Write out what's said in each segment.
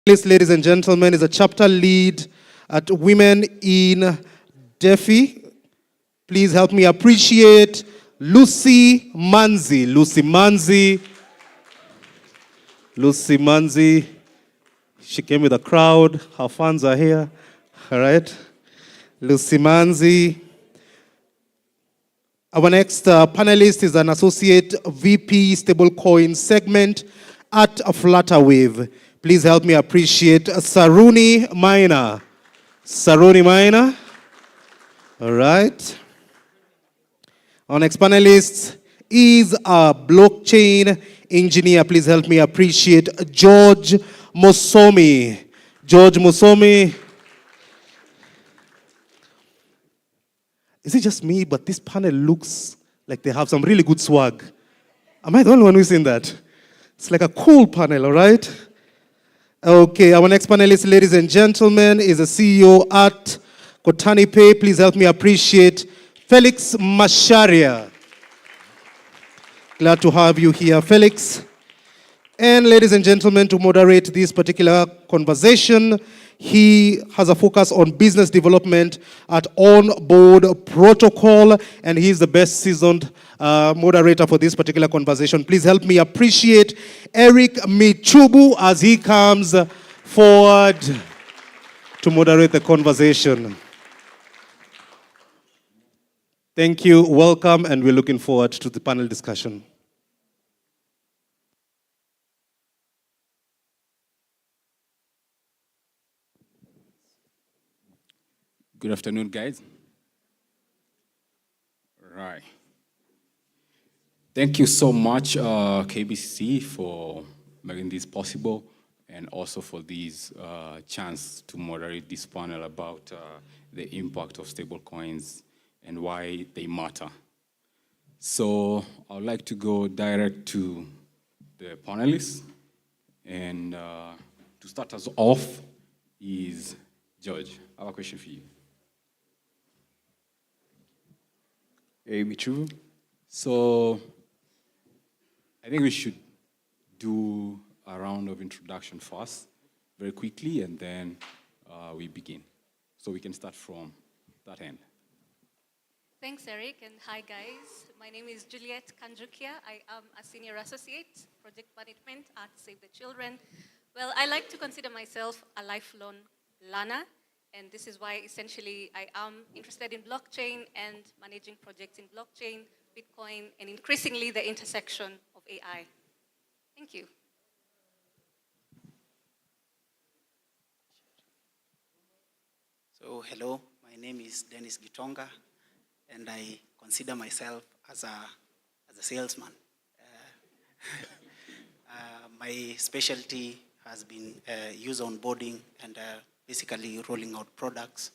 ladies and gentlemen, is a chapter lead at Women in DeFi. Please help me appreciate Lucy Manzi. Lucy Manzi. She came with a crowd. Her fans are here. All right. Lucy Manzi. Our next panelist is an associate VP stablecoin segment at Flutterwave. Please help me appreciate Saruni Maina. All right. Our next panelist is a blockchain engineer. Please help me appreciate George Musomi. Is it just me, but this panel looks like they have some really good swag? Am I the only one who's seen that? It's like a cool panel, all right? Okay, our next panelist, ladies and gentlemen, is a CEO at Kotani Pay. Please help me appreciate Felix Masharia. Glad to have you here, Felix. And ladies and gentlemen, to moderate this particular conversation, he has a focus on business development at On-Board Protocol, and he's the best seasoned moderator for this particular conversation. Please help me appreciate Eric Michubu as he comes forward to moderate the conversation. Thank you, welcome, and we're looking forward to the panel discussion. Good afternoon, guys. Right. Thank you so much, KBC, for making this possible, and also for this chance to moderate this panel about the impact of stablecoins and why they matter. So I would like to go direct to the panelists, and to start us off is George. I have a question for you. Hey, Michu. So I think we should do a round of introduction first, very quickly, and then we begin. So we can start from that end. Thanks, Eric, and hi, guys. My name is Juliet Kanjukia. I am a senior associate, project management at Save the Children. Well, I like to consider myself a lifelong learner, and this is why essentially I am interested in blockchain and managing projects in blockchain, Bitcoin, and increasingly the intersection of AI. Thank you. So hello, my name is Dennis Gitonga, and I consider myself as a salesman. My specialty has been user onboarding and basically rolling out products.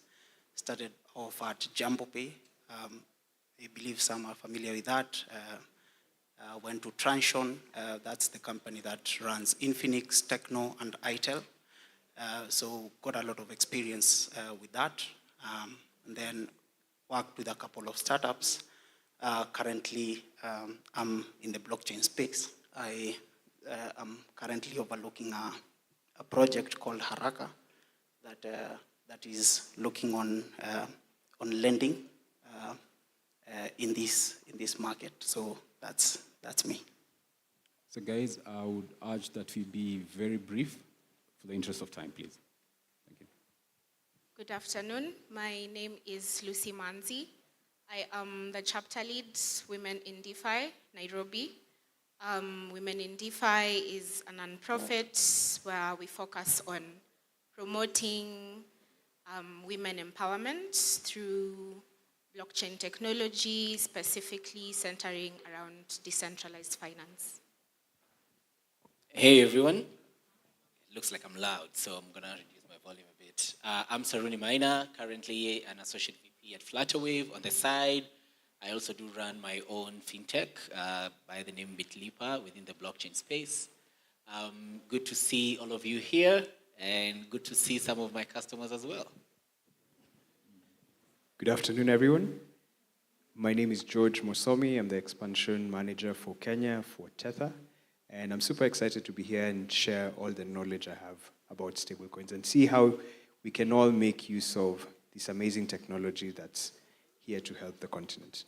Started off at JumboPay. I believe some are familiar with that. Went to Transion. That's the company that runs Infinix, Techno, and Itel. So got a lot of experience with that. And then worked with a couple of startups. Currently, I'm in the blockchain space. I am currently overlooking a project called Haraka that is looking on lending in this market. So that's me. So guys, I would urge that we be very brief for the interest of time, please. Thank you. Good afternoon. My name is Lucy Manzi. I am the chapter lead, Women in DeFi, Nairobi. Women in DeFi is a non-profit where we focus on promoting women empowerment through blockchain technology, specifically centering around decentralized finance. Hey everyone. It looks like I'm loud, so I'm going to reduce my volume a bit. I'm Saruni Maina, currently an associate VP at Flutterwave. On the side, I also do run my own fintech by the name Bitlipa within the blockchain space. Good to see all of you here, and good to see some of my customers as well. Good afternoon, everyone. My name is George Musomi. I'm the expansion manager for Kenya for Tether. And I'm super excited to be here and share all the knowledge I have about stablecoins and see how we can all make use of this amazing technology that's here to help the continent.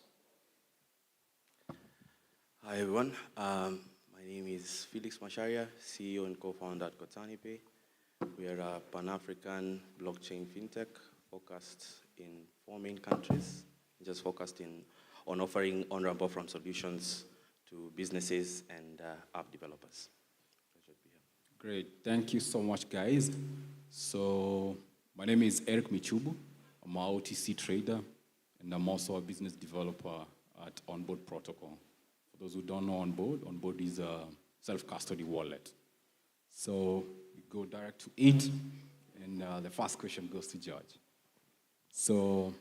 Hi everyone, my name is Felix Masharia, CEO and co-founder at Consultancy. We are a Pan-African blockchain fintech focused in 4 main countries, just focused on offering on-ramp off-ramp solutions to businesses and app developers. Great, thank you so much, guys. So my name is Eric Michubu. I'm an OTC trader, and I'm also a business developer at Onboard Protocol. For those who don't know Onboard is a self-custody wallet. So we go direct to it, and the first question goes to George. So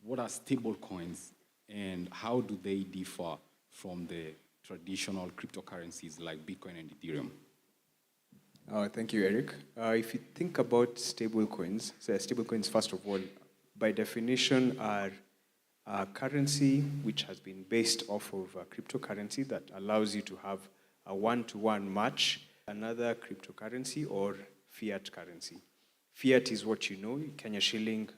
what are stable coins, and how do they differ from the traditional cryptocurrencies like Bitcoin and Ethereum? Thank you, Eric. If you think about stablecoins, so stablecoins, first of all, by definition, are a currency which has been based off of a cryptocurrency that allows you to have a one-to-one match, another cryptocurrency or fiat currency. Fiat is what you know, Kenya shilling,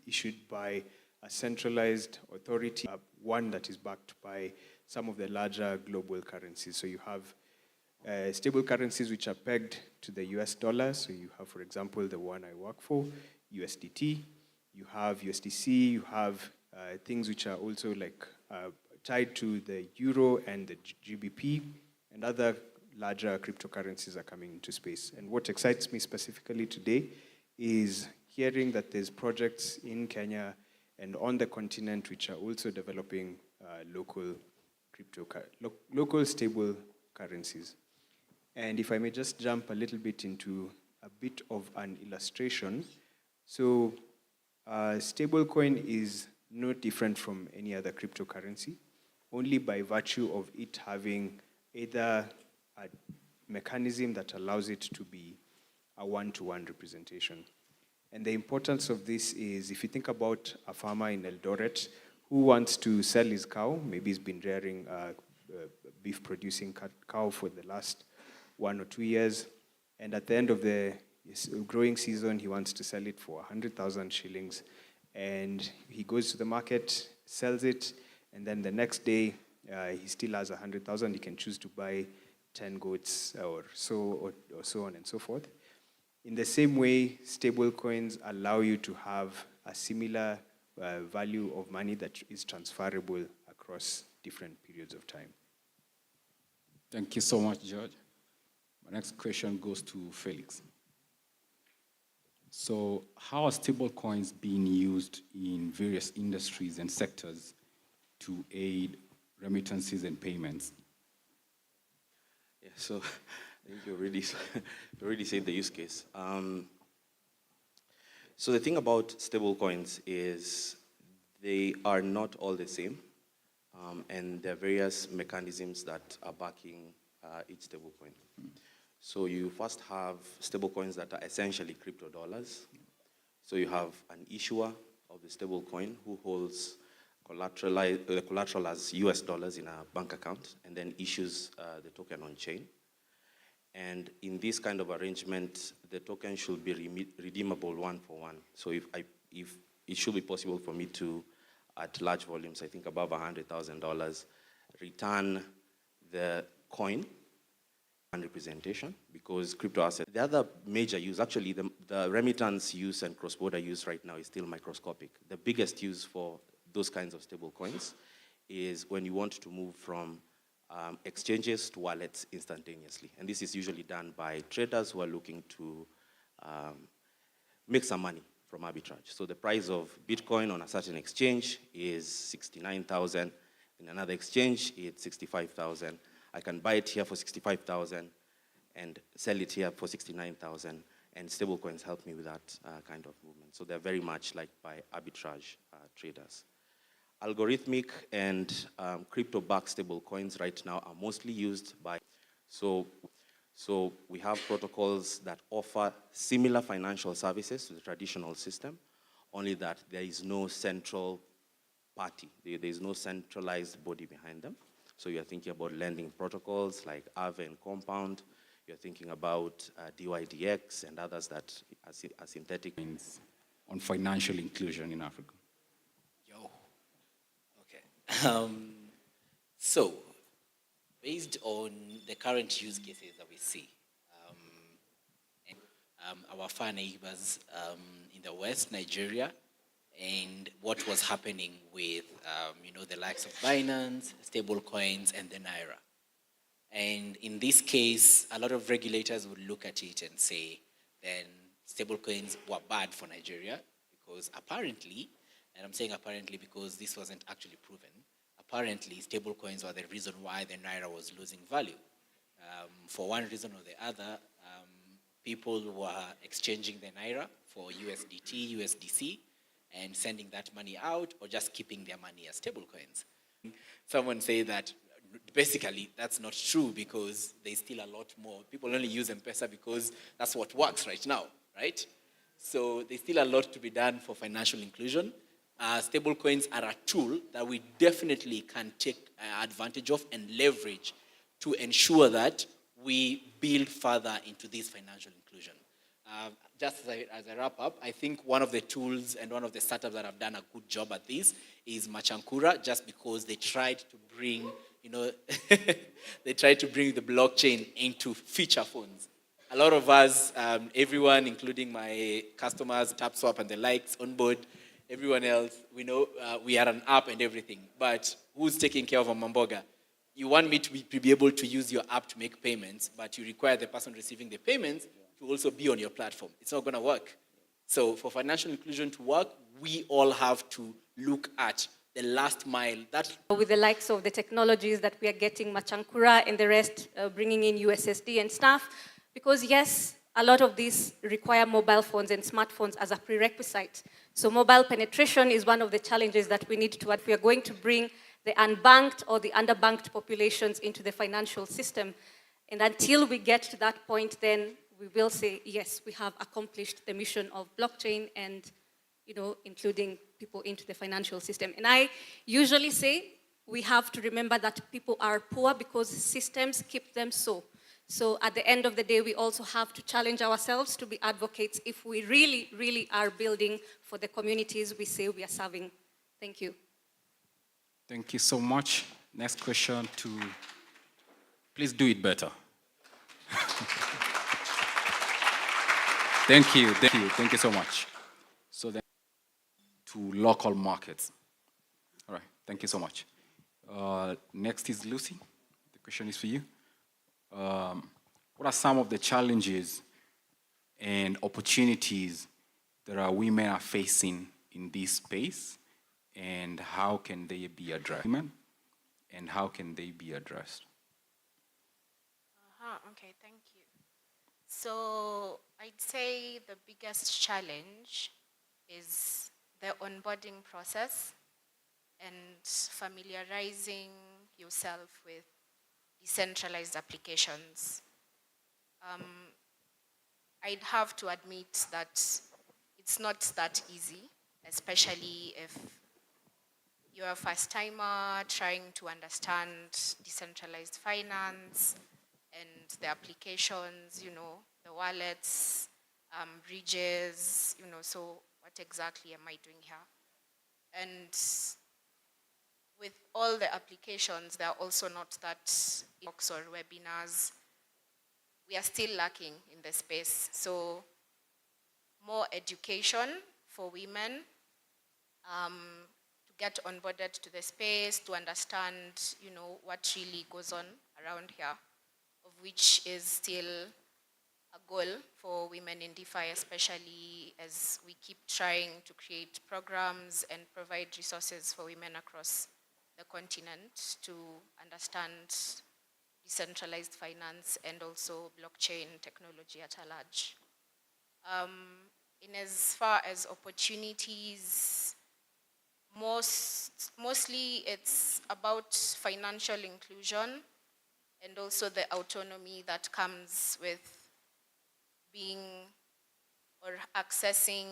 issued by a centralized authority, one that is backed by some of the larger global currencies. So you have stable currencies which are pegged to the US dollar. So you have, for example, the one I work for, USDT. You have USDC. You have things which are also like tied to the euro and the GBP, and other larger cryptocurrencies are coming into space. And what excites me specifically today is hearing that there's projects in Kenya and on the continent which are also developing local stable currencies. And if I may just jump a little bit into a bit of an illustration. So stablecoin is no different from any other cryptocurrency, only by virtue of it having either a mechanism that allows it to be a one-to-one representation. And the importance of this is, if you think about a farmer in Eldoret who wants to sell his cow, maybe he's been rearing a beef-producing cow for the last 1 or 2 years, and at the end of the growing season, he wants to sell it for 100,000 shillings, and he goes to the market, sells it, and then the next day, he still has 100,000. He can choose to buy 10 goats or so on and so forth. In the same way, stable coins allow you to have a similar value of money that is transferable across different periods of time. Thank you so much, George. My next question goes to Felix. So how are stablecoins being used in various industries and sectors to aid remittances and payments? Yeah, so I think you already said the use case. So the thing about stablecoins is they are not all the same, and there are various mechanisms that are backing each stablecoin. So you first have stablecoins that are essentially crypto dollars. So you have an issuer of the stablecoin who holds the collateral as US dollars in a bank account and then issues the token on chain. And in this kind of arrangement, the token should be redeemable one for one. So if it should be possible for me to, at large volumes, I think above $100,000, return the coin and representation, because crypto asset. The other major use, actually the remittance use and cross-border use right now is still microscopic. The biggest use for those kinds of stable coins is when you want to move from exchanges to wallets instantaneously. And this is usually done by traders who are looking to make some money from arbitrage. So the price of Bitcoin on a certain exchange is 69,000. In another exchange, it's 65,000. I can buy it here for 65,000 and sell it here for 69,000. And stablecoins help me with that kind of movement. So they're very much like by arbitrage traders. Algorithmic and crypto-backed stablecoins right now are mostly used by, so we have protocols that offer similar financial services to the traditional system, only that there is no central party. There is no centralized body behind them. So you're thinking about lending protocols like Aave and Compound. You're thinking about DYDX and others that are synthetic. On financial inclusion in Africa. Yo. Okay. So, based on the current use cases that we see, our far neighbors in the West, Nigeria, and what was happening with the likes of Binance, stable coins, and the Naira. And in this case, a lot of regulators would look at it and say, then stablecoins were bad for Nigeria because apparently, and I'm saying apparently because this wasn't actually proven, apparently stablecoins were the reason why the Naira was losing value. For one reason or the other, people were exchanging the Naira for USDT, USDC, and sending that money out or just keeping their money as stablecoins. Someone say that basically that's not true because there's still a lot more. People only use M-Pesa because that's what works right now, right? So there's still a lot to be done for financial inclusion. Stablecoins are a tool that we definitely can take advantage of and leverage to ensure that we build further into this financial inclusion. Just as I wrap up, I think one of the tools and one of the startups that have done a good job at this is Machankura, just because they tried to bring, they tried to bring the blockchain into feature phones. A lot of us, everyone, including my customers, TapSwap and the likes on board, everyone else, we know we are an app and everything, but who's taking care of a Mamboga? You want me to be able to use your app to make payments, but you require the person receiving the payments to also be on your platform. It's not going to work. So for financial inclusion to work, we all have to look at the last mile. With the likes of the technologies that we are getting, Machankura and the rest, bringing in USSD and stuff, because yes, a lot of these require mobile phones and smartphones as a prerequisite. So mobile penetration is one of the challenges that we need to add. We are going to bring the unbanked or the underbanked populations into the financial system. And until we get to that point, then we will say, yes, we have accomplished the mission of blockchain and, including people into the financial system. And I usually say we have to remember that people are poor because systems keep them so. So at the end of the day, we also have to challenge ourselves to be advocates if we really, really are building for the communities we say we are serving. Thank you. Thank you so much. Next question to, please do it better. Thank you so much. So then to local markets. All right, thank you so much. Next is Lucy. The question is for you. What are some of the challenges and opportunities that our women are facing in this space, and how can they be addressed? And how can they be addressed? Okay, thank you. So I'd say the biggest challenge is the onboarding process and familiarizing yourself with decentralized applications. I'd have to admit that it's not that easy, especially if you're a first-timer trying to understand decentralized finance and the applications, the wallets, bridges, so what exactly am I doing here? And with all the applications, there are also not that talks or webinars. We are still lacking in the space. So more education for women, to get onboarded to the space, to understand, what really goes on around here, of which is still a goal for women in DeFi, especially as we keep trying to create programs and provide resources for women across the continent to understand decentralized finance and also blockchain technology at large. In as far as opportunities, mostly it's about financial inclusion and also the autonomy that comes with being or accessing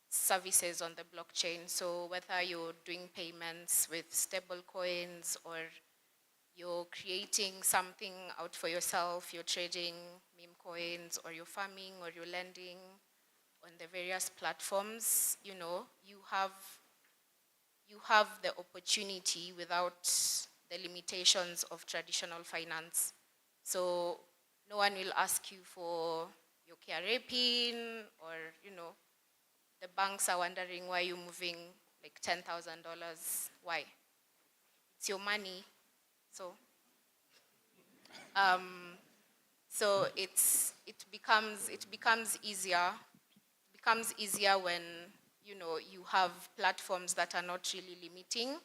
services on the blockchain. So whether you're doing payments with stable coins or you're creating something out for yourself, you're trading meme coins, or you're farming, or you're lending on the various platforms, you know, you have the opportunity without the limitations of traditional finance. So no one will ask you for your KRA PIN, or, you know, the banks are wondering why you're moving like $10,000. Why? It's your money. So, so it becomes easier. It becomes easier when, you know, you have platforms that are not really limiting.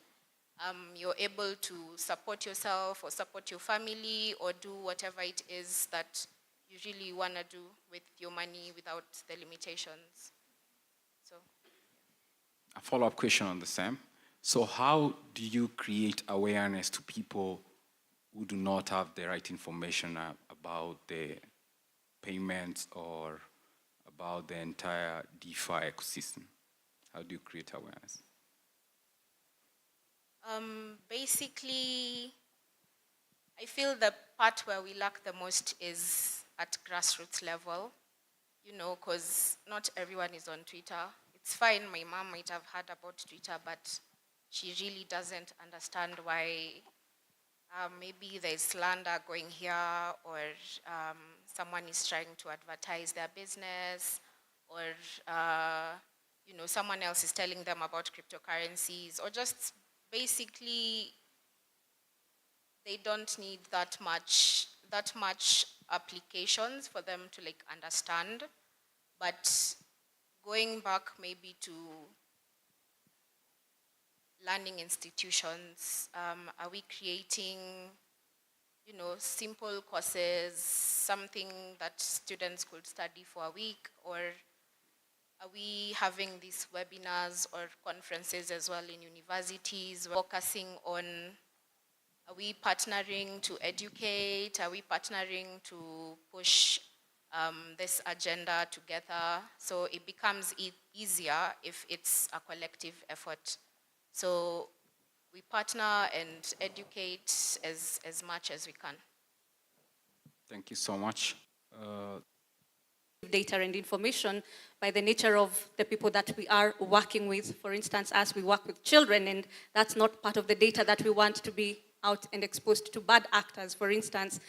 You're able to support yourself or support your family or do whatever it is that you really want to do with your money without the limitations. So, A follow-up question on the same. So how do you create awareness to people who do not have the right information about the payments or about the entire DeFi ecosystem? How do you create awareness? basically, I feel the part where we lack the most is at grassroots level, you know, because not everyone is on Twitter. It's fine, my mom might have heard about Twitter, but she really doesn't understand why maybe there's slander going here, or someone is trying to advertise their business, or you know, someone else is telling them about cryptocurrencies, or just basically they don't need that much applications for them to like understand. But going back maybe to learning institutions, are we creating, you know, simple courses, something that students could study for a week, or are we having these webinars or conferences as well in universities, focusing on, are we partnering to educate? Are we partnering to push this agenda together? So it becomes easier if it's a collective effort. So we partner and educate as much as we can. Thank you so much. Data and information by the nature of the people that we are working with. For instance, as we work with children, and that's not part of the data that we want to be out and exposed to bad actors, for instance.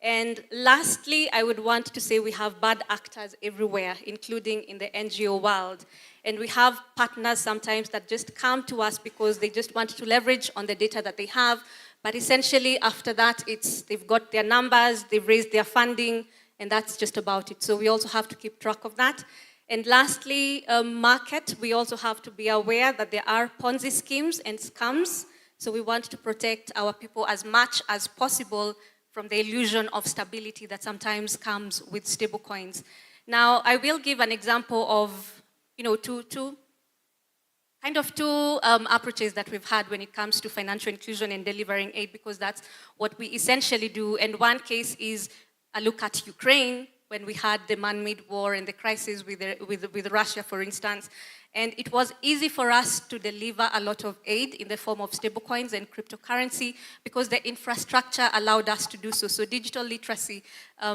And lastly, I would want to say we have bad actors everywhere, including in the NGO world. And we have partners sometimes that just come to us because they just want to leverage on the data that they have. But essentially, after that, they've got their numbers, they've raised their funding, and that's just about it. So we also have to keep track of that. And lastly, market, we also have to be aware that there are Ponzi schemes and scams. So we want to protect our people as much as possible from the illusion of stability that sometimes comes with stablecoins. Now, I will give an example of, you know, two approaches that we've had when it comes to financial inclusion and delivering aid, because that's what we essentially do. And one case is a look at Ukraine, when we had the man-made war and the crisis with Russia, for instance. And it was easy for us to deliver a lot of aid in the form of stablecoins and cryptocurrency because the infrastructure allowed us to do so. So digital literacy,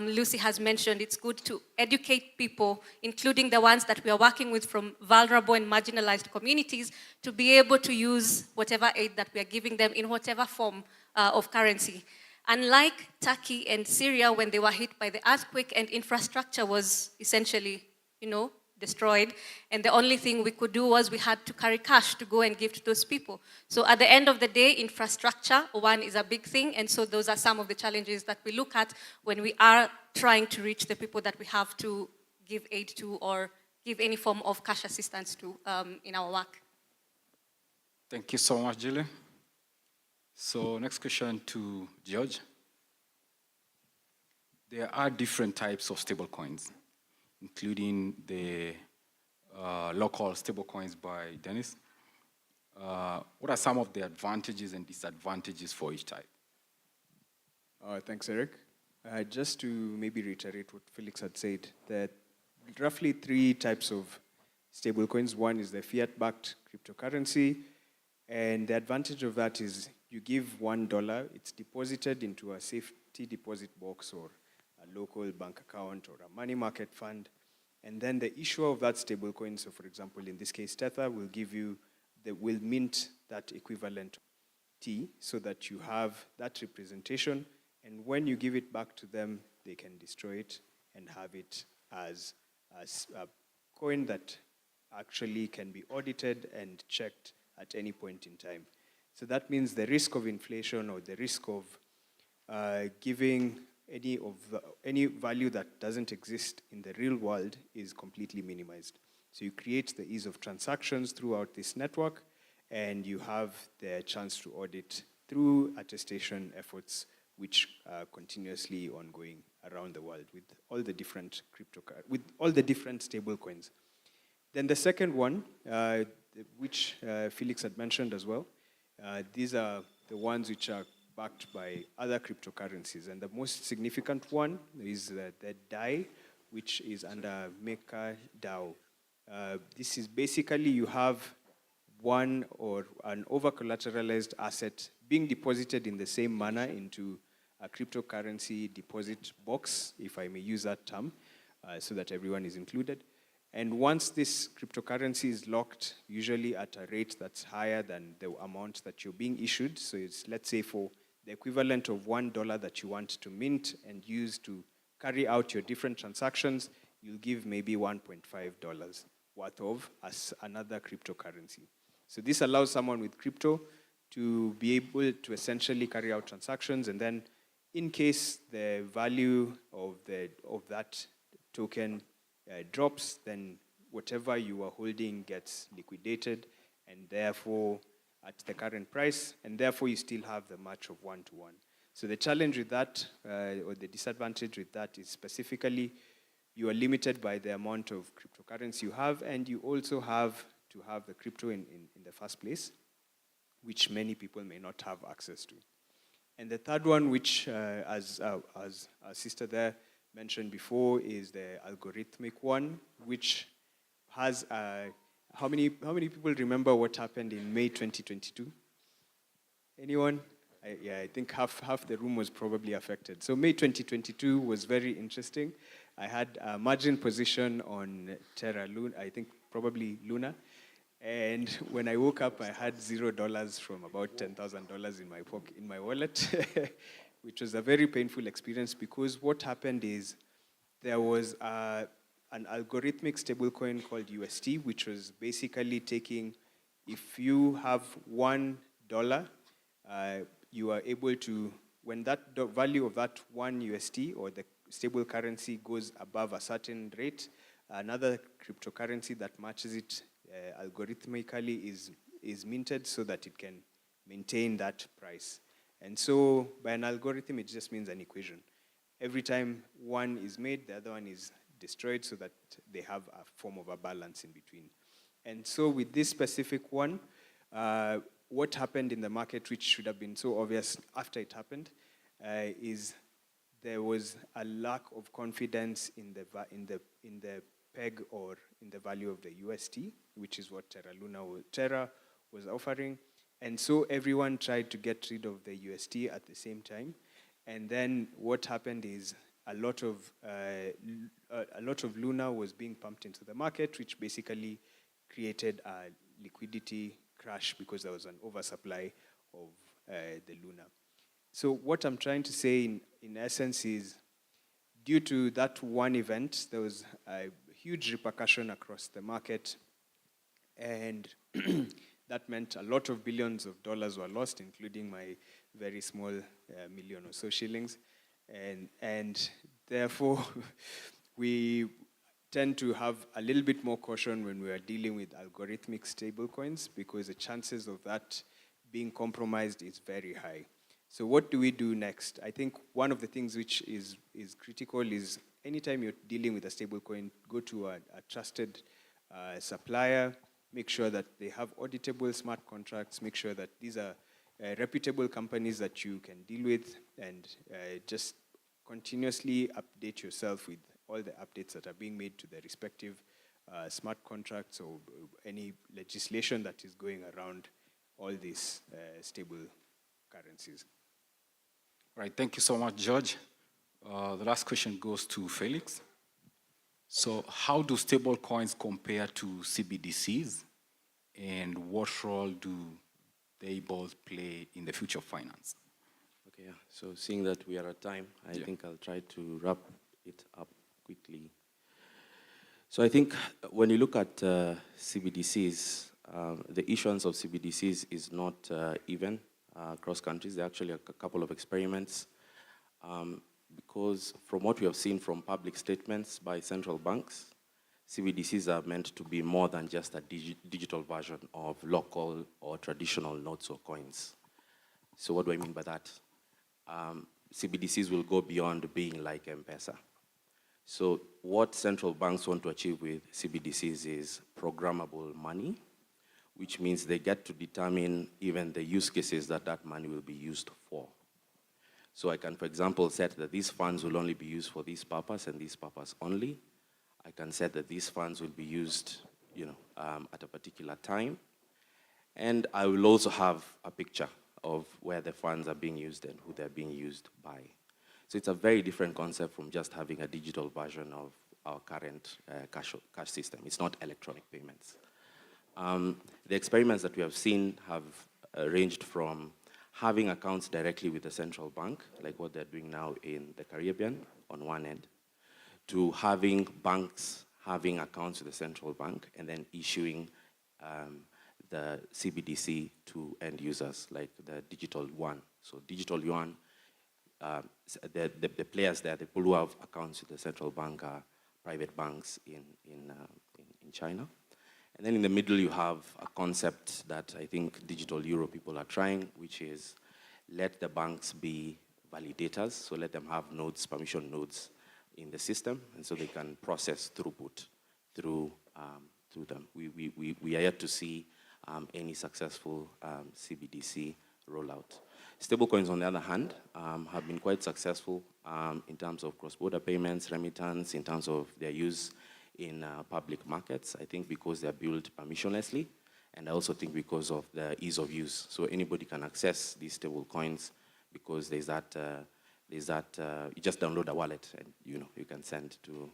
Lucy has mentioned, it's good to educate people, including the ones that we are working with from vulnerable and marginalized communities, to be able to use whatever aid that we are giving them in whatever form of currency. Unlike Turkey and Syria, when they were hit by the earthquake and infrastructure was essentially, you know, destroyed, and the only thing we could do was we had to carry cash to go and give to those people. So at the end of the day, infrastructure, one, is a big thing, and so those are some of the challenges that we look at when we are trying to reach the people that we have to give aid to or give any form of cash assistance to in our work. Thank you so much, Julie. So next question to George. There are different types of stablecoins, including the local stablecoins by Dennis. What are some of the advantages and disadvantages for each type? Thanks, Eric. Just to maybe reiterate what Felix had said, that roughly 3 types of stablecoins. One is the fiat-backed cryptocurrency, and the advantage of that is you give $1, it's deposited into a safety deposit box or a local bank account or a money market fund. And then the issuer of that stablecoin, so for example, in this case, Tether, will mint that equivalent T so that you have that representation. And when you give it back to them, they can destroy it and have it as a coin that actually can be audited and checked at any point in time. So that means the risk of inflation or the risk of giving any value that doesn't exist in the real world is completely minimized. So you create the ease of transactions throughout this network, and you have the chance to audit through attestation efforts, which are continuously ongoing around the world with all the different stable coins. Then the second one, which Felix had mentioned as well, these are the ones which are backed by other cryptocurrencies. And the most significant one is the DAI, which is under MakerDAO. This is basically you have one or an over-collateralized asset being deposited in the same manner into a cryptocurrency deposit box, if I may use that term, so that everyone is included. And once this cryptocurrency is locked, usually at a rate that's higher than the amount that you're being issued, so it's, let's say, for the equivalent of $1 that you want to mint and use to carry out your different transactions, you'll give maybe $1.5 worth of as another cryptocurrency. So this allows someone with crypto to be able to essentially carry out transactions, and then in case the value of that token drops, then whatever you are holding gets liquidated, and therefore at the current price, and therefore you still have the match of 1-to-1. So the challenge with that, or the disadvantage with that, is specifically you are limited by the amount of cryptocurrency you have, and you also have to have the crypto in the first place, which many people may not have access to. And the third one, which as our sister there mentioned before, is the algorithmic one, which has, how many people remember what happened in May 2022? Anyone? I think half the room was probably affected. So May 2022 was very interesting. I had a margin position on Terra Luna, I think probably Luna. And when I woke up, I had $0 from about $10,000 in my wallet, which was a very painful experience, because what happened is there was an algorithmic stablecoin called UST, which was basically taking, if you have $1, you are able to, when that value of that one UST or the stable currency goes above a certain rate, another cryptocurrency that matches it algorithmically is minted so that it can maintain that price. And so by an algorithm, it just means an equation. Every time one is made, the other one is destroyed so that they have a form of a balance in between. And so with this specific one, what happened in the market, which should have been so obvious after it happened, is there was a lack of confidence in the peg or in the value of the UST, which is what Terra was offering. And so everyone tried to get rid of the UST at the same time. And then what happened is a lot of Luna was being pumped into the market, which basically created a liquidity crash because there was an oversupply of the Luna. So what I'm trying to say in essence is, due to that one event, there was a huge repercussion across the market, and that meant a lot of billions of dollars were lost, including my very small million or so shillings. And therefore, we tend to have a little bit more caution when we are dealing with algorithmic stablecoins, because the chances of that being compromised is very high. So what do we do next? I think one of the things which is critical is anytime you're dealing with a stablecoin, go to a trusted supplier, make sure that they have auditable smart contracts, make sure that these are reputable companies that you can deal with, and just continuously update yourself with all the updates that are being made to the respective smart contracts or any legislation that is going around all these stable currencies. Right, thank you so much, George. The last question goes to Felix. So how do stable coins compare to CBDCs, and what role do they both play in the future of finance? Okay, yeah. So seeing that we are at time, I think I'll try to wrap it up quickly. So I think when you look at CBDCs, the issuance of CBDCs is not even across countries. There are actually a couple of experiments because from what we have seen from public statements by central banks, CBDCs are meant to be more than just a digital version of local or traditional notes or coins. So what do I mean by that? CBDCs will go beyond being like M-Pesa. So what central banks want to achieve with CBDCs is programmable money, which means they get to determine even the use cases that that money will be used for. So I can, for example, set that these funds will only be used for this purpose and this purpose only. I can set that these funds will be used, at a particular time. And I will also have a picture of where the funds are being used and who they're being used by. So it's a very different concept from just having a digital version of our current cash system. It's not electronic payments. The experiments that we have seen have ranged from having accounts directly with the central bank, like what they're doing now in the Caribbean on one end, to having banks having accounts with the central bank and then issuing the CBDC to end users, like the digital yuan. So digital yuan, the players there, the people who have accounts with the central bank are private banks in China. And then in the middle, you have a concept that I think digital euro people are trying, which is let the banks be validators. So let them have nodes, permission nodes in the system, and so they can process throughput through them. We are yet to see any successful CBDC rollout. Stablecoins, on the other hand, have been quite successful in terms of cross-border payments, remittance, in terms of their use in public markets. I think because they're built permissionlessly, and I also think because of the ease of use. So anybody can access these stable coins because there's that, you just download a wallet and you can send to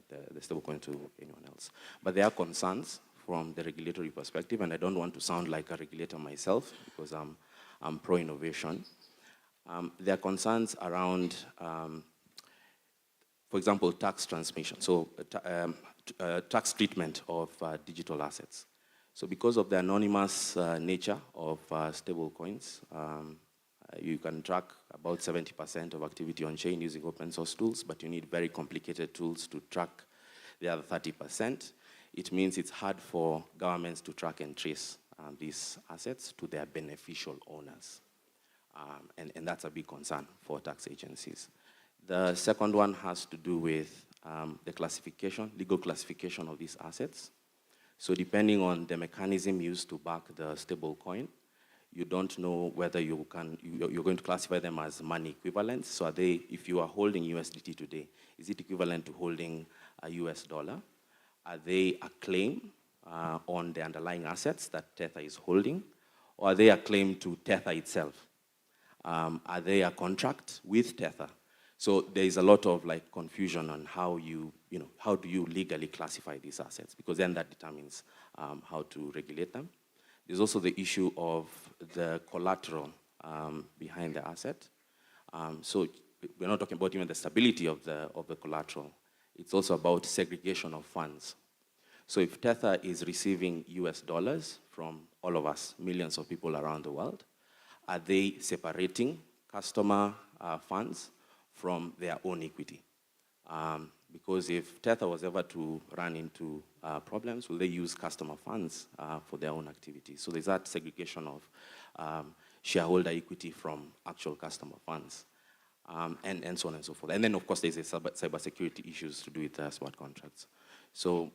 the stable coin to anyone else. But there are concerns from the regulatory perspective, and I don't want to sound like a regulator myself because I'm pro-innovation. There are concerns around, for example, tax transmission, so tax treatment of digital assets. So because of the anonymous nature of stable coins, you can track about 70% of activity on chain using open source tools, but you need very complicated tools to track the other 30%. It means it's hard for governments to track and trace these assets to their beneficial owners. And that's a big concern for tax agencies. The second one has to do with the classification, legal classification of these assets. So depending on the mechanism used to back the stable coin, you don't know whether you're going to classify them as money equivalents. So are they, if you are holding USDT today, is it equivalent to holding a US dollar? Are they a claim on the underlying assets that Tether is holding? Or are they a claim to Tether itself? Are they a contract with Tether? So there is a lot of confusion on how how do you legally classify these assets, because then that determines how to regulate them. There's also the issue of the collateral behind the asset. So we're not talking about even the stability of the collateral. It's also about segregation of funds. So if Tether is receiving US dollars from all of us, millions of people around the world, are they separating customer funds from their own equity? Because if Tether was ever to run into problems, will they use customer funds for their own activities? So there's that segregation of shareholder equity from actual customer funds, and so on and so forth. And then, of course, there's cybersecurity issues to do with smart contracts. So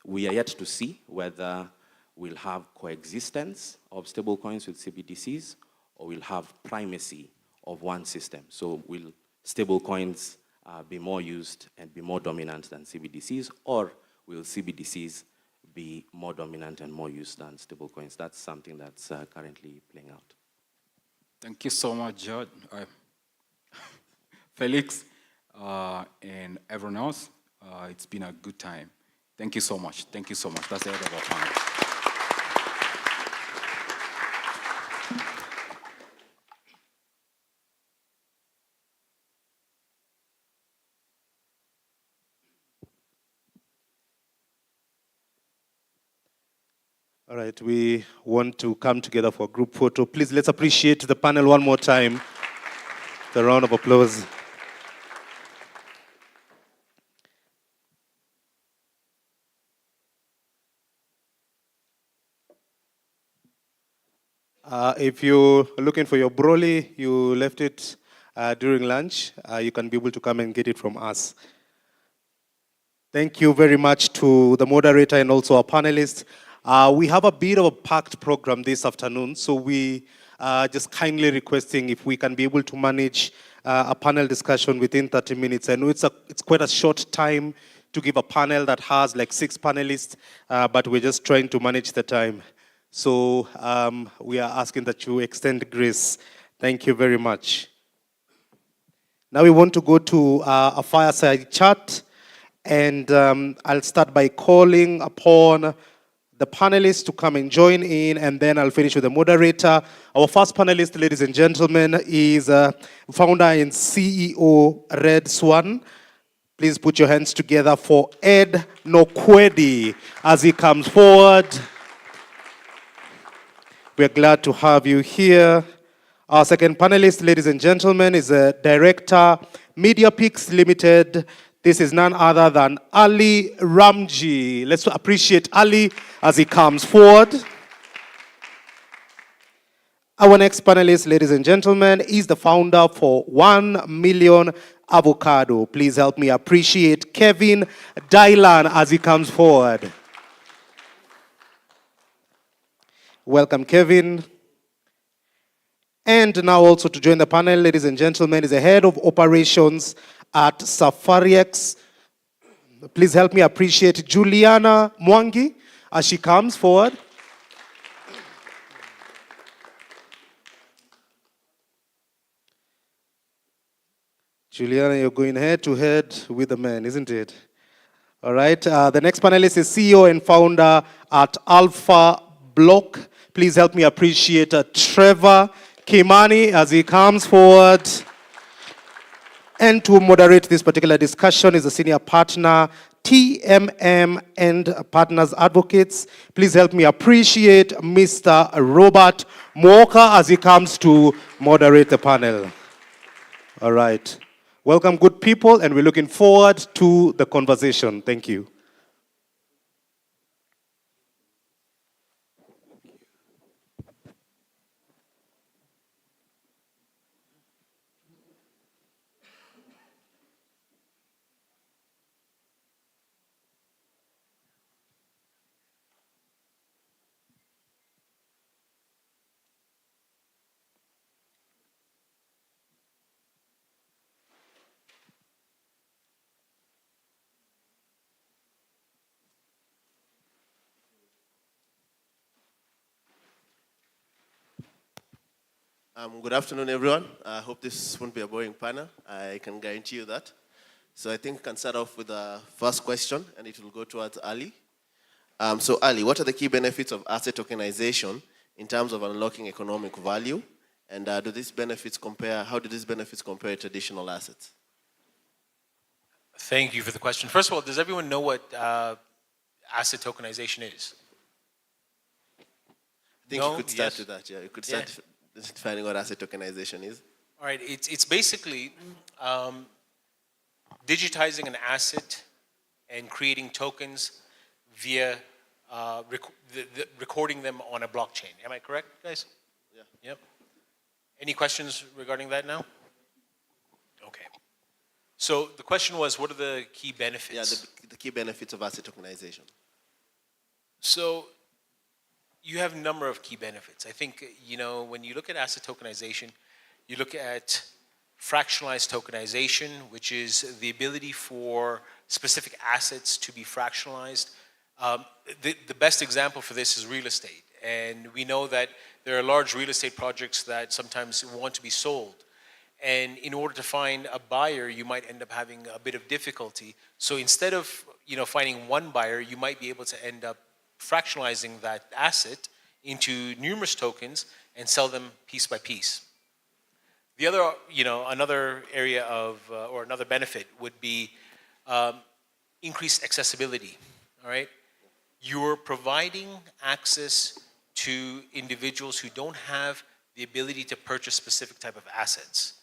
we are yet to see whether we'll have coexistence of stable coins with CBDCs, or we'll have primacy of one system. So will stable coins be more used and be more dominant than CBDCs, or will CBDCs be more dominant and more used than stable coins? That's something that's currently playing out. Thank you so much, George, Felix, and everyone else. It's been a good time. Thank you so much. Thank you so much. That's the end of our time. All right, we want to come together for a group photo. Please, let's appreciate the panel one more time. The round of applause. If you're looking for your broly, you left it during lunch, you can be able to come and get it from us. Thank you very much to the moderator and also our panelists. We have a bit of a packed program this afternoon, so we just kindly requesting if we can be able to manage a panel discussion within 30 minutes. I know it's quite a short time to give a panel that has like 6 panelists, but we're just trying to manage the time. So we are asking that you extend grace. Thank you very much. Now we want to go to a fireside chat, and I'll start by calling upon the panelists to come and join in, and then I'll finish with the moderator. Our first panelist, ladies and gentlemen, is founder and CEO Red Swan. Please put your hands together for Ed Nokwedi as he comes forward. We're glad to have you here. Our second panelist, ladies and gentlemen, is Director, MediaPix Limited. This is none other than Ali Ramji. Let's appreciate Ali as he comes forward. Our next panelist, ladies and gentlemen, is the founder for 1 Million Avocado. Please help me appreciate Kevin Dylan as he comes forward. Welcome, Kevin. And now also to join the panel, ladies and gentlemen, is the head of operations at Safariex. Please help me appreciate Juliana Mwangi as she comes forward. Juliana, you're going head to head with the man, isn't it? All right. The next panelist is CEO and founder at Alpha Block. Please help me appreciate Trevor Kimani as he comes forward. And to moderate this particular discussion is a senior partner, TMM and Partners Advocates. Please help me appreciate Mr. Robert Moka as he comes to moderate the panel. All right. Welcome, good people, and we're looking forward to the conversation. Thank you. Good afternoon, everyone. I hope this won't be a boring panel. I can guarantee you that. So I think we can start off with the first question, and it will go towards Ali. So Ali, what are the key benefits of asset tokenization in terms of unlocking economic value? And how do these benefits compare to traditional assets? Thank you for the question. First of all, does everyone know what asset tokenization is? I think you could start with that, yeah. You could start defining what asset tokenization is. All right, it's basically digitizing an asset and creating tokens via recording them on a blockchain. Am I correct, guys? Yeah. Yep. Any questions regarding that now? Okay. So the question was, what are the key benefits? Yeah, the key benefits of asset tokenization. So you have a number of key benefits. I think, when you look at asset tokenization, you look at fractionalized tokenization, which is the ability for specific assets to be fractionalized. The best example for this is real estate. And we know that there are large real estate projects that sometimes want to be sold. And in order to find a buyer, you might end up having a bit of difficulty. So instead of finding one buyer, you might be able to end up fractionalizing that asset into numerous tokens and sell them piece by piece. The other, another area of, or another benefit would be increased accessibility, all right? You're providing access to individuals who don't have the ability to purchase specific type of assets.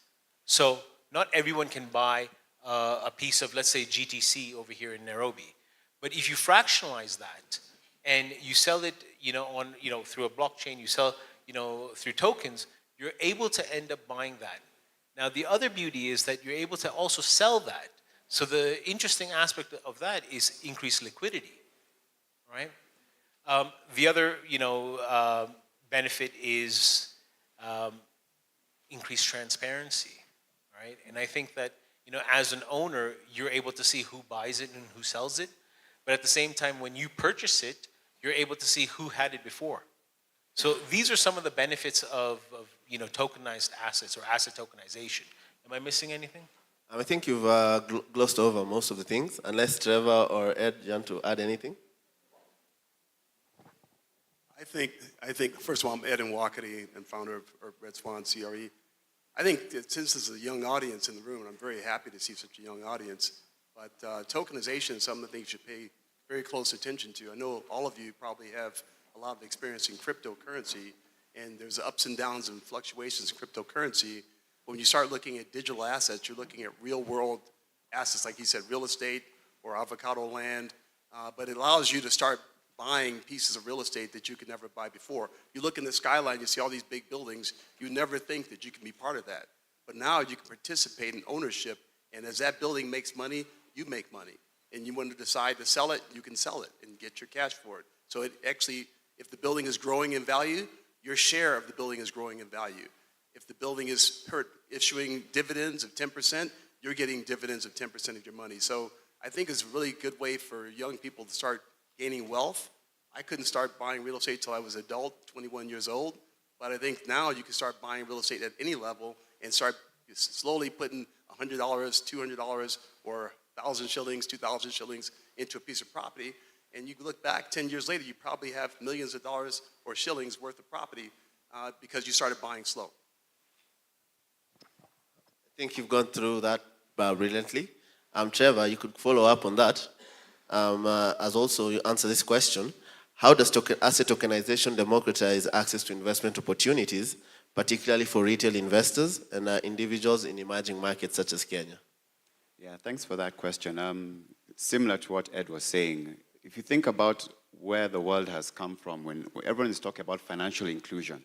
So not everyone can buy a piece of, let's say, GTC over here in Nairobi. But if you fractionalize that and you sell it, through a blockchain, you sell, through tokens, you're able to end up buying that. Now, the other beauty is that you're able to also sell that. So the interesting aspect of that is increased liquidity, right? The other, benefit is increased transparency, right? And I think that, as an owner, you're able to see who buys it and who sells it. But at the same time, when you purchase it, you're able to see who had it before. So these are some of the benefits of tokenized assets or asset tokenization. Am I missing anything? I think you've glossed over most of the things, unless Trevor or Ed, you want to add anything? I think first of all, I'm Ed Nwakari and founder of Red Swan CRE. I think that since there's a young audience in the room, and I'm very happy to see such a young audience, but tokenization is something that you should pay very close attention to. I know all of you probably have a lot of experience in cryptocurrency, and there's ups and downs and fluctuations in cryptocurrency. When you start looking at digital assets, you're looking at real world assets, like you said, real estate or avocado land, but it allows you to start buying pieces of real estate that you could never buy before. You look in the skyline, you see all these big buildings, you never think that you can be part of that. But now you can participate in ownership, and as that building makes money, you make money. And you want to decide to sell it, you can sell it and get your cash for it. So it actually, if the building is growing in value, your share of the building is growing in value. If the building is issuing dividends of 10%, you're getting dividends of 10% of your money. So I think it's a really good way for young people to start gaining wealth. I couldn't start buying real estate till I was adult, 21 years old. But I think now you can start buying real estate at any level and start slowly putting $100, $200, or 1,000 shillings, 2,000 shillings into a piece of property. And you can look back 10 years later, you probably have millions of dollars or shillings worth of property because you started buying slow. I think you've gone through that brilliantly. Trevor, you could follow up on that. As also you answer this question, how does asset tokenization democratize access to investment opportunities, particularly for retail investors and individuals in emerging markets such as Kenya? Yeah, thanks for that question. Similar to what Ed was saying, if you think about where the world has come from, when everyone is talking about financial inclusion.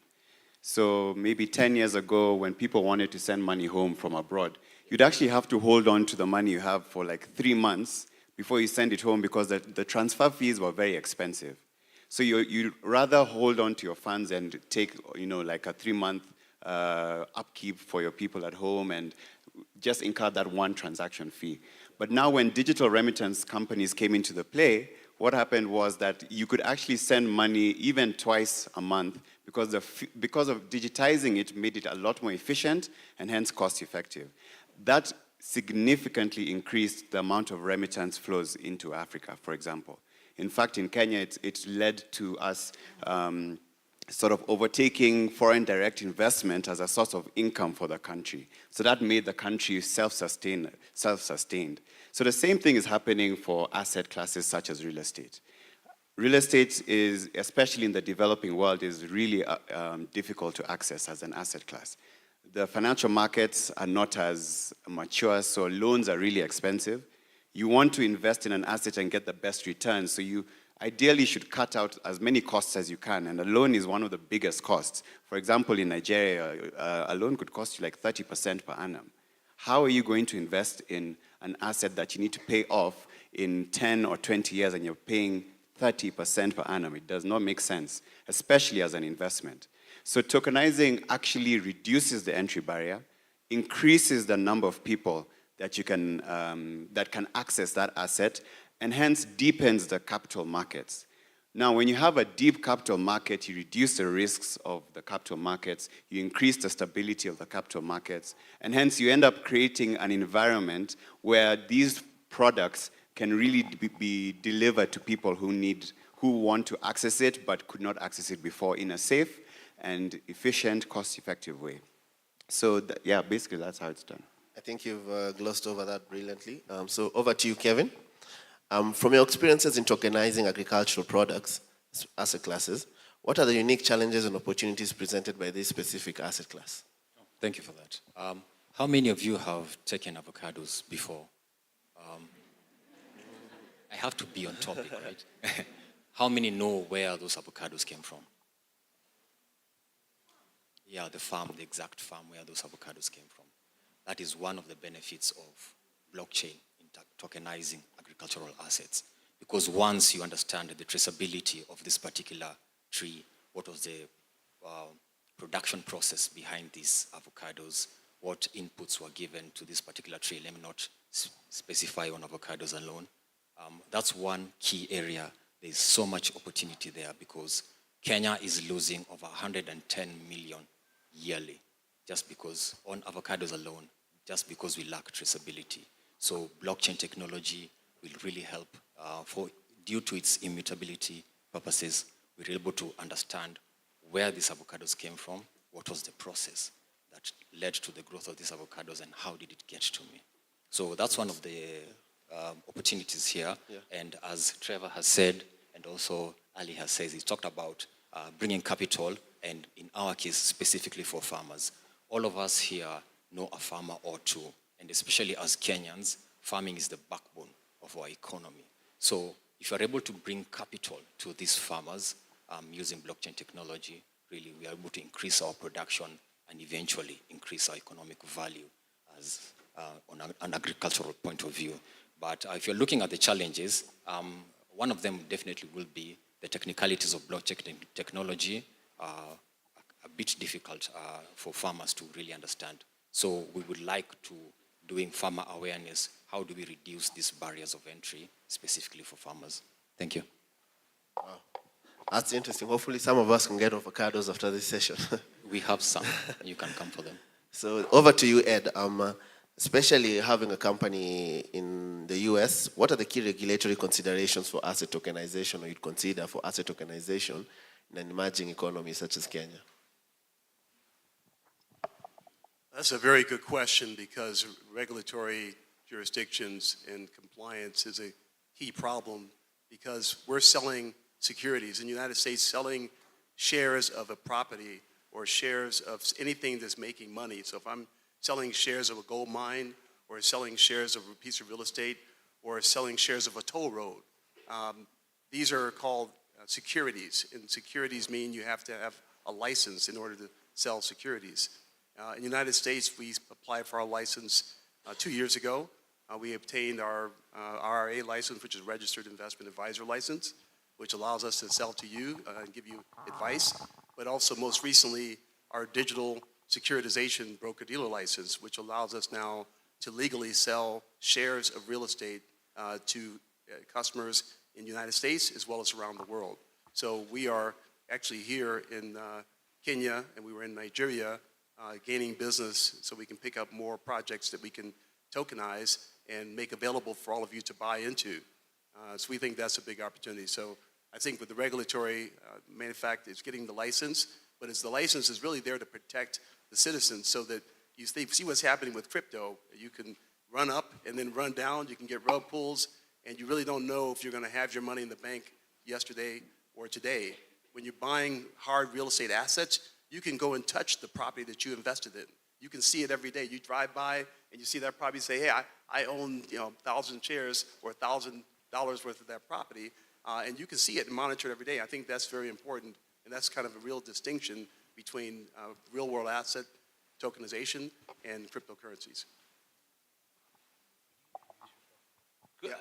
So maybe 10 years ago, when people wanted to send money home from abroad, you'd actually have to hold on to the money you have for like 3 months before you send it home because the transfer fees were very expensive. So you'd rather hold on to your funds and take, like a 3-month upkeep for your people at home and just incur that one transaction fee. But now when digital remittance companies came into the play, what happened was that you could actually send money even twice a month because of digitizing it made it a lot more efficient and hence cost effective. That significantly increased the amount of remittance flows into Africa, for example. In fact, in Kenya, it's led to us sort of overtaking foreign direct investment as a source of income for the country. So that made the country self-sustained. So the same thing is happening for asset classes such as real estate. Real estate is, especially in the developing world, is really difficult to access as an asset class. The financial markets are not as mature, so loans are really expensive. You want to invest in an asset and get the best return, so you ideally should cut out as many costs as you can, and a loan is one of the biggest costs. For example, in Nigeria, a loan could cost you like 30% per annum. How are you going to invest in an asset that you need to pay off in 10 or 20 years and you're paying 30% per annum? It does not make sense, especially as an investment. So tokenizing actually reduces the entry barrier, increases the number of people that you can that can access that asset, and hence deepens the capital markets. Now, when you have a deep capital market, you reduce the risks of the capital markets, you increase the stability of the capital markets, and hence you end up creating an environment where these products can really be delivered to people who want to access it but could not access it before in a safe and efficient, cost-effective way. So, yeah, basically that's how it's done. I think you've glossed over that brilliantly. So over to you, Kevin. From your experiences in tokenizing agricultural products, asset classes, what are the unique challenges and opportunities presented by this specific asset class? Thank you for that. How many of you have taken avocados before? I have to be on topic, right? How many know where those avocados came from? Yeah, the farm, the exact farm where those avocados came from. That is one of the benefits of blockchain in tokenizing agricultural assets. Because once you understand the traceability of this particular tree, what was the production process behind these avocados, what inputs were given to this particular tree, let me not specify on avocados alone. That's one key area. There's so much opportunity there because Kenya is losing over 110 million yearly just because on avocados alone, just because we lack traceability. So blockchain technology will really help due to its immutability purposes, we're able to understand where these avocados came from, what was the process that led to the growth of these avocados, and how did it get to me. So that's one of the opportunities here. Yeah. And as Trevor has said, and also Ali has said, he talked about bringing capital, and in our case, specifically for farmers. All of us here know a farmer or two, and especially as Kenyans, farming is the backbone of our economy. So if you're able to bring capital to these farmers using blockchain technology, really we are able to increase our production and eventually increase our economic value as on an agricultural point of view. But if you're looking at the challenges, one of them definitely will be the technicalities of blockchain technology are a bit difficult for farmers to really understand. So we would like to doing farmer awareness. How do we reduce these barriers of entry specifically for farmers? Thank you. Wow. That's interesting. Hopefully some of us can get avocados after this session. We have some. You can come for them. So over to you, Ed. Especially having a company in the US, what are the key regulatory considerations for asset tokenization, or you'd consider for asset tokenization in an emerging economy such as Kenya? That's a very good question because regulatory jurisdictions and compliance is a key problem because we're selling securities. In the United States, selling shares of a property or shares of anything that's making money. So if I'm selling shares of a gold mine or selling shares of a piece of real estate or selling shares of a toll road, these are called securities. And securities mean you have to have a license in order to sell securities. In the United States, we applied for our license 2 years ago. We obtained our RRA license, which is Registered Investment Advisor license, which allows us to sell to you and give you advice. But also, most recently, our digital securitization broker-dealer license, which allows us now to legally sell shares of real estate to customers in the United States as well as around the world. So we are actually here in Kenya, and we were in Nigeria, gaining business so we can pick up more projects that we can tokenize and make available for all of you to buy into. So we think that's a big opportunity. So I think with the regulatory, main fact is getting the license, but the license is really there to protect the citizens so that you see what's happening with crypto. You can run up and then run down. You can get rug pulls, and you really don't know if you're going to have your money in the bank yesterday or today. When you're buying hard real estate assets, you can go and touch the property that you invested in. You can see it every day. You drive by and you see that property, say, hey, I own 1,000 shares or $1,000 worth of that property, and you can see it and monitor it every day. I think that's very important, and that's kind of a real distinction between real-world asset tokenization and cryptocurrencies.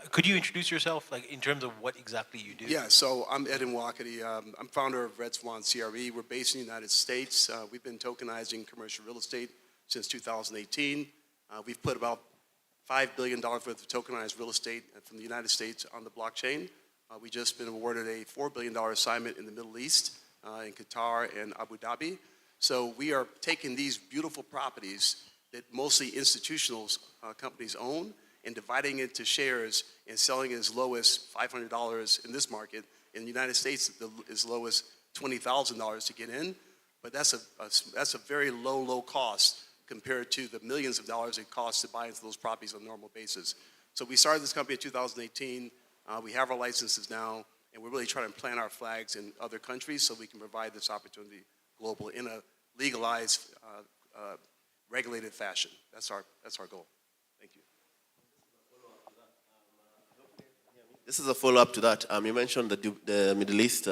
Could you introduce yourself, like in terms of what exactly you do? Yeah, so I'm Ed Nwakati. I'm founder of Red Swan CRE. We're based in the United States. We've been tokenizing commercial real estate since 2018. We've put about $5 billion worth of tokenized real estate from the United States on the blockchain. We just been awarded a $4 billion assignment in the Middle East, in Qatar and Abu Dhabi. So we are taking these beautiful properties that mostly institutional companies own and dividing it into shares and selling it as low as $500 in this market. In the United States, as low as $20,000 to get in. But that's a very low cost compared to the millions of dollars it costs to buy into those properties on a normal basis. So we started this company in 2018. We have our licenses now, and we're really trying to plant our flags in other countries so we can provide this opportunity global in a legalized, regulated fashion. That's our goal. Thank you. This is a follow-up to that. You mentioned the Middle East.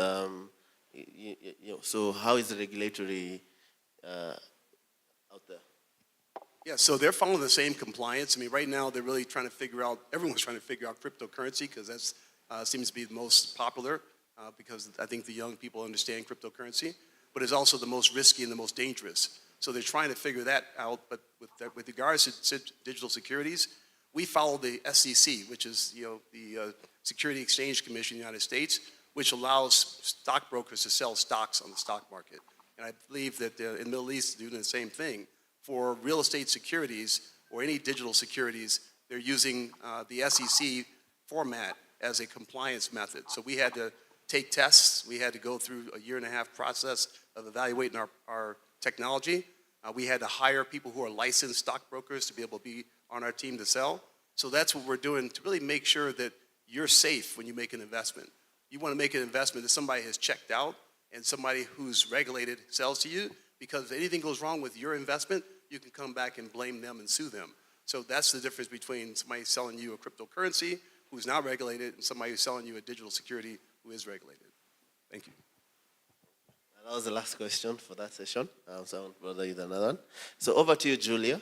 So how is the regulatory out there? Yeah, so they're following the same compliance. I mean, right now they're really trying to figure out, everyone's trying to figure out cryptocurrency because that seems to be the most popular because I think the young people understand cryptocurrency, but it's also the most risky and the most dangerous. So they're trying to figure that out, but with regards to digital securities, we follow the SEC, which is the Security Exchange Commission in the United States, which allows stockbrokers to sell stocks on the stock market. And I believe that in the Middle East, they're doing the same thing. For real estate securities or any digital securities, they're using the SEC format as a compliance method. So we had to take tests. We had to go through a 1.5-year process of evaluating our technology. We had to hire people who are licensed stockbrokers to be able to be on our team to sell. So that's what we're doing to really make sure that you're safe when you make an investment. You want to make an investment that somebody has checked out and somebody who's regulated sells to you, because if anything goes wrong with your investment, you can come back and blame them and sue them. So that's the difference between somebody selling you a cryptocurrency who's not regulated and somebody who's selling you a digital security who is regulated. Thank you. That was the last question for that session. So I won't bother you with another one. So over to you, Julia.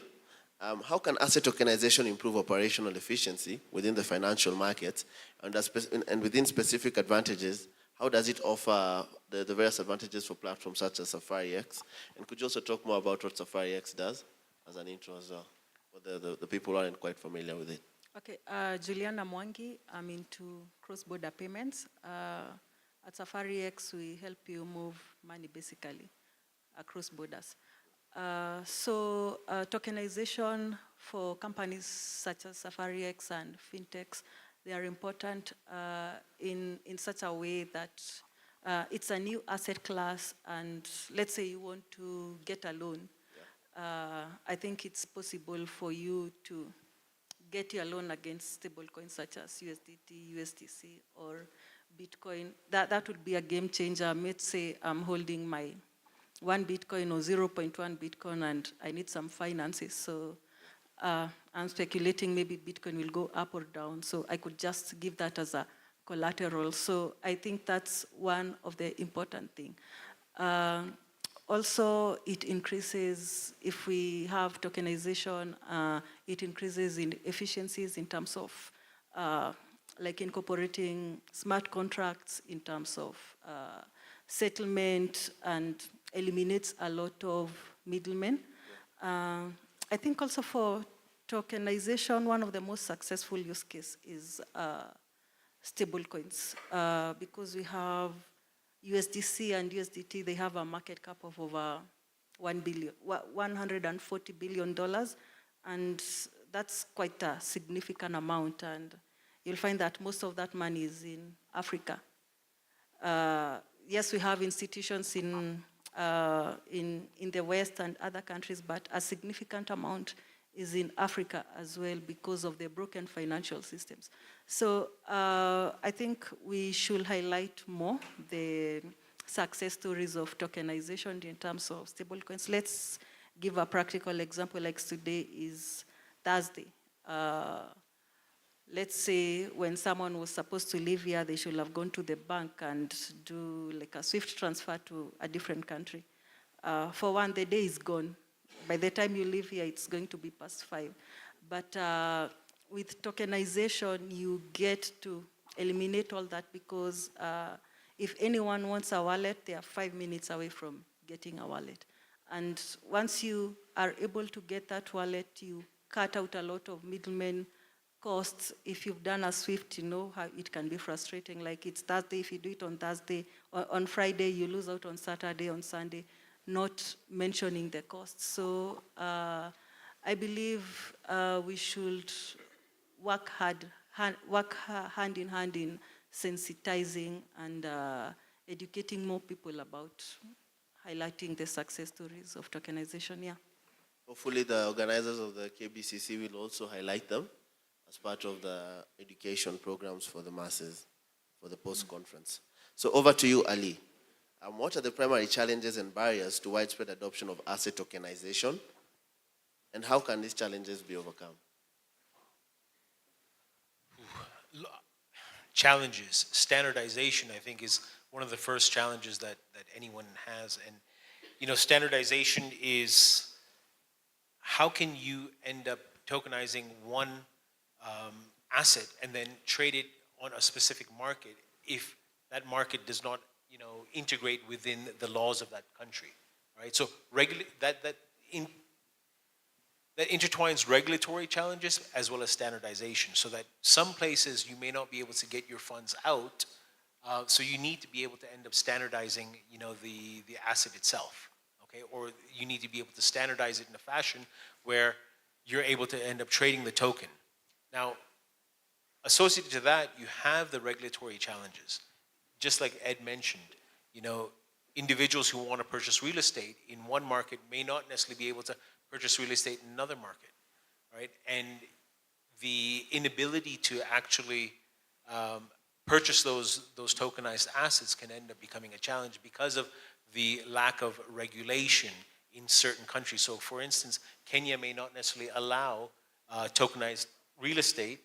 How can asset tokenization improve operational efficiency within the financial market, and within specific advantages, how does it offer the various advantages for platforms such as SafariX? And could you also talk more about what SafariX does as an intro as well, for the people who aren't quite familiar with it? Okay, Juliana Mwangi, I'm into cross-border payments. At SafariX, we help you move money basically across borders. So tokenization for companies such as SafariX and fintechs, they are important in such a way that it's a new asset class, and let's say you want to get a loan. I think it's possible for you to get your loan against stablecoins such as USDT, USDC, or Bitcoin. That would be a game changer. Let's say I'm holding my 1 Bitcoin or 0.1 Bitcoin and I need some finances. So I'm speculating maybe Bitcoin will go up or down. So I could just give that as a collateral. So I think that's one of the important things. Also, it increases, if we have tokenization, it increases in efficiencies in terms of like incorporating smart contracts in terms of settlement, and eliminates a lot of middlemen. I think also for tokenization, one of the most successful use cases is stablecoins, because we have USDC and USDT, they have a market cap of over $140 billion, and that's quite a significant amount, and you'll find that most of that money is in Africa. Yes, we have institutions in the West and other countries, but a significant amount is in Africa as well because of the broken financial systems. So I think we should highlight more the success stories of tokenization in terms of stablecoins. Let's give a practical example, like today is Thursday. Let's say when someone was supposed to live here, they should have gone to the bank and do like a swift transfer to a different country. For one, the day is gone. By the time you leave here, it's going to be past 5. But with tokenization, you get to eliminate all that, because if anyone wants a wallet, they are 5 minutes away from getting a wallet. And once you are able to get that wallet, you cut out a lot of middlemen, costs, if you've done a Swift, you know how it can be frustrating. Like it's Thursday, if you do it on Thursday, on Friday, you lose out on Saturday, on Sunday, not mentioning the costs. So I believe we should work hand in hand in sensitizing and educating more people about highlighting the success stories of tokenization, yeah. Hopefully the organizers of the KBCC will also highlight them as part of the education programs for the masses for the post-conference. So over to you, Ali. What are the primary challenges and barriers to widespread adoption of asset tokenization, and how can these challenges be overcome? Challenges. Standardization, I think, is one of the first challenges that anyone has. And, you know, standardization is how can you end up tokenizing one asset and then trade it on a specific market if that market does not, you know, integrate within the laws of that country, right? So that intertwines regulatory challenges as well as standardization, so that some places you may not be able to get your funds out, so you need to be able to end up standardizing, you know, the asset itself, okay? Or you need to be able to standardize it in a fashion where you're able to end up trading the token. Now, associated to that, you have the regulatory challenges. Just like Ed mentioned, you know, individuals who want to purchase real estate in one market may not necessarily be able to purchase real estate in another market, right? And the inability to actually purchase those tokenized assets can end up becoming a challenge because of the lack of regulation in certain countries. So for instance, Kenya may not necessarily allow tokenized real estate,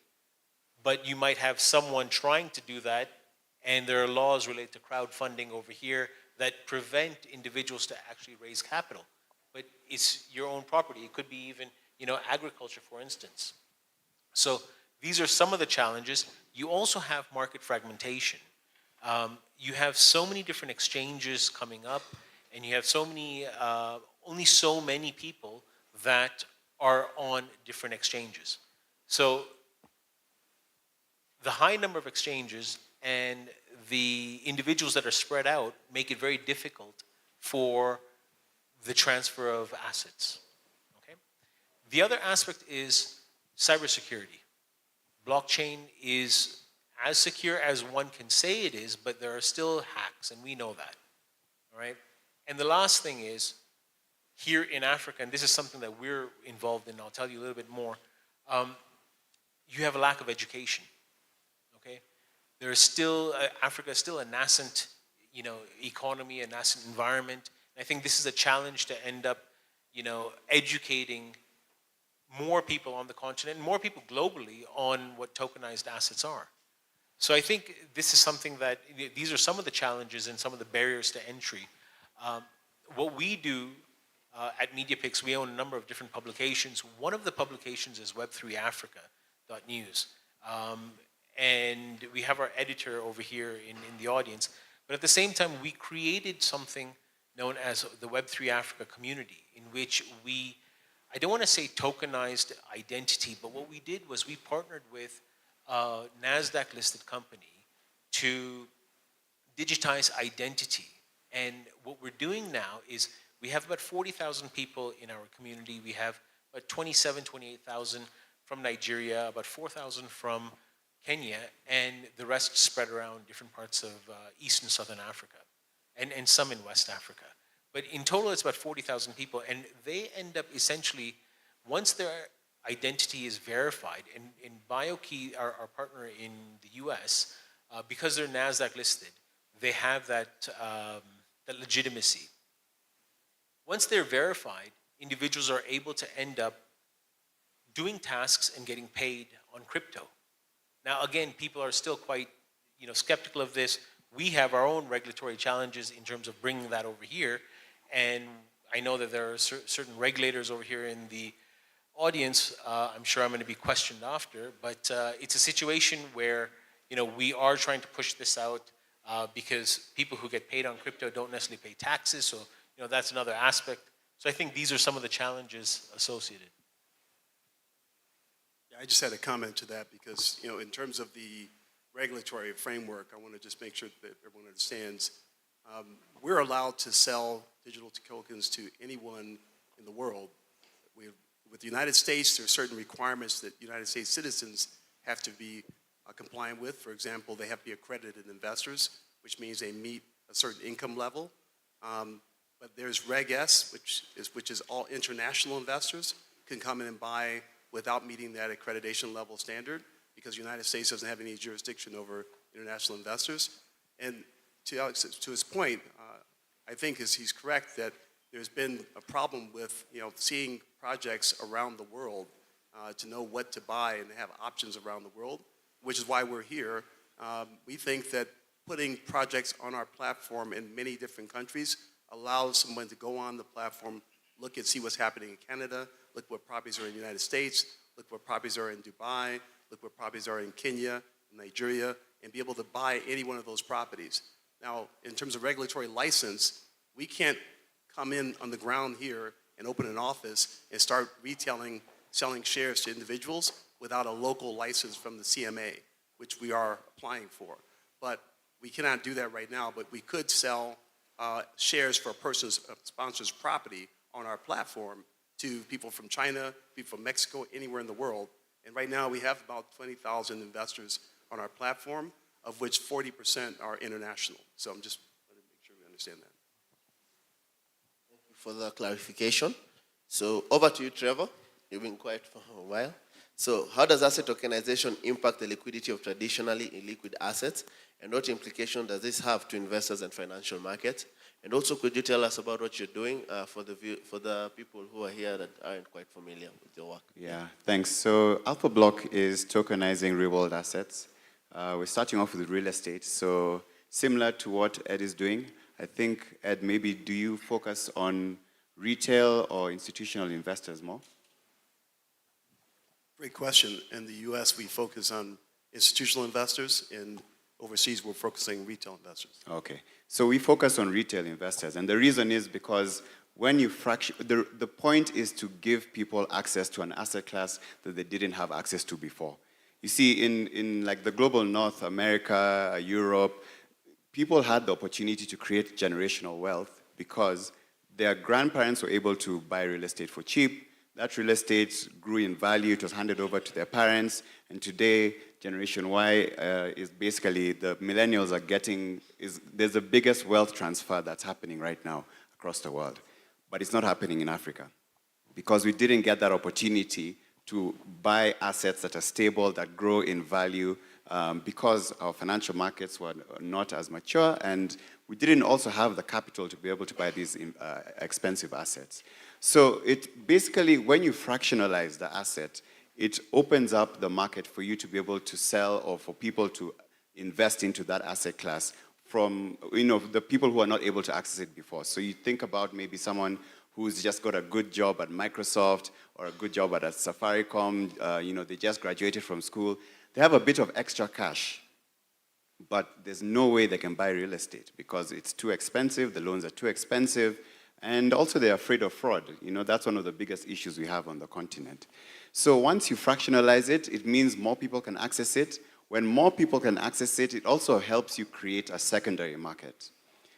but you might have someone trying to do that, and there are laws related to crowdfunding over here that prevent individuals to actually raise capital. But it's your own property. It could be even, you know, agriculture, for instance. So these are some of the challenges. You also have market fragmentation. You have so many different exchanges coming up, and you have so many, only so many people that are on different exchanges. So the high number of exchanges and the individuals that are spread out make it very difficult for the transfer of assets, okay? The other aspect is cybersecurity. Blockchain is as secure as one can say it is, but there are still hacks, and we know that, all right? And the last thing is, here in Africa, and this is something that we're involved in, I'll tell you a little bit more, you have a lack of education, okay? There is still, Africa is still a nascent, you know, economy, a nascent environment. I think this is a challenge to end up, you know, educating more people on the continent, and more people globally on what tokenized assets are. So I think this is something that, these are some of the challenges and some of the barriers to entry. What we do at MediaPix, we own a number of different publications. One of the publications is web3africa.news. And we have our editor over here in the audience. But at the same time, we created something known as the Web3 Africa community, in which we, I don't want to say tokenized identity, but what we did was we partnered with a NASDAQ listed company to digitize identity. And what we're doing now is we have about 40,000 people in our community. We have about 28,000 from Nigeria, about 4,000 from Kenya, and the rest spread around different parts of East and Southern Africa, and some in West Africa. But in total, it's about 40,000 people, and they end up essentially, once their identity is verified, and BioKey, our partner in the US, because they're NASDAQ listed, they have that, that legitimacy. Once they're verified, individuals are able to end up doing tasks and getting paid on crypto. Now, again, people are still quite, you know, skeptical of this. We have our own regulatory challenges in terms of bringing that over here, and I know that there are certain regulators over here in the audience. I'm sure I'm going to be questioned after, but it's a situation where, you know, we are trying to push this out because people who get paid on crypto don't necessarily pay taxes, so, you know, that's another aspect. So I think these are some of the challenges associated. I just had a comment to that because, in terms of the regulatory framework, I want to just make sure that everyone understands. We're allowed to sell digital tokens to anyone in the world. With the United States, there are certain requirements that United States citizens have to be compliant with. For example, they have to be accredited investors, which means they meet a certain income level. But there's Reg S, which is all international investors can come in and buy without meeting that accreditation level standard because the United States doesn't have any jurisdiction over international investors. And to his point, I think he's correct that there's been a problem with seeing projects around the world to know what to buy and have options around the world, which is why we're here. We think that putting projects on our platform in many different countries allows someone to go on the platform, look and see what's happening in Canada, look what properties are in the United States, look what properties are in Dubai, look what properties are in Kenya, Nigeria, and be able to buy any one of those properties. Now, in terms of regulatory license, we can't come in on the ground here and open an office and start selling shares to individuals without a local license from the CMA, which we are applying for. But we cannot do that right now, but we could sell shares for a person's sponsor's property on our platform to people from China, people from Mexico, anywhere in the world. And right now we have about 20,000 investors on our platform, of which 40% are international. So I'm just want to make sure we understand that. Thank you for the clarification. So over to you, Trevor. You've been quiet for a while. So how does asset tokenization impact the liquidity of traditionally illiquid assets? And what implication does this have to investors and financial markets? And also, could you tell us about what you're doing for the people who are here that aren't quite familiar with your work? Yeah, thanks. So Alpha Block is tokenizing real-world assets. We're starting off with real estate. So similar to what Ed is doing, I think, Ed, maybe do you focus on retail or institutional investors more? Great question. In the US, we focus on institutional investors. In overseas, we're focusing retail investors. Okay. So we focus on retail investors. And the reason is because when you the point is to give people access to an asset class that they didn't have access to before. You see, in like the global North, America, Europe, people had the opportunity to create generational wealth because their grandparents were able to buy real estate for cheap. That real estate grew in value, it was handed over to their parents, and today, Generation Y is basically, the millennials are getting, there's the biggest wealth transfer that's happening right now across the world. But it's not happening in Africa because we didn't get that opportunity to buy assets that are stable, that grow in value, because our financial markets were not as mature, and we didn't also have the capital to be able to buy these expensive assets. So it basically, when you fractionalize the asset, it opens up the market for you to be able to sell or for people to invest into that asset class from, the people who are not able to access it before. So you think about maybe someone who's just got a good job at Microsoft or a good job at Safaricom, they just graduated from school. They have a bit of extra cash, but there's no way they can buy real estate because it's too expensive, the loans are too expensive, and also they're afraid of fraud. That's one of the biggest issues we have on the continent. So once you fractionalize it, it means more people can access it. When more people can access it, it also helps you create a secondary market.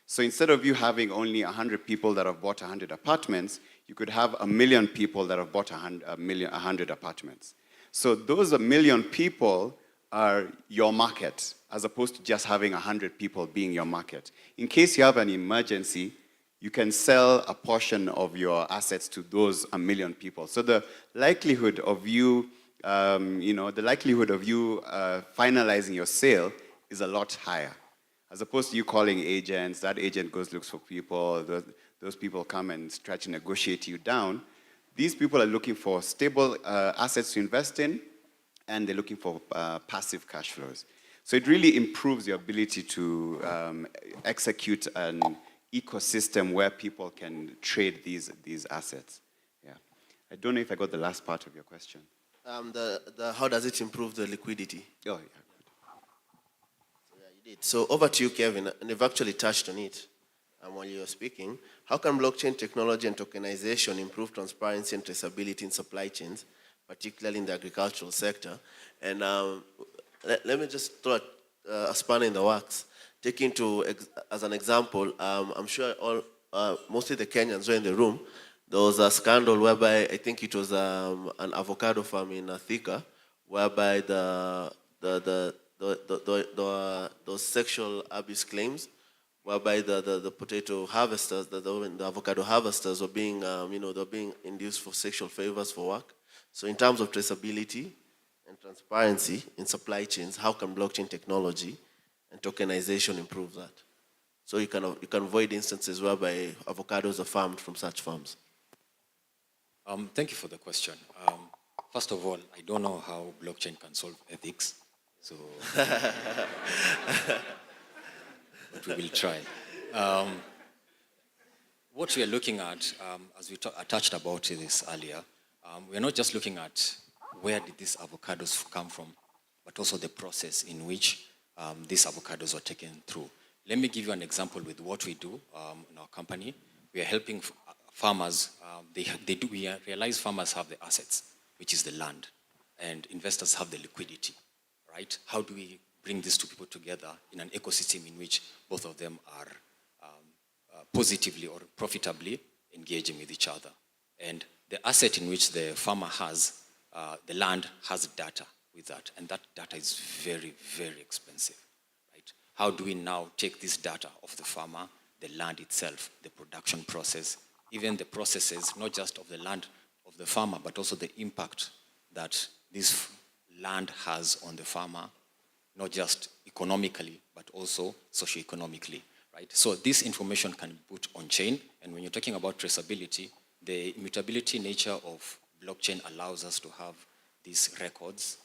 So instead of you having only 100 people that have bought 100 apartments, you could have 1 million people that have bought 100 apartments. So those 1 million people are your market, as opposed to just having 100 people being your market. In case you have an emergency, you can sell a portion of your assets to those 1 million people. So the likelihood of you, finalizing your sale is a lot higher. As opposed to you calling agents, that agent goes, looks for people, those people come and try to negotiate you down. These people are looking for stable assets to invest in, and they're looking for passive cash flows. So it really improves your ability to execute an ecosystem where people can trade these assets. Yeah. I don't know if I got the last part of your question. How does it improve the liquidity? Oh, yeah. So over to you, Kevin, and you've actually touched on it while you were speaking. How can blockchain technology and tokenization improve transparency and traceability in supply chains, particularly in the agricultural sector. And let me just throw a spanner in the works. Taking as an example, I'm sure mostly the Kenyans were in the room. There was a scandal whereby I think it was an avocado farm in Thika, whereby those sexual abuse claims, whereby the potato harvesters, the avocado harvesters were being, they're being induced for sexual favors for work. So in terms of traceability and transparency in supply chains, how can blockchain technology and tokenization improve that? So you can avoid instances whereby avocados are farmed from such farms. Thank you for the question. First of all, I don't know how blockchain can solve ethics, so but we will try. What we are looking at, as we touched about this earlier, we are not just looking at where did these avocados come from, but also the process in which these avocados are taken through. Let me give you an example with what we do in our company. We are helping farmers. We realize farmers have the assets, which is the land, and investors have the liquidity, right? How do we bring these two people together in an ecosystem in which both of them are positively or profitably engaging with each other? And the asset in which the farmer has, the land has data with that, and that data is very, very expensive, right? How do we now take this data of the farmer, the land itself, the production process, even the processes, not just of the land of the farmer, but also the impact that this land has on the farmer, not just economically, but also socioeconomically, right? So this information can be put on chain, and when you're talking about traceability, the immutability nature of blockchain allows us to have these records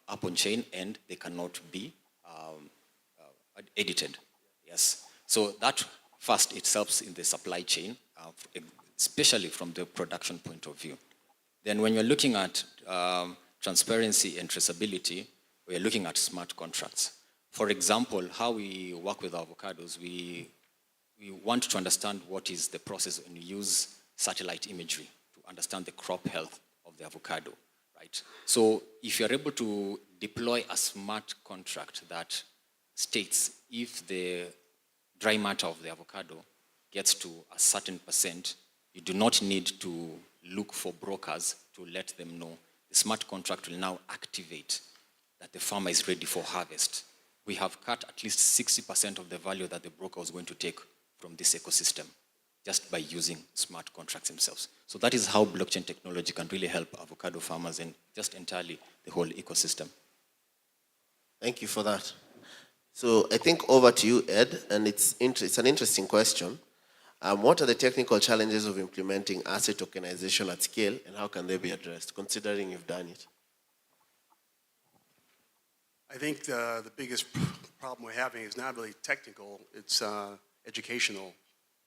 up on chain, and they cannot be edited. Yes. So that first, it helps in the supply chain, especially from the production point of view. Then when you're looking at transparency and traceability, we're looking at smart contracts. For example, how we work with avocados, we want to understand what is the process when we use satellite imagery to understand the crop health of the avocado, right? So if you're able to deploy a smart contract that states if the dry matter of the avocado gets to a certain percent, you do not need to look for brokers to let them know. The smart contract will now activate that the farmer is ready for harvest. We have cut at least 60% of the value that the broker was going to take from this ecosystem just by using smart contracts themselves. So that is how blockchain technology can really help avocado farmers and just entirely the whole ecosystem. Thank you for that. So I think over to you, Ed, and it's an interesting question. What are the technical challenges of implementing asset tokenization at scale, and how can they be addressed, considering you've done it? I think the biggest problem we're having is not really technical, it's educational.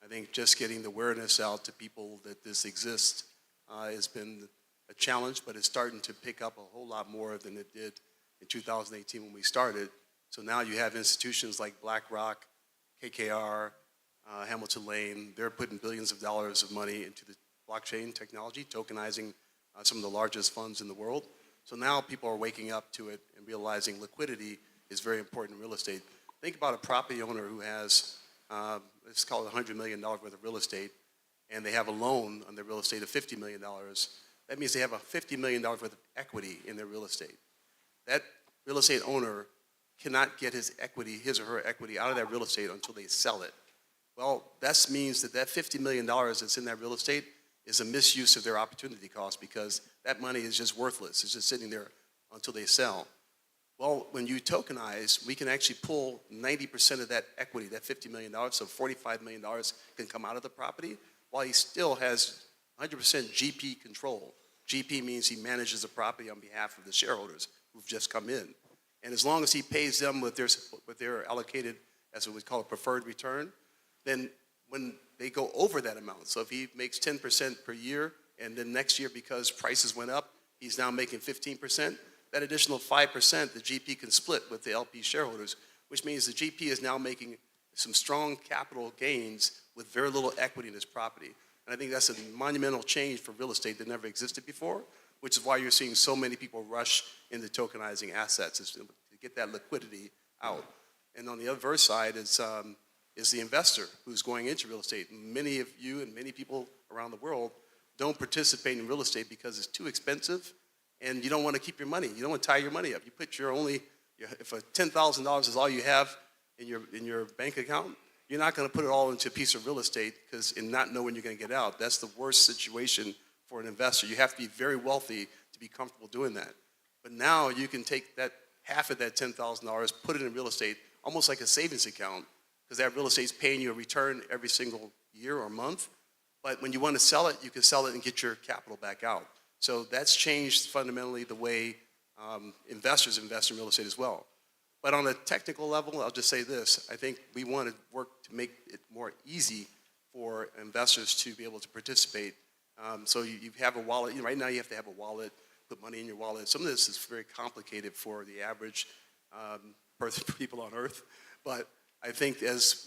I think just getting the awareness out to people that this exists has been a challenge, but it's starting to pick up a whole lot more than it did in 2018 when we started. So now you have institutions like BlackRock, KKR, Hamilton Lane, they're putting billions of dollars of money into the blockchain technology, tokenizing some of the largest funds in the world. So now people are waking up to it and realizing liquidity is very important in real estate. Think about a property owner who has, let's call it $100 million worth of real estate, and they have a loan on their real estate of $50 million. That means they have a $50 million worth of equity in their real estate. That real estate owner cannot get his or her equity out of that real estate until they sell it. Well, that means that $50 million that's in that real estate is a misuse of their opportunity cost because that money is just worthless. It's just sitting there until they sell. Well, when you tokenize, we can actually pull 90% of that equity, that $50 million, so $45 million can come out of the property, while he still has 100% GP control. GP means he manages the property on behalf of the shareholders who've just come in. And as long as he pays them with their allocated, as we call a preferred return, then when they go over that amount, so if he makes 10% per year, and then next year because prices went up, he's now making 15%, that additional 5% the GP can split with the LP shareholders, which means the GP is now making some strong capital gains with very little equity in his property. And I think that's a monumental change for real estate that never existed before, which is why you're seeing so many people rush into tokenizing assets, is to get that liquidity out. And on the adverse side is the investor who's going into real estate. Many of you and many people around the world don't participate in real estate because it's too expensive, and you don't want to keep your money. You don't want to tie your money up. You put if $10,000 is all you have in your bank account, you're not going to put it all into a piece of real estate and not know when you're going to get out. That's the worst situation for an investor. You have to be very wealthy to be comfortable doing that. But now you can take that half of that $10,000, put it in real estate, almost like a savings account, because that real estate's paying you a return every single year or month. But when you want to sell it, you can sell it and get your capital back out. So that's changed fundamentally the way investors invest in real estate as well. But on a technical level, I'll just say this. I think we want to work to make it more easy for investors to be able to participate. So you have a wallet. Right now you have to have a wallet, put money in your wallet. Some of this is very complicated for the average people on Earth. But I think as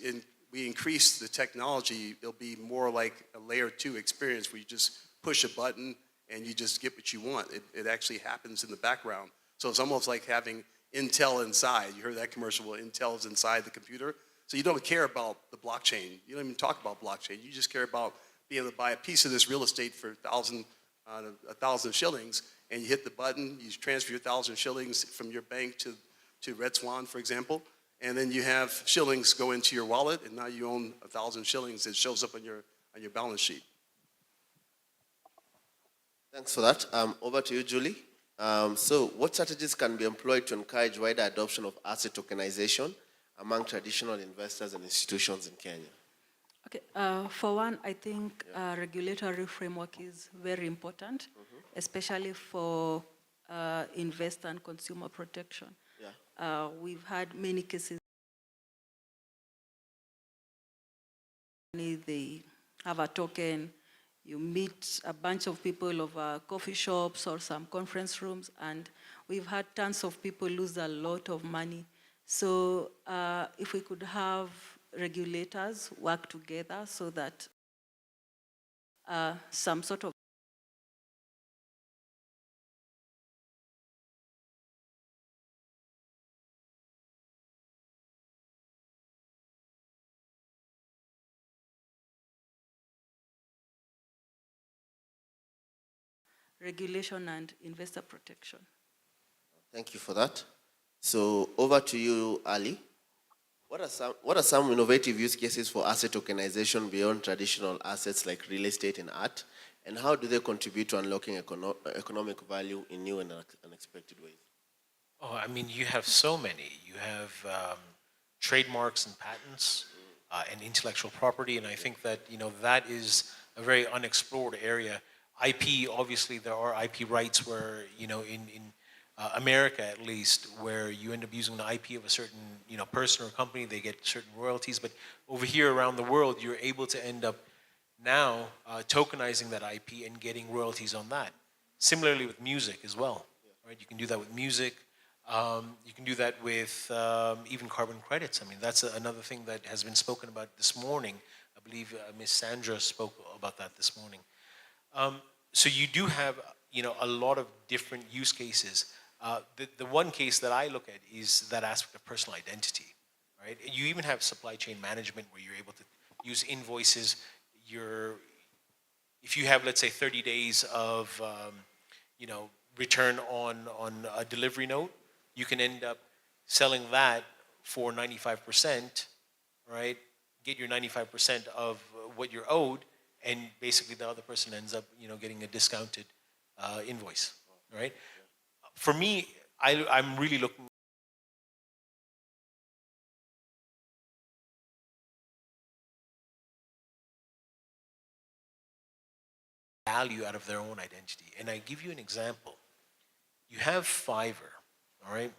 we increase the technology, it'll be more like a layer 2 experience where you just push a button and you just get what you want. It actually happens in the background. So it's almost like having Intel inside. You heard that commercial, well, Intel's inside the computer. So you don't care about the blockchain. You don't even talk about blockchain. You just care about being able to buy a piece of this real estate for 1,000 shillings, and you hit the button, you transfer your 1,000 shillings from your bank to Red Swan, for example, and then you have shillings go into your wallet, and now you own 1,000 shillings. It shows up on your balance sheet. Thanks for that. Over to you, Julie. So what strategies can be employed to encourage wider adoption of asset tokenization among traditional investors and institutions in Kenya? Okay, for one, I think regulatory framework is very important, especially for investor and consumer protection. Yeah. We've had many cases. They have a token. You meet a bunch of people over coffee shops or some conference rooms, and we've had tons of people lose a lot of money. So if we could have regulators work together so that some sort of regulation and investor protection. Thank you for that. So over to you, Ali. What are some innovative use cases for asset tokenization beyond traditional assets like real estate and art? And how do they contribute to unlocking economic value in new and unexpected ways? Oh, I mean, you have so many. You have trademarks and patents and intellectual property, and I think that, that is a very unexplored area. IP, obviously, there are IP rights where, in America at least, where you end up using the IP of a certain, person or company, they get certain royalties. But over here around the world, you're able to end up now tokenizing that IP and getting royalties on that. Similarly with music as well, right? You can do that with music. You can do that with even carbon credits. I mean, that's another thing that has been spoken about this morning. I believe Ms. Sandra spoke about that this morning. So you do have, a lot of different use cases. The one case that I look at is that aspect of personal identity, right? You even have supply chain management where you're able to use invoices. If you have, let's say, 30 days of, return on a delivery note, you can end up selling that for 95%, right? Get your 95% of what you're owed, and basically the other person ends up, getting a discounted invoice, right? For me, I'm really looking value out of their own identity. And I give you an example. You have Fiverr, all right?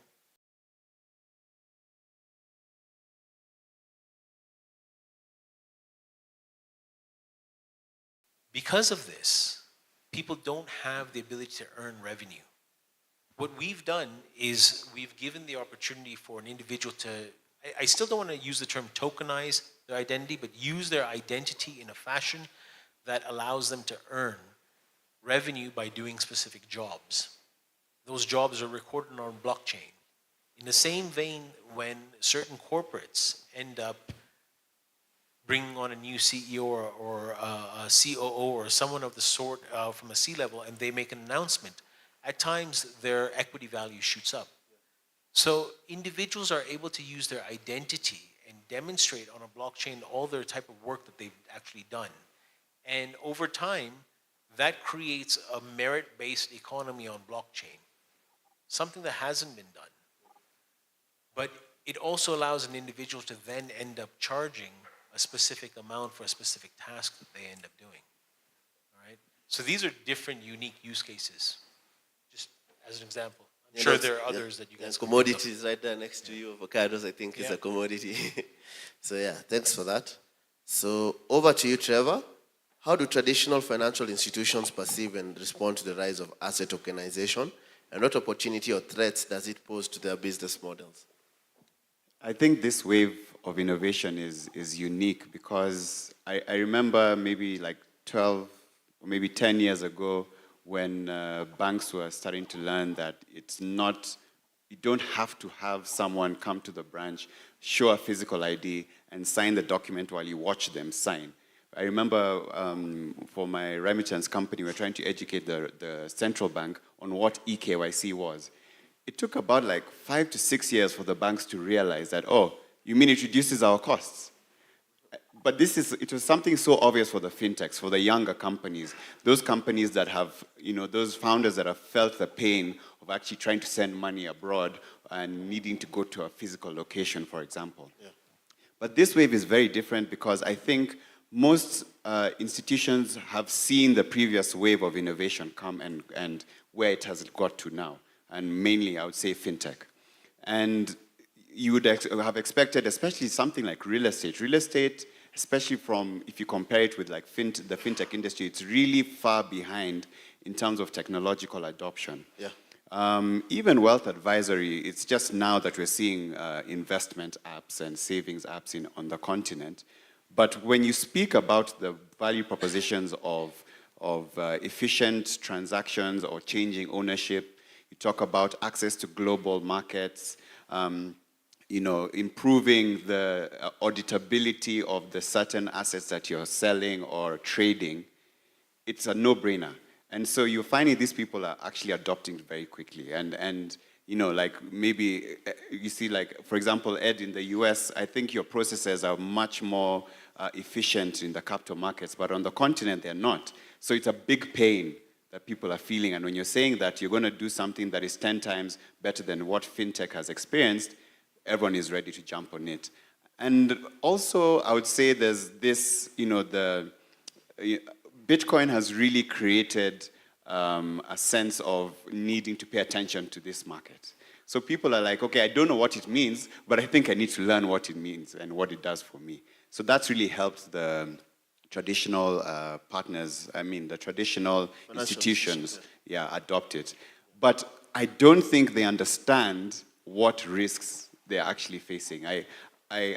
Because of this, people don't have the ability to earn revenue. What we've done is we've given the opportunity for an individual to, I still don't want to use the term tokenize their identity, but use their identity in a fashion that allows them to earn revenue by doing specific jobs. Those jobs are recorded on blockchain. In the same vein, when certain corporates end up bringing on a new CEO or a COO or someone of the sort from a C-level, and they make an announcement, at times their equity value shoots up. So individuals are able to use their identity and demonstrate on a blockchain all their type of work that they've actually done. And over time, that creates a merit-based economy on blockchain, something that hasn't been done. But it also allows an individual to then end up charging a specific amount for a specific task that they end up doing. All right? So these are different, unique use cases, just as an example. I'm sure there are others that you guys can think of. Commodities right there next to you. Avocados, I think, is a commodity. So yeah, thanks for that. So over to you, Trevor. How do traditional financial institutions perceive and respond to the rise of asset tokenization? And what opportunity or threats does it pose to their business models? I think this wave of innovation is unique because I remember maybe like 12 or maybe 10 years ago when banks were starting to learn that it's not, you don't have to have someone come to the branch, show a physical ID, and sign the document while you watch them sign. I remember for my remittance company, we were trying to educate the central bank on what eKYC was. It took about like 5 to 6 years for the banks to realize that, oh, you mean it reduces our costs? But it was something so obvious for the fintechs, for the younger companies, those companies that have, those founders that have felt the pain of actually trying to send money abroad and needing to go to a physical location, for example. Yeah. But this wave is very different because I think most institutions have seen the previous wave of innovation come and where it has got to now, and mainly I would say fintech. And you would have expected, especially something like real estate. Real estate, especially if you compare it with like the fintech industry, it's really far behind in terms of technological adoption. Yeah. Even wealth advisory, it's just now that we're seeing investment apps and savings apps on the continent. But when you speak about the value propositions of efficient transactions or changing ownership, you talk about access to global markets, improving the auditability of the certain assets that you're selling or trading, it's a no-brainer. And so you're finding these people are actually adopting it very quickly. And like maybe you see, like, for example, Ed, in the US, I think your processes are much more efficient in the capital markets, but on the continent, they're not. So it's a big pain that people are feeling. And when you're saying that you're going to do something that is 10 times better than what fintech has experienced, everyone is ready to jump on it. And also, I would say there's this, Bitcoin has really created a sense of needing to pay attention to this market. So people are like, okay, I don't know what it means, but I think I need to learn what it means and what it does for me. So that's really helped the traditional partners, the traditional institutions, adopt it. But I don't think they understand what risks they're actually facing. I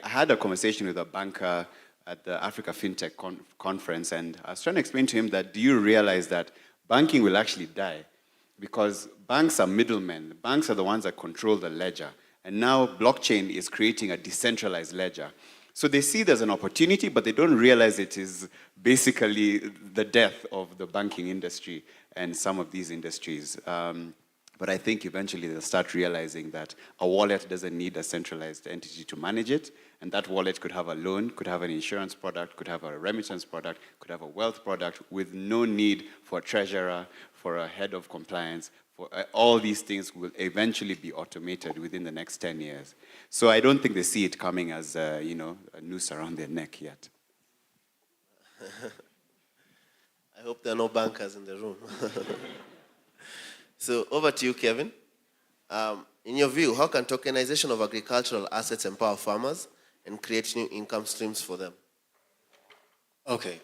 had a conversation with a banker at the Africa FinTech conference, and I was trying to explain to him that, do you realize that banking will actually die? Because banks are middlemen. Banks are the ones that control the ledger. And now blockchain is creating a decentralized ledger. So they see there's an opportunity, but they don't realize it is basically the death of the banking industry and some of these industries. But I think eventually they'll start realizing that a wallet doesn't need a centralized entity to manage it, and that wallet could have a loan, could have an insurance product, could have a remittance product, could have a wealth product with no need for a treasurer, for a head of compliance. For all these things will eventually be automated within the next 10 years. So I don't think they see it coming as a noose around their neck yet. I hope there are no bankers in the room. So over to you, Kevin. In your view, how can tokenization of agricultural assets empower farmers and create new income streams for them? Okay.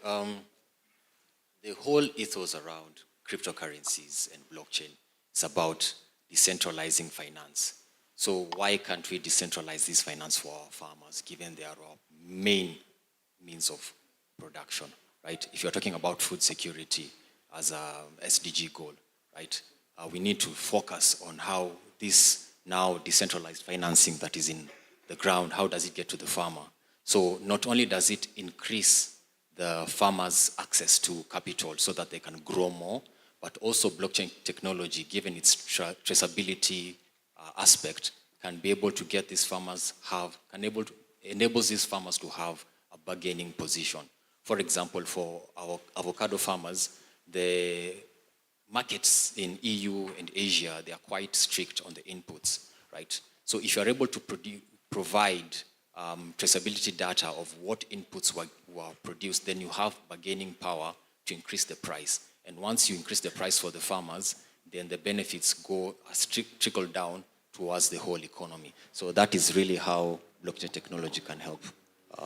The whole ethos around cryptocurrencies and blockchain is about decentralizing finance. So why can't we decentralize this finance for our farmers, given they are our main means of production, right? If you're talking about food security, as a SDG goal, right? We need to focus on how this now decentralized financing that is in the ground, how does it get to the farmer? So not only does it increase the farmers' access to capital so that they can grow more, but also blockchain technology, given its traceability aspect, can be able to get these farmers enables these farmers to have a bargaining position. For example, for our avocado farmers, the markets in EU and Asia, they are quite strict on the inputs, right? So if you're able to provide traceability data of what inputs were produced, then you have bargaining power to increase the price. And once you increase the price for the farmers, then the benefits go trickle down towards the whole economy. So that is really how blockchain technology can help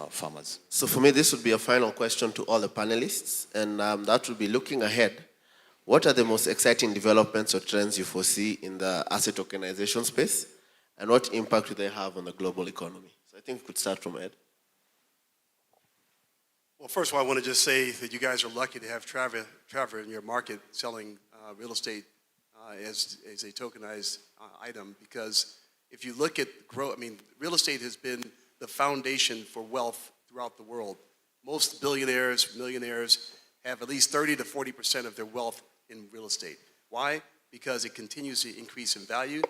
farmers. So for me, this would be a final question to all the panelists, and that would be looking ahead. What are the most exciting developments or trends you foresee in the asset tokenization space, and what impact do they have on the global economy? So I think we could start from Ed. Well, first of all, I want to just say that you guys are lucky to have Trevor in your market selling real estate as a tokenized item, because if you look at growth, I mean, real estate has been the foundation for wealth throughout the world. Most billionaires, millionaires have at least 30 to 40% of their wealth in real estate. Why? Because it continues to increase in value.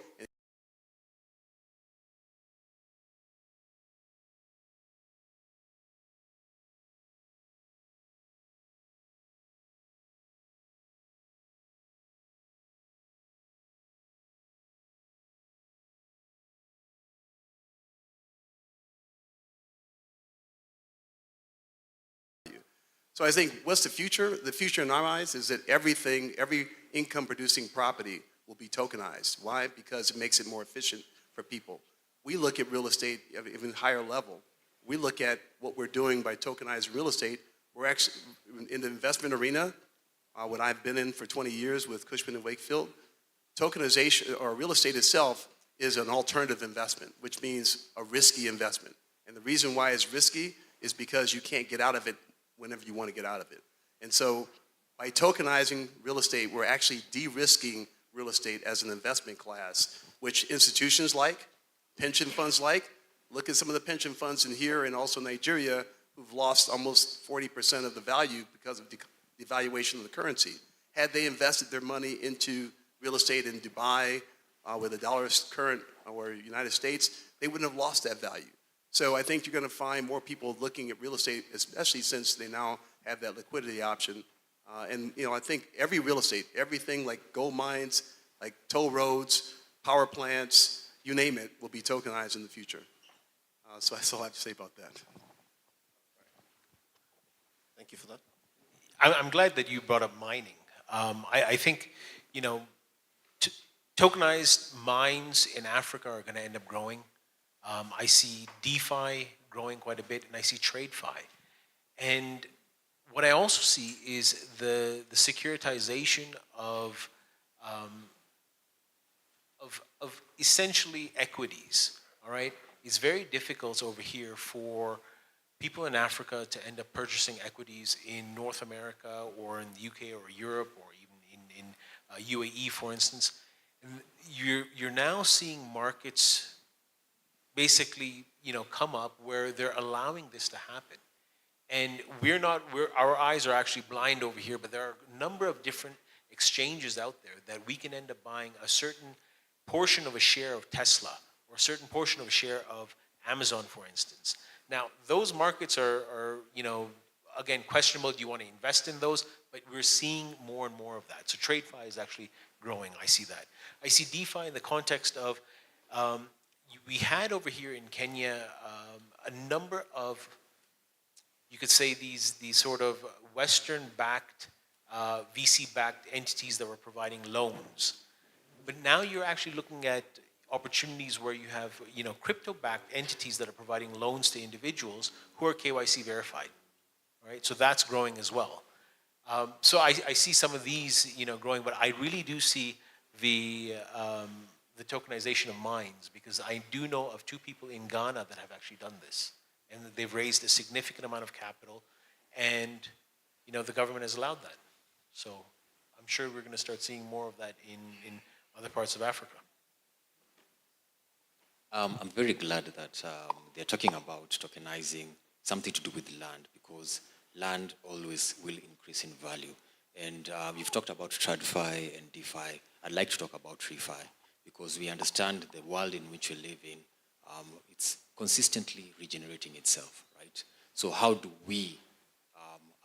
So I think what's the future? The future in our eyes is that every income producing property will be tokenized. Why? Because it makes it more efficient for people. We look at real estate at an even higher level. We look at what we're doing by tokenized real estate. We're actually in the investment arena, what I've been in for 20 years with Cushman & Wakefield. Tokenization, or real estate itself, is an alternative investment, which means a risky investment. And the reason why it's risky is because you can't get out of it whenever you want to get out of it. And so by tokenizing real estate, we're actually de-risking real estate as an investment class, which institutions like, pension funds like. Look at some of the pension funds in here and also Nigeria who've lost almost 40% of the value because of devaluation of the currency. Had they invested their money into real estate in Dubai, where the dollar is current, or United States, they wouldn't have lost that value. So I think you're going to find more people looking at real estate, especially since they now have that liquidity option. And I think every real estate, everything like gold mines, like toll roads, power plants, you name it, will be tokenized in the future. So that's all I have to say about that. Thank you for that. I'm glad that you brought up mining. I think, tokenized mines in Africa are going to end up growing. I see DeFi growing quite a bit, and I see TradeFi. And what I also see is the securitization of essentially equities, all right? It's very difficult over here for people in Africa to end up purchasing equities in North America or in the UK or Europe or even in UAE, for instance. And you're now seeing markets basically, come up where they're allowing this to happen. And our eyes are actually blind over here, but there are a number of different exchanges out there that we can end up buying a certain portion of a share of Tesla or a certain portion of a share of Amazon, for instance. Now, those markets are again, questionable. Do you want to invest in those? But we're seeing more and more of that. So TradeFi is actually growing. I see that. I see DeFi in the context of we had over here in Kenya a number of, you could say, these sort of Western-backed, VC-backed entities that were providing loans. But now you're actually looking at opportunities where you have, crypto-backed entities that are providing loans to individuals who are KYC verified, right? So that's growing as well. So I see some of these, growing, but I really do see the tokenization of mines, because I do know of 2 people in Ghana that have actually done this, and they've raised a significant amount of capital, and the government has allowed that. So sure we're going to start seeing more of that in other parts of Africa. I'm very glad that they're talking about tokenizing something to do with land, because land always will increase in value. And you've talked about TradFi and DeFi. I'd like to talk about ReFi, because we understand the world in which we live in, it's consistently regenerating itself, right? So how do we,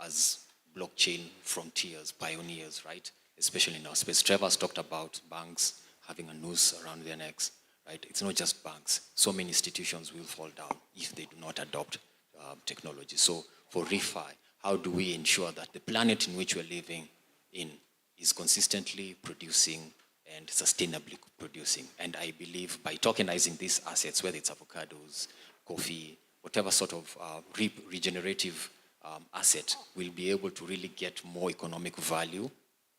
as blockchain frontiers, pioneers, right, especially in our space, Trevor's talked about banks having a noose around their necks, right? It's not just banks. So many institutions will fall down if they do not adopt technology. So for ReFi, how do we ensure that the planet in which we're living in is consistently producing and sustainably producing? And I believe by tokenizing these assets, whether it's avocados, coffee, whatever sort of regenerative asset, we'll be able to really get more economic value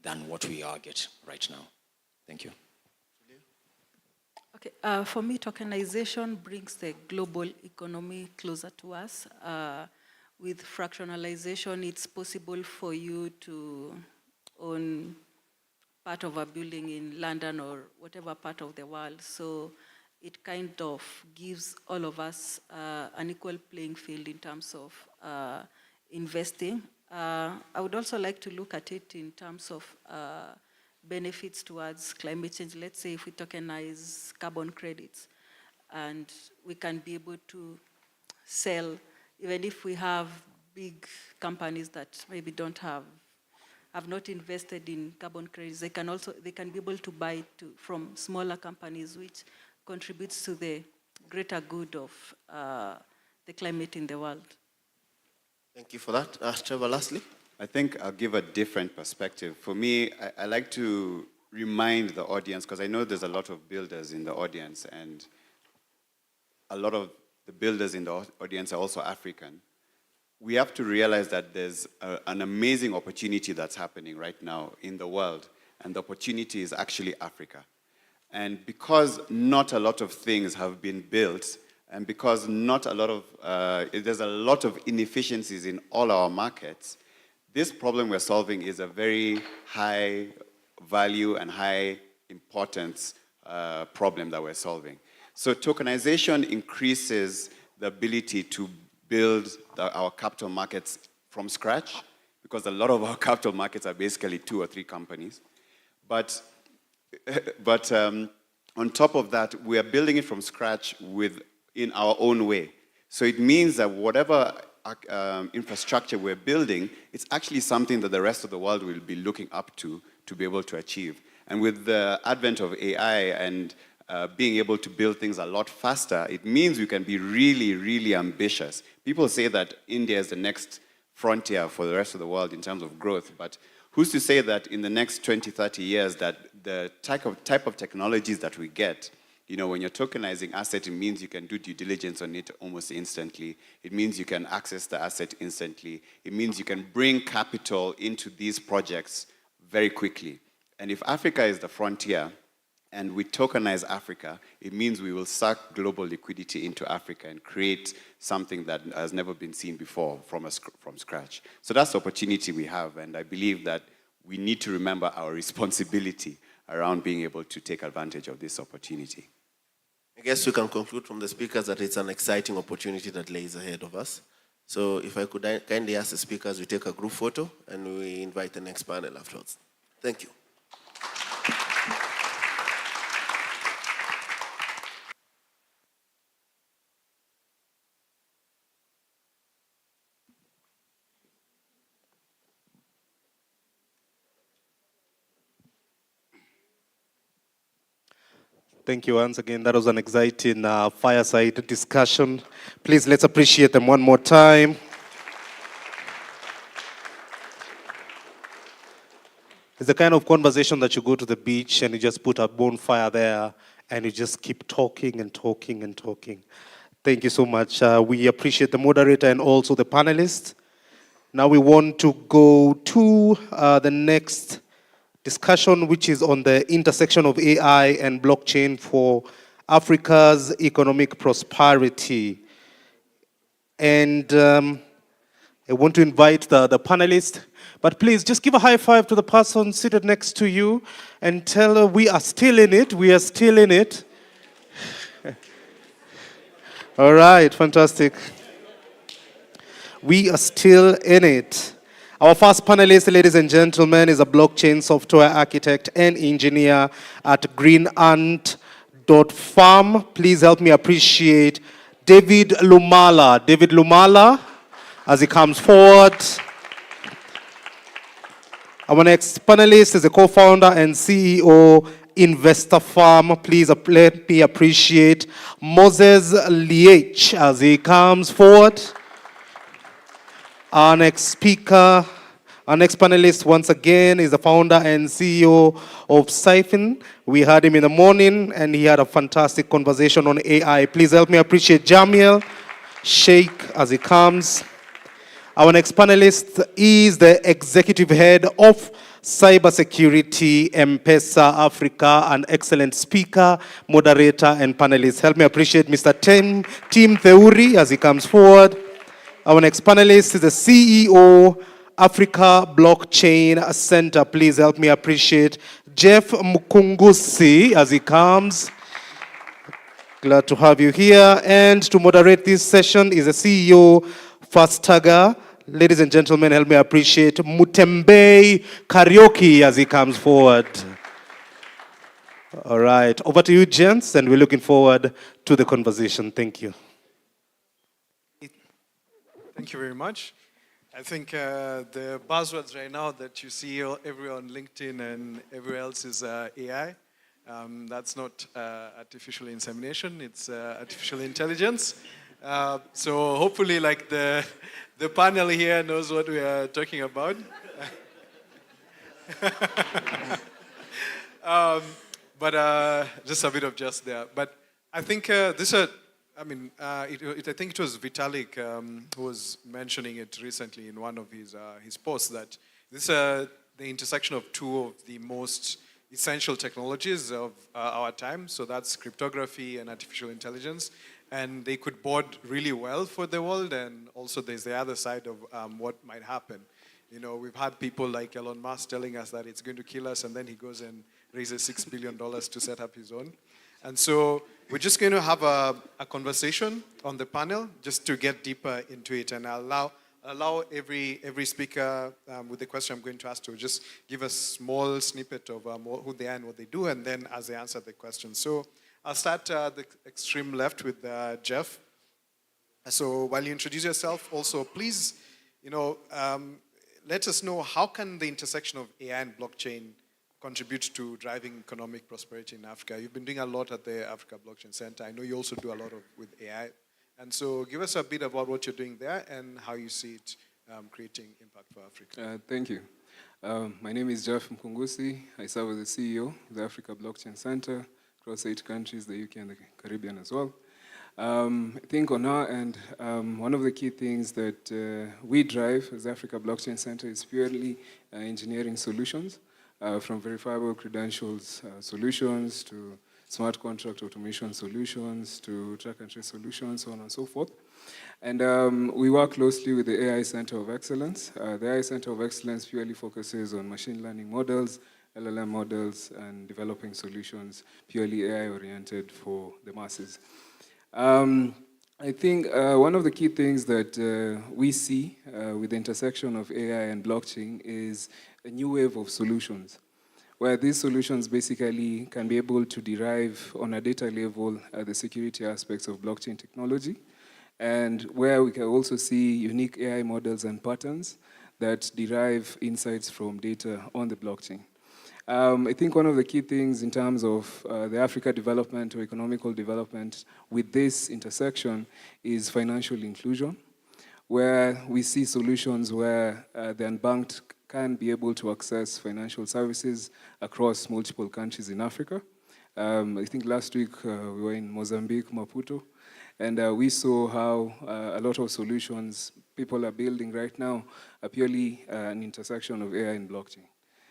than what we are getting right now. Thank you. Okay, for me, tokenization brings the global economy closer to us. With fractionalization, it's possible for you to own part of a building in London or whatever part of the world. So it kind of gives all of us an equal playing field in terms of investing. I would also like to look at it in terms of benefits towards climate change. Let's say if we tokenize carbon credits, and we can be able to sell, even if we have big companies that maybe have not invested in carbon credits, they can be able to buy from smaller companies, which contributes to the greater good of the climate in the world. Thank you for that. Trevor, lastly? I think I'll give a different perspective. For me, I like to remind the audience, because I know there's a lot of builders in the audience, and a lot of the builders in the audience are also African. We have to realize that there's an amazing opportunity that's happening right now in the world, and the opportunity is actually Africa. And because not a lot of things have been built, and because not a lot of, there's a lot of inefficiencies in all our markets, this problem we're solving is a very high value and high importance problem that we're solving. So tokenization increases the ability to build our capital markets from scratch, because a lot of our capital markets are basically 2 or 3 companies. But on top of that, we are building it from scratch in our own way. So it means that whatever infrastructure we're building, it's actually something that the rest of the world will be looking up to be able to achieve. And with the advent of AI and being able to build things a lot faster, it means we can be really, really ambitious. People say that India is the next frontier for the rest of the world in terms of growth, but who's to say that in the next 20, 30 years that the type of technologies that we get, when you're tokenizing asset, it means you can do due diligence on it almost instantly. It means you can access the asset instantly. It means you can bring capital into these projects very quickly. And if Africa is the frontier, and we tokenize Africa, it means we will suck global liquidity into Africa and create something that has never been seen before from scratch. So that's the opportunity we have, and I believe that we need to remember our responsibility around being able to take advantage of this opportunity. I guess we can conclude from the speakers that it's an exciting opportunity that lays ahead of us. So if I could kindly ask the speakers, we take a group photo and we invite the next panel afterwards. Thank you. Thank you once again. That was an exciting fireside discussion. Please, let's appreciate them one more time. It's the kind of conversation that you go to the beach and you just put a bonfire there and you just keep talking and talking and talking. Thank you so much. We appreciate the moderator and also the panelists. Now we want to go to the next discussion, which is on the intersection of AI and blockchain for Africa's economic prosperity. And I want to invite the panelists, but please just give a high five to the person seated next to you and tell her we are still in it, we are still in it. All right, fantastic. We are still in it. Our first panelist, ladies and gentlemen, is a blockchain software architect and engineer at greenant.farm. Please help me appreciate David Lumala. David Lumala, as he comes forward. Our next panelist is a co-founder and CEO, Investor Farm. Please let me appreciate Moses Liech as he comes forward. Our next panelist, once again, is the founder and CEO of Siphon. We had him in the morning, and he had a fantastic conversation on AI. Please help me appreciate Jamiel Sheikh as he comes. Our next panelist is the executive head of Cybersecurity M-Pesa Africa, an excellent speaker, moderator, and panelist. Help me appreciate Mr. Tim Theuri as he comes forward. Our next panelist is the CEO, Africa Blockchain Center. Please help me appreciate Jeff Mkungusi as he comes. Glad to have you here. And to moderate this session is the CEO, Fastaga. Ladies and gentlemen, help me appreciate Mutembe Karaoke as he comes forward. All right, over to you, gents, and we're looking forward to the conversation. Thank you. Thank you very much. I think the buzzwords right now that you see everywhere on LinkedIn and everywhere else is AI. That's not artificial insemination, it's artificial intelligence. So hopefully like the panel here knows what we are talking about. But just a bit of just there. But I think I think it was Vitalik who was mentioning it recently in one of his posts that this is the intersection of two of the most essential technologies of our time. So that's cryptography and artificial intelligence. And they could bode really well for the world. And also there's the other side of what might happen. You know, we've had people like Elon Musk telling us that it's going to kill us, and then he goes and raises $6 billion to set up his own. And so we're just going to have a conversation on the panel just to get deeper into it, and I'll allow every speaker with the question I'm going to ask to just give a small snippet of who they are and what they do, and then as they answer the question. So I'll start at the extreme left with Jeff. So while you introduce yourself, also please, let us know how can the intersection of AI and blockchain contribute to driving economic prosperity in Africa. You've been doing a lot at the Africa Blockchain Center. I know you also do a lot with AI. And so give us a bit about what you're doing there and how you see it creating impact for Africa. Thank you. My name is Jeff Mkungusi. I serve as the CEO of the Africa Blockchain Center across 8 countries, the UK and the Caribbean as well. I think on our end, one of the key things that we drive as the Africa Blockchain Center is purely engineering solutions. From verifiable credentials solutions to smart contract automation solutions to track and trace solutions, so on and so forth. And we work closely with the AI Center of Excellence. The AI Center of Excellence purely focuses on machine learning models, LLM models, and developing solutions purely AI-oriented for the masses. I think one of the key things that we see with the intersection of AI and blockchain is a new wave of solutions, where these solutions basically can be able to derive on a data level the security aspects of blockchain technology, and where we can also see unique AI models and patterns that derive insights from data on the blockchain. I think one of the key things in terms of the Africa development or economical development with this intersection is financial inclusion, where we see solutions where the unbanked can be able to access financial services across multiple countries in Africa. I think last week we were in Mozambique, Maputo, and we saw how a lot of solutions people are building right now are purely an intersection of AI and blockchain.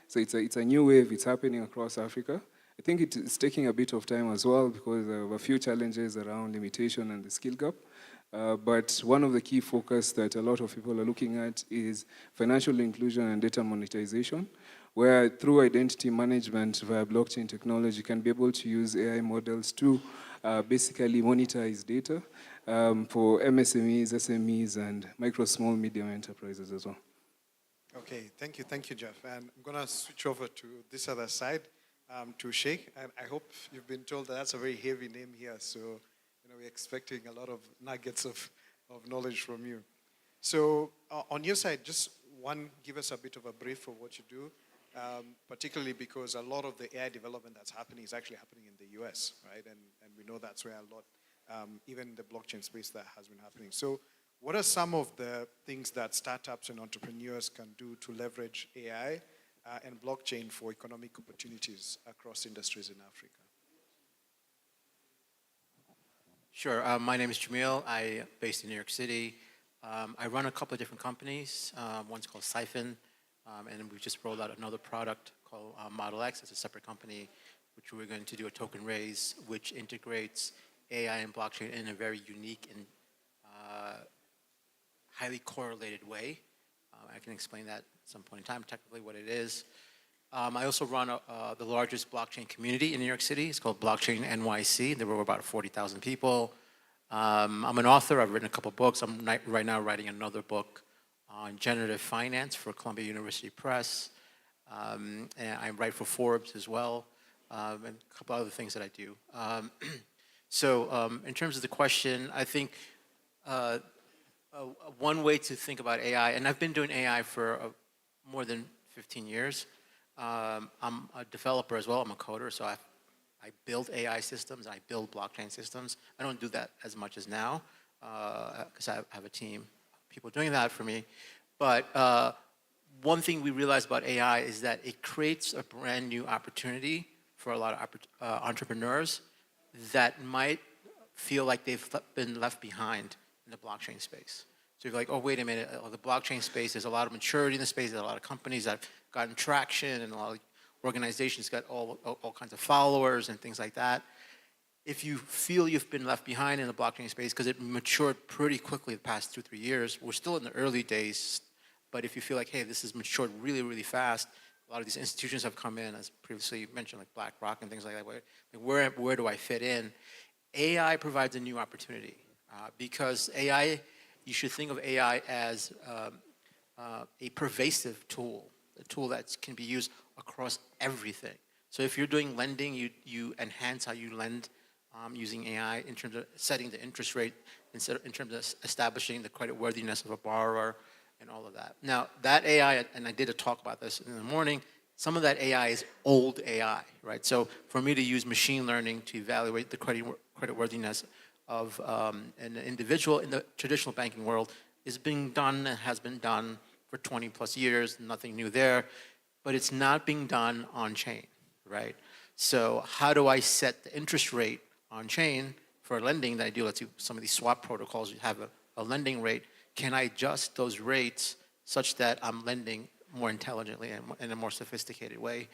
So it's a new wave, it's happening across Africa. I think it's taking a bit of time as well because of a few challenges around limitation and the skill gap. But one of the key focus that a lot of people are looking at is financial inclusion and data monetization, where through identity management via blockchain technology, you can be able to use AI models to basically monetize data for MSMEs, SMEs, and micro, small, medium enterprises as well. Okay, thank you, Jeff. And I'm going to switch over to this other side, to Sheikh. And I hope you've been told that that's a very heavy name here, so we're expecting a lot of nuggets of knowledge from you. So on your side, just give us a bit of a brief of what you do, particularly because a lot of the AI development that's happening is actually happening in the US, right? And we know that's where a lot, even the blockchain space, that has been happening. So what are some of the things that startups and entrepreneurs can do to leverage AI and blockchain for economic opportunities across industries in Africa? Sure. My name is Jamil. I'm based in New York City. I run a couple of different companies. One's called Siphon, and we just rolled out another product called Model X. It's a separate company, which we're going to do a token raise, which integrates AI and blockchain in a very unique and highly correlated way. I can explain that at some point in time, technically what it is. I also run the largest blockchain community in New York City. It's called Blockchain NYC. There were about 40,000 people. I'm an author. I've written a couple books. I'm right now writing another book on generative finance for Columbia University Press. And I write for Forbes as well, and a couple other things that I do. So in terms of the question, I think one way to think about AI, and I've been doing AI for more than 15 years. I'm a developer as well. I'm a coder, so I build AI systems. I build blockchain systems. I don't do that as much as now because I have a team of people doing that for me. But one thing we realize about AI is that it creates a brand new opportunity for a lot of entrepreneurs that might feel like they've been left behind in the blockchain space. So you're like, oh, wait a minute, the blockchain space, there's a lot of maturity in the space, there's a lot of companies that have gotten traction, and a lot of organizations got all kinds of followers and things like that. If you feel you've been left behind in the blockchain space, because it matured pretty quickly the past 2-3 years, we're still in the early days, but if you feel like, hey, this has matured really, really fast, a lot of these institutions have come in, as previously mentioned, like BlackRock and things like that, where do I fit in? AI provides a new opportunity because AI, you should think of AI as a pervasive tool, a tool that can be used across everything. So if you're doing lending, you enhance how you lend using AI in terms of setting the interest rate, in terms of establishing the creditworthiness of a borrower and all of that. Now, that AI, and I did a talk about this in the morning, some of that AI is old AI, right? So for me to use machine learning to evaluate the creditworthiness of an individual in the traditional banking world is being done and has been done for 20 plus years, nothing new there, but it's not being done on chain, right? So how do I set the interest rate on chain for lending that I do? Let's do some of these swap protocols, you have a lending rate. Can I adjust those rates such that I'm lending more intelligently and in a more sophisticated way?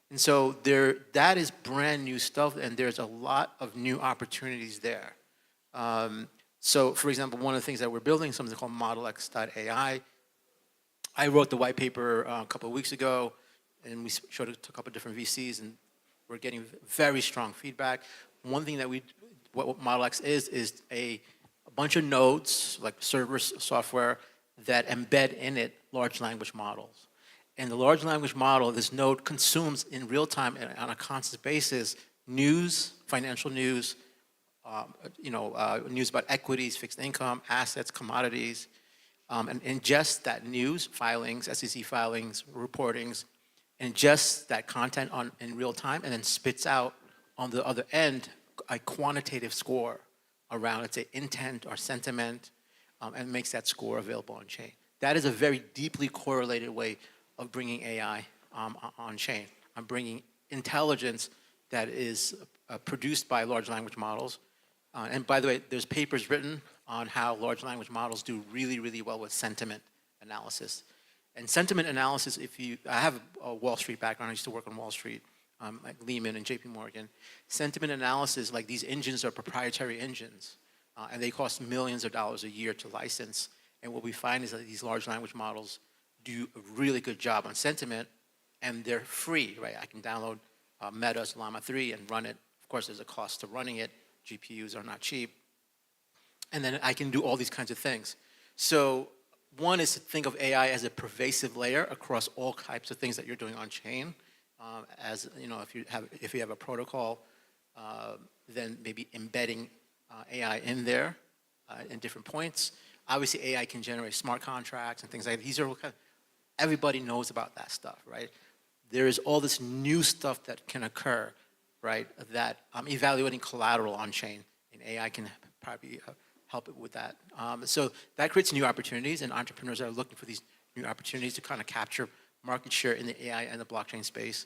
And so that is brand new stuff, and there's a lot of new opportunities there. So for example, one of the things that we're building, something called ModelX.ai. I wrote the white paper a couple of weeks ago, and we showed it to a couple of different VCs, and we're getting very strong feedback. One thing that what ModelX is a bunch of nodes, like server software, that embed in it large language models. And the large language model, this node consumes in real time and on a constant basis news, financial news, news about equities, fixed income, assets, commodities, and ingest that news, filings, SEC filings, reportings, ingest that content in real time, and then spits out on the other end a quantitative score around, let's say, intent or sentiment, and makes that score available on chain. That is a very deeply correlated way of bringing AI on chain. I'm bringing intelligence that is produced by large language models. And by the way, there's papers written on how large language models do really, really well with sentiment analysis. And sentiment analysis, I have a Wall Street background, I used to work on Wall Street, like Lehman and JP Morgan. Sentiment analysis, like these engines are proprietary engines. and they cost millions of dollars a year to license. And what we find is that these large language models do a really good job on sentiment, and they're free, right? I can download Meta's Llama 3 and run it. Of course, there's a cost to running it. GPUs are not cheap. And then I can do all these kinds of things. So one is to think of AI as a pervasive layer across all types of things that you're doing on chain. As you know, if you have a protocol, then maybe embedding AI in there in different points. Obviously, AI can generate smart contracts and things like that. These are everybody knows about that stuff, right? There is all this new stuff that can occur, right? That evaluating collateral on chain, and AI can probably help it with that. So that creates new opportunities, and entrepreneurs are looking for these new opportunities to kind of capture market share in the AI and the blockchain space.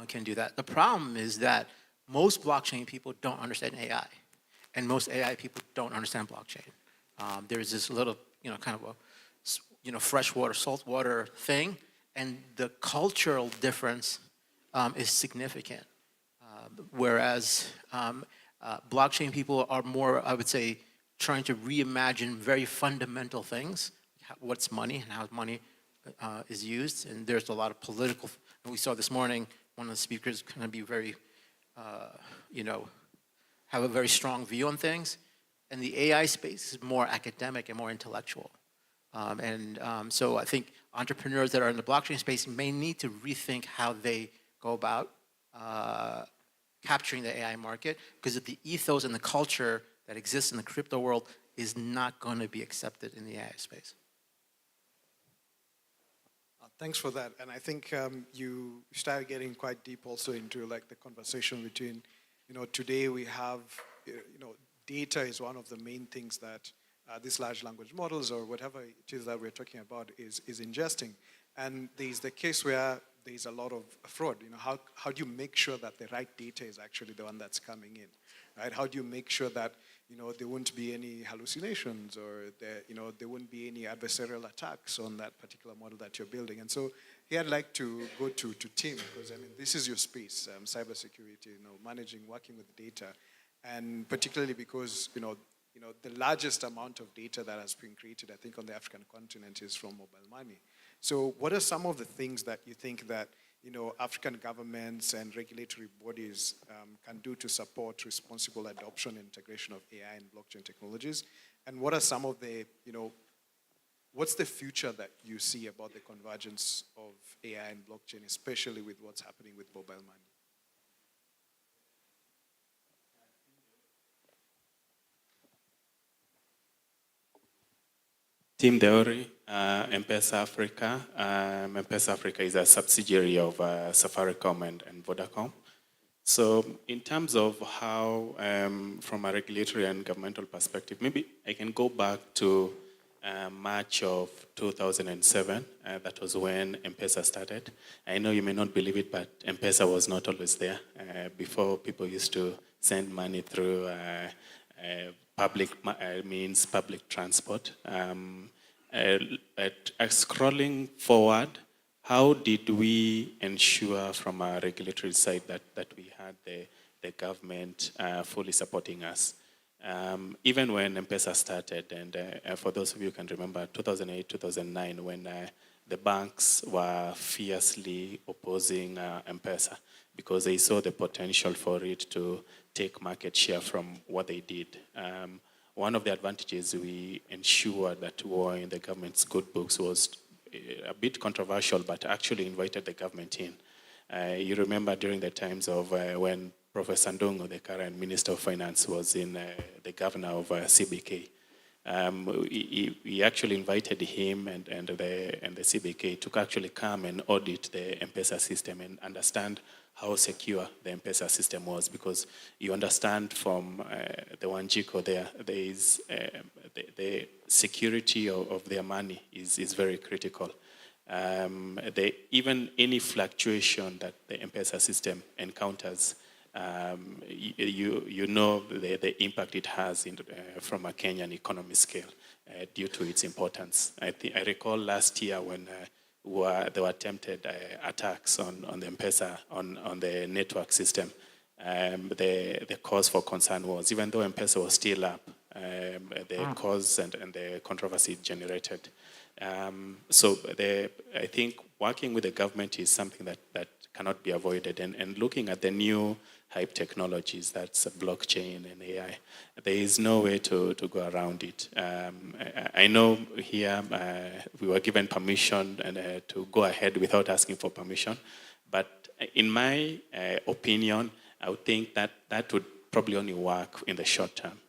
Can do that. The problem is that most blockchain people don't understand AI, and most AI people don't understand blockchain. There's this little, kind of a, freshwater, saltwater thing, and the cultural difference is significant. Whereas blockchain people are more, I would say, trying to reimagine very fundamental things, what's money and how money is used, and there's a lot of political, and we saw this morning, one of the speakers kind of be very, have a very strong view on things. And the AI space is more academic and more intellectual. So I think entrepreneurs that are in the blockchain space may need to rethink how they go about capturing the AI market, because the ethos and the culture that exists in the crypto world is not going to be accepted in the AI space. Thanks for that. And I think you started getting quite deep also into like the conversation between, today we have, data is one of the main things that these large language models or whatever it is that we're talking about is ingesting. And there's the case where there's a lot of fraud. How do you make sure that the right data is actually the one that's coming in, right? How do you make sure that there won't be any hallucinations or there won't be any adversarial attacks on that particular model that you're building? And so here I'd like to go to Tim, because this is your space, cybersecurity, working with data, and particularly because the largest amount of data that has been created, I think, on the African continent is from mobile money. So what are some of the things that you think that African governments and regulatory bodies can do to support responsible adoption and integration of AI and blockchain technologies? And what are some of the, what's the future that you see about the convergence of AI and blockchain, especially with what's happening with mobile money? Tim Deori, M-Pesa Africa. M-Pesa Africa is a subsidiary of Safaricom and Vodacom. So in terms of how, from a regulatory and governmental perspective, maybe I can go back to March of 2007. That was when M-Pesa started. I know you may not believe it, but M-Pesa was not always there. Before, people used to send money through public means, public transport. Scrolling forward, how did we ensure from a regulatory side that we had the government fully supporting us? Even when M-Pesa started, and for those of you who can remember, 2008, 2009, when the banks were fiercely opposing M-Pesa because they saw the potential for it to take market share from what they did. One of the advantages we ensured that were in the government's good books was a bit controversial, but actually invited the government in. You remember during the times of when Professor Ndongo, the current Minister of Finance, was in the governor of CBK. We actually invited him and the CBK to actually come and audit the M-Pesa system and understand how secure the M-Pesa system was, because you understand from the Wanjiko there is the security of their money is very critical. Even any fluctuation that the M-Pesa system encounters, you know the impact it has from a Kenyan economy scale due to its importance. I recall last year when there were attempted attacks on the M-Pesa, on the network system. The cause for concern was, even though M-Pesa was still up, the cause and the controversy it generated. I think working with the government is something that cannot be avoided, and looking at the new hype technologies, that's blockchain and AI, there is no way to go around it. I know here we were given permission to go ahead without asking for permission, but in my opinion, I would think that would probably only work in the short term.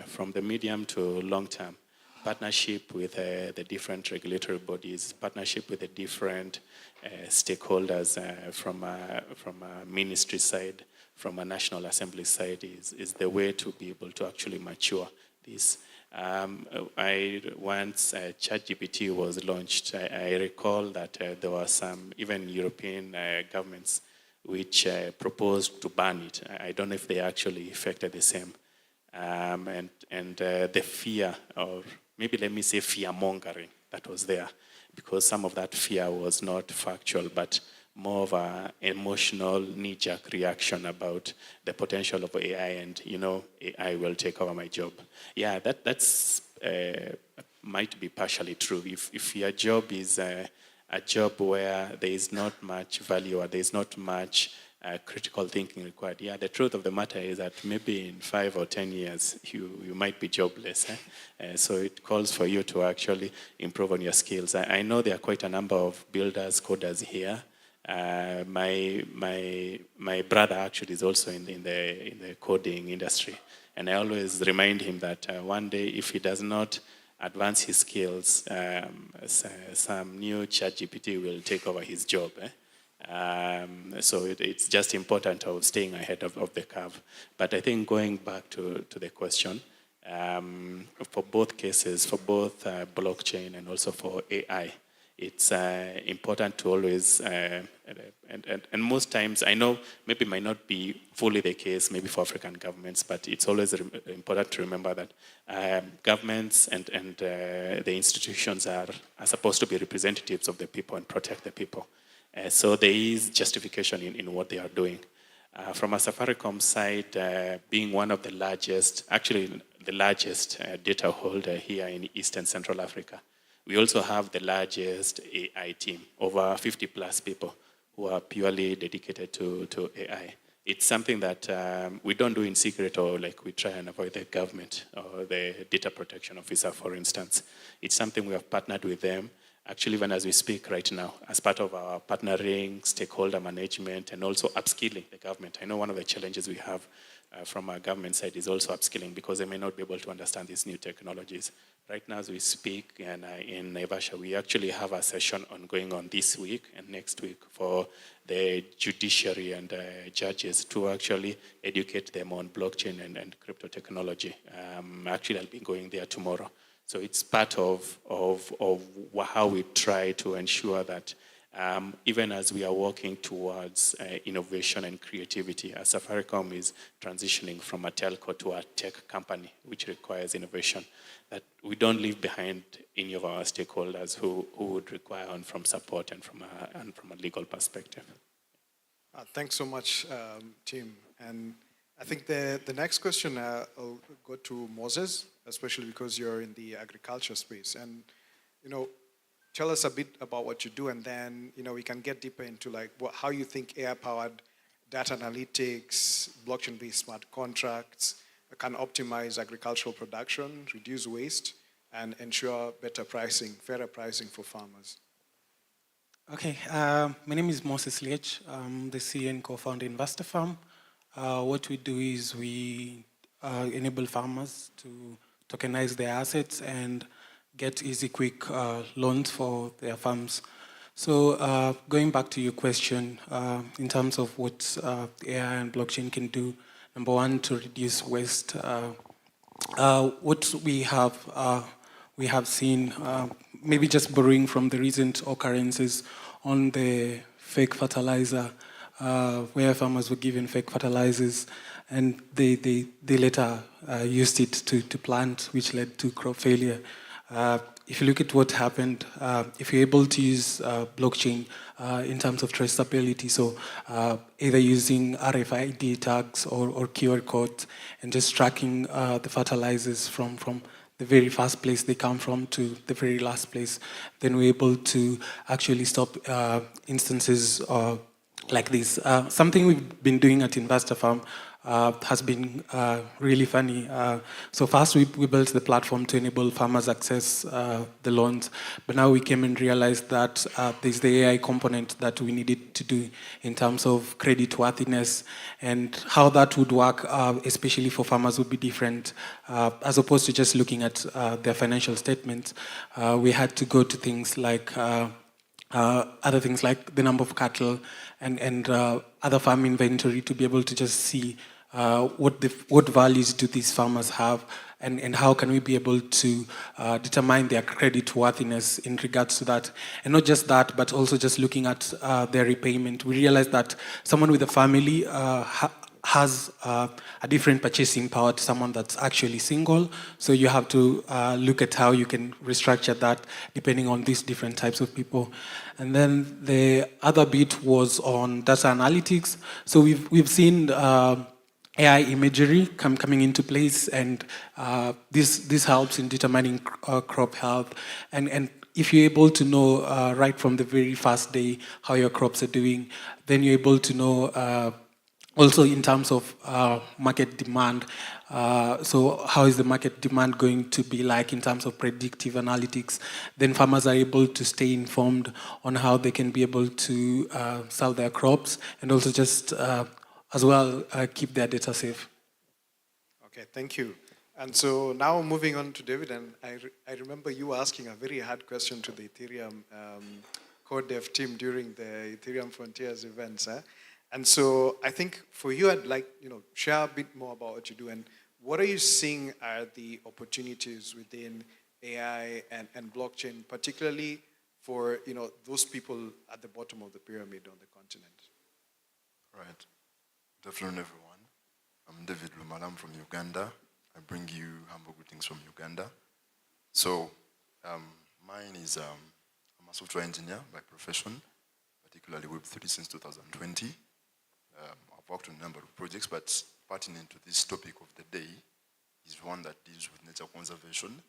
From the medium to long term, partnership with the different regulatory bodies, partnership with the different stakeholders from a ministry side, from a National Assembly side is the way to be able to actually mature this. Once ChatGPT was launched, I recall that there were some, even European governments, which proposed to ban it. I don't know if they actually effected the same. The fear, or maybe let me say fear-mongering that was there, because some of that fear was not factual, but more of an emotional knee-jerk reaction about the potential of AI and, AI will take over my job. Yeah, that's might be partially true. If your job is a job where there is not much value or there is not much critical thinking required, yeah, the truth of the matter is that maybe in 5 or 10 years, you might be jobless. So it calls for you to actually improve on your skills. I know there are quite a number of builders, coders here. My brother actually is also in the coding industry, and I always remind him that one day, if he does not advance his skills, some new ChatGPT will take over his job. So it's just important of staying ahead of the curve. But I think going back to the question, for both cases, for both blockchain and also for AI, it's important to always, and most times, I know maybe it might not be fully the case, maybe for African governments, but it's always important to remember that governments and the institutions are supposed to be representatives of the people and protect the people. So there is justification in what they are doing. From a Safaricom side, being one of the largest, actually the largest data holder here in East and Central Africa, we also have the largest AI team, over 50 plus people who are purely dedicated to AI. It's something that we don't do in secret, or like we try and avoid the government or the data protection officer, for instance. It's something we have partnered with them, actually even as we speak right now, as part of our partnering, stakeholder management, and also upskilling the government. I know one of the challenges we have from our government side is also upskilling, because they may not be able to understand these new technologies. Right now as we speak, and in Naivasha, we actually have a session ongoing on this week and next week for the judiciary and judges to actually educate them on blockchain and crypto technology. Actually, I'll be going there tomorrow. So it's part of how we try to ensure that even as we are working towards innovation and creativity, as Safaricom is transitioning from a telco to a tech company, which requires innovation, that we don't leave behind any of our stakeholders who would require from support and from a legal perspective. Thanks so much, team. And I think the next question will go to Moses, especially because you're in the agriculture space. And, tell us a bit about what you do, and then, we can get deeper into how you think AI-powered data analytics, blockchain-based smart contracts can optimize agricultural production, reduce waste, and ensure better pricing, fairer pricing for farmers. Okay, my name is Moses Liech. I'm the CEO and co-founder in Investor Farm. What we do is we enable farmers to tokenize their assets and get easy, quick loans for their farms. So going back to your question, in terms of what AI and blockchain can do, number one, to reduce waste. What we have seen, maybe just borrowing from the recent occurrences on the fake fertilizer, where farmers were given fake fertilizers, and they later used it to plant, which led to crop failure. If you look at what happened, if you're able to use blockchain in terms of traceability, so either using RFID tags or QR codes and just tracking the fertilizers from the very first place they come from to the very last place, then we're able to actually stop instances like this. Something we've been doing at Investor Farm has been really funny. So first we built the platform to enable farmers access the loans, but now we came and realized that there's the AI component that we needed to do in terms of credit worthiness, and how that would work, especially for farmers, would be different. As opposed to just looking at their financial statements, we had to go to things like other things like the number of cattle and other farm inventory to be able to just see what values do these farmers have, and how can we be able to determine their credit worthiness in regards to that. And not just that, but also just looking at their repayment. We realized that someone with a family has a different purchasing power to someone that's actually single. So you have to look at how you can restructure that depending on these different types of people. And then the other bit was on data analytics. So we've seen AI imagery coming into place, and this helps in determining crop health. And if you're able to know right from the very first day how your crops are doing, then you're able to know also in terms of market demand. So how is the market demand going to be like in terms of predictive analytics? Then farmers are able to stay informed on how they can be able to sell their crops, and also just as well keep their data safe. Okay, thank you. And so now moving on to David, and I remember you asking a very hard question to the Ethereum code dev team during the Ethereum Frontiers events. And so I think for you, I'd like, share a bit more about what you do, and what are you seeing are the opportunities within AI and blockchain, particularly for, those people at the bottom of the pyramid on the continent? Right. Good afternoon, everyone. I'm David Lumala. I'm from Uganda. I bring you humble greetings from Uganda. So, mine is, I'm a software engineer by profession, particularly Web3 since 2020. I've worked on a number of projects, but pertinent to this topic of the day is one that deals with nature conservation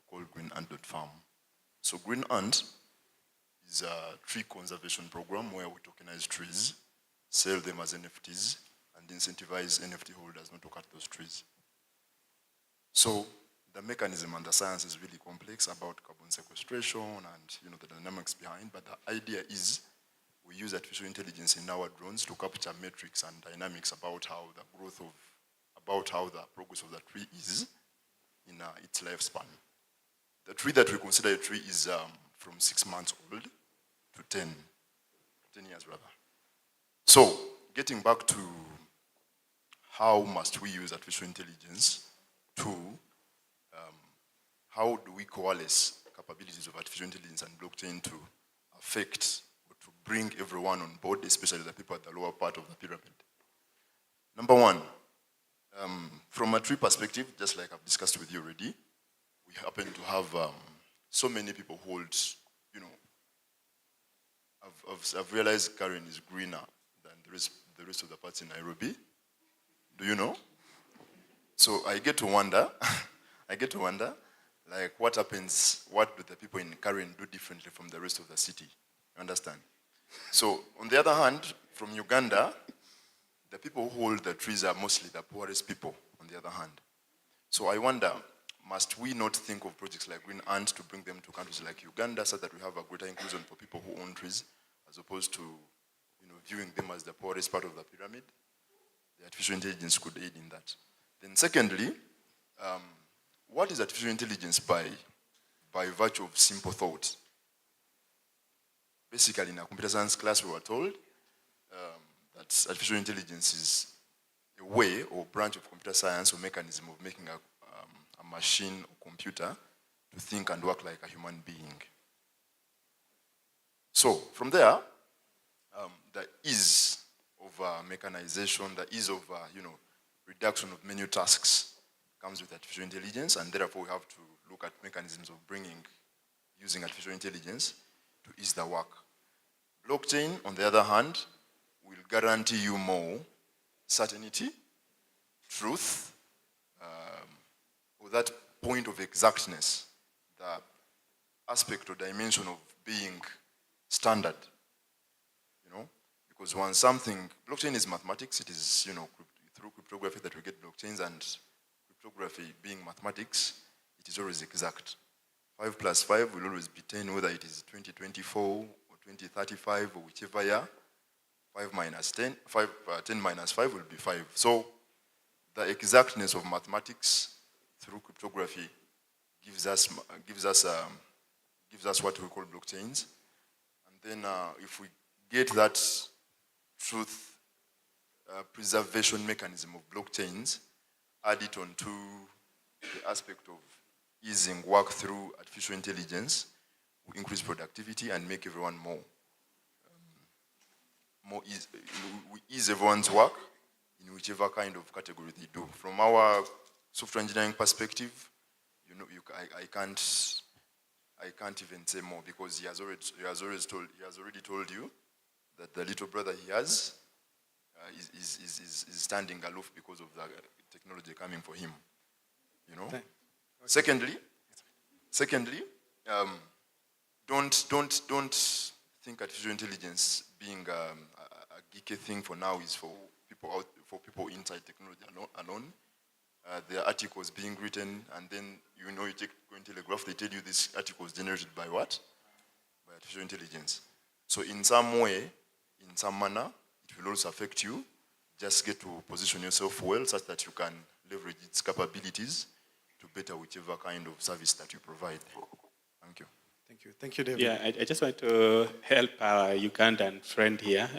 called Green Ant.farm. So Green Ant is a tree conservation program where we tokenize trees, sell them as NFTs, and incentivize NFT holders not to cut those trees. So the mechanism and the science is really complex about carbon sequestration and the dynamics behind, but the idea is we use artificial intelligence in our drones to capture metrics and dynamics about how the progress of the tree is in its lifespan. The tree that we consider a tree is from 6 months old to 10 years rather. So, getting back to how must we use artificial intelligence to, how do we coalesce capabilities of artificial intelligence and blockchain to affect or to bring everyone on board, especially the people at the lower part of the pyramid? Number one, from a tree perspective, just like I've discussed with you already, we happen to have so many people hold, I've realized Karen is greener than the rest of the parts in Nairobi. Do you know? So I get to wonder, like what happens, what do the people in Karen do differently from the rest of the city? You understand? So on the other hand, from Uganda, the people who hold the trees are mostly the poorest people, on the other hand. So I wonder, must we not think of projects like Green Ant to bring them to countries like Uganda so that we have a greater inclusion for people who own trees, as opposed to viewing them as the poorest part of the pyramid? The artificial intelligence could aid in that. Then secondly, what is artificial intelligence by virtue of simple thought? Basically, in a computer science class, we were told that artificial intelligence is a way or branch of computer science or mechanism of making a machine or computer to think and work like a human being. So from there, the ease of mechanization, the ease of reduction of menu tasks comes with artificial intelligence, and therefore we have to look at mechanisms of using artificial intelligence to ease the work. Blockchain, on the other hand, will guarantee you more certainty, truth, or that point of exactness, the aspect or dimension of being standard, because when something, blockchain is mathematics, it is, through cryptography that we get blockchains, and cryptography being mathematics, it is always exact. 5 plus 5 will always be 10, whether it is 2024 or 2035 or whichever year. 5 minus 10, 10 minus 5 will be 5. So the exactness of mathematics through cryptography gives us what we call blockchains. And then if we get that truth preservation mechanism of blockchains, add it onto the aspect of easing work through artificial intelligence, we increase productivity and make everyone we ease everyone's work in whichever kind of category they do. From our software engineering perspective, I can't even say more, because he has already told you that the little brother he has is standing aloof because of the technology coming for him. Okay. Secondly, don't think artificial intelligence being a geeky thing for now is for people inside technology alone. There are articles being written, and then you take Coin Telegraph, they tell you this article is generated by what? By artificial intelligence. So in some way, in some manner, it will also affect you. Just get to position yourself well such that you can leverage its capabilities to better whichever kind of service that you provide. Thank you. Thank you. Thank you, David. Yeah, I just want to help our Ugandan friend here.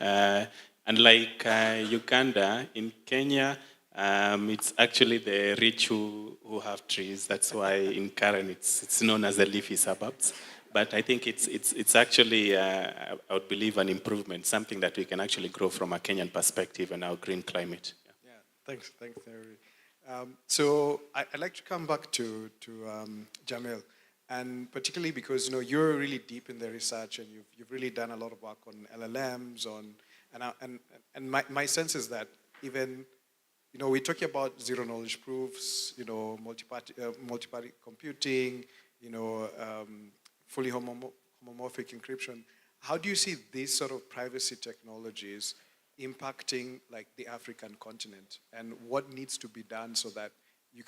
Unlike Uganda, in Kenya, it's actually the rich who have trees. That's why in Karen it's known as the leafy suburbs. But I think it's actually, I would believe, an improvement, something that we can actually grow from a Kenyan perspective and our green climate. Yeah, thanks, Harry. So I'd like to come back to Jamil, and particularly because you're really deep in the research, and you've really done a lot of work on LLMs, and my sense is that even we're talking about zero knowledge proofs, multi-party computing, fully homomorphic encryption. How do you see these sort of privacy technologies impacting the African continent, and what needs to be done so that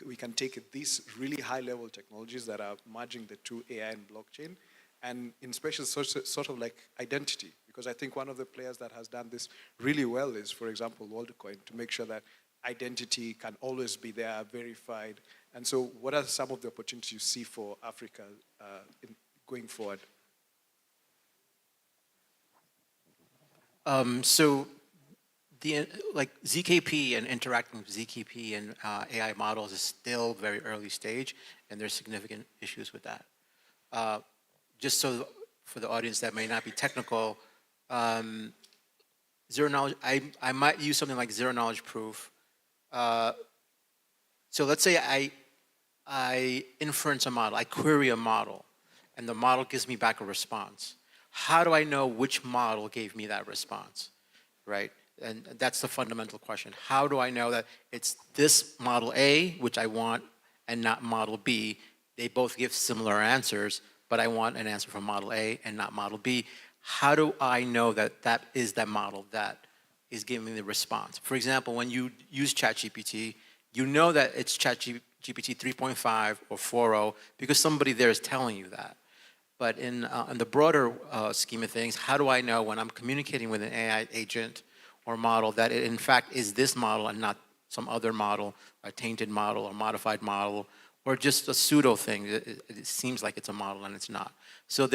we can take these really high-level technologies that are merging the two, AI and blockchain, and in special sort of like identity? Because I think one of the players that has done this really well is, for example, WorldCoin, to make sure that identity can always be there, verified. And so what are some of the opportunities you see for Africa going forward? So the ZKP and interacting with ZKP and AI models is still very early stage, and there's significant issues with that. Just so for the audience that may not be technical, zero knowledge, I might use something like zero knowledge proof. So let's say I inference a model, I query a model, and the model gives me back a response. How do I know which model gave me that response, right? And that's the fundamental question. How do I know that it's this model A, which I want, and not model B? They both give similar answers, but I want an answer from model A and not model B. How do I know that that is that model that is giving me the response? For example, when you use ChatGPT, you know that it's ChatGPT 3.5 or 4.0 because somebody there is telling you that. But in the broader scheme of things, how do I know when I'm communicating with an AI agent or model that it in fact is this model and not some other model, a tainted model or modified model, or just a pseudo thing? It seems like it's a model and it's not. So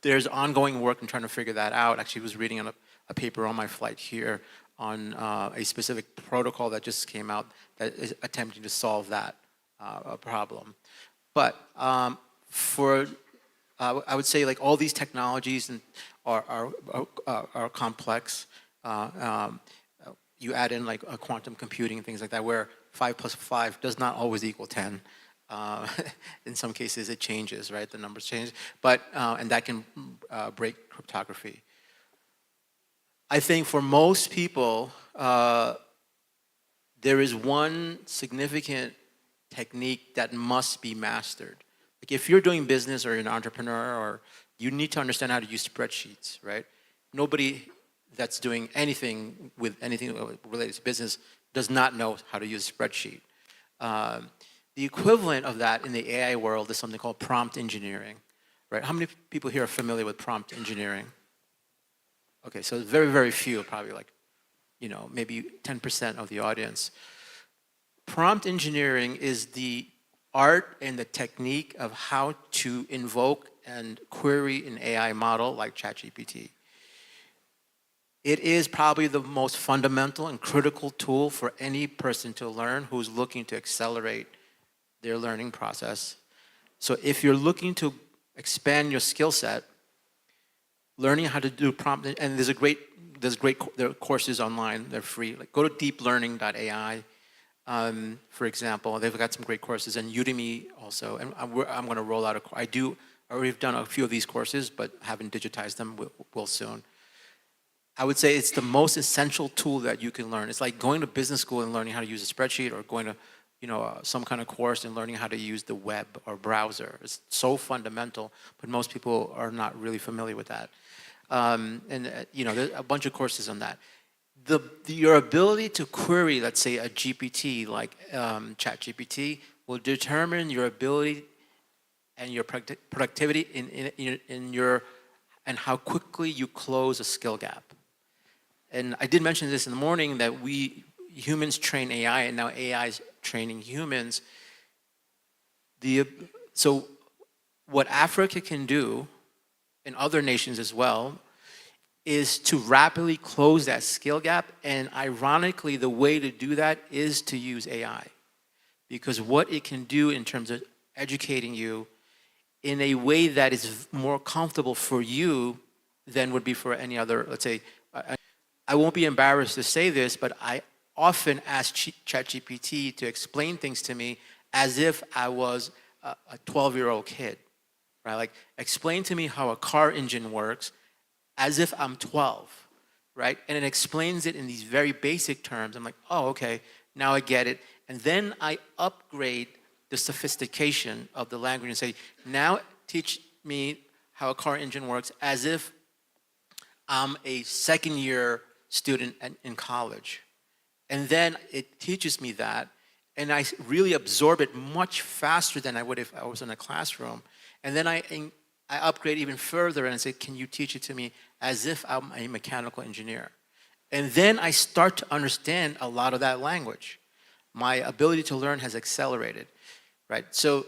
there's ongoing work in trying to figure that out. Actually, I was reading a paper on my flight here on a specific protocol that just came out that is attempting to solve that problem. But I would say all these technologies are complex. you add in like a quantum computing and things like that, where 5 plus 5 does not always equal 10. In some cases it changes, right? The numbers change, but, and that can break cryptography. I think for most people, there is one significant technique that must be mastered. Like if you're doing business or you're an entrepreneur, or you need to understand how to use spreadsheets, right? Nobody that's doing anything with anything related to business does not know how to use a spreadsheet. The equivalent of that in the AI world is something called prompt engineering, right? How many people here are familiar with prompt engineering? Okay, so very, very few, probably like, you know, maybe 10% of the audience. Prompt engineering is the art and the technique of how to invoke and query an AI model like ChatGPT. It is probably the most fundamental and critical tool for any person to learn who's looking to accelerate their learning process. So if you're looking to expand your skill set, learning how to do prompt, and there are courses online, they're free. Like go to deeplearning.ai, for example. They've got some great courses, and Udemy also. And I'm going to roll out I already have done a few of these courses, but haven't digitized them. Will soon. I would say it's the most essential tool that you can learn. It's like going to business school and learning how to use a spreadsheet, or going to, you know, some kind of course and learning how to use the web or browser. It's so fundamental, but most people are not really familiar with that. You know, there's a bunch of courses on that. Your ability to query, let's say, a GPT like ChatGPT will determine your ability and your productivity and how quickly you close a skill gap. And I did mention this in the morning, that humans train AI, and now AI is training humans. So what Africa can do, and other nations as well, is to rapidly close that skill gap. And ironically, the way to do that is to use AI. Because what it can do in terms of educating you in a way that is more comfortable for you than would be for any other, let's say, I won't be embarrassed to say this, but I often ask ChatGPT to explain things to me as if I was a 12-year-old kid, right? Like, explain to me how a car engine works as if I'm 12, right? And it explains it in these very basic terms. I'm like, oh, okay, now I get it. And then I upgrade the sophistication of the language and say, now teach me how a car engine works as if I'm a second-year student in college. And then it teaches me that, and I really absorb it much faster than I would if I was in a classroom. And then I upgrade even further and say, can you teach it to me as if I'm a mechanical engineer? And then I start to understand a lot of that language. My ability to learn has accelerated, right? So,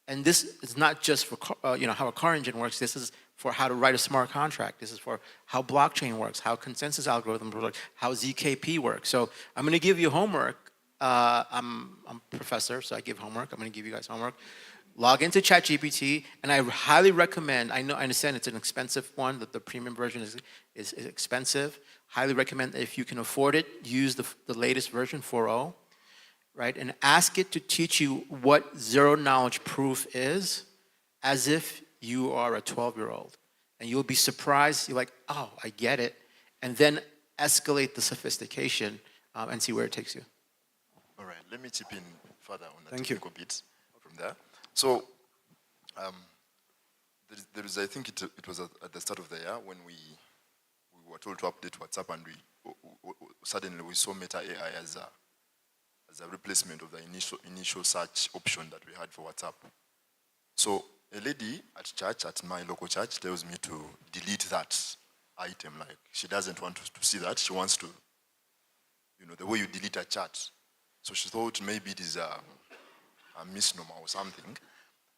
and this is not just for how a car engine works. This is for how to write a smart contract. This is for how blockchain works, how consensus algorithms work, how ZKP works. So I'm going to give you homework. I'm a professor, so I give homework. I'm going to give you guys homework. Log into ChatGPT, and I highly recommend, I understand it's an expensive one, that the premium version is expensive. Highly recommend that if you can afford it, use the latest version, 4.0, right? And ask it to teach you what zero-knowledge proof is, as if you are a 12-year-old. And you'll be surprised. You're like, oh, I get it. And then escalate the sophistication and see where it takes you. All right, let me chip in further on the technical bits from there. So, there is I think it was at the start of the year when we were told to update WhatsApp, and suddenly we saw Meta AI as a replacement of the initial search option that we had for WhatsApp. So a lady at church, at my local church, tells me to delete that item. Like, she doesn't want to see that. She wants to, the way you delete a chat. So she thought maybe it is a misnomer or something.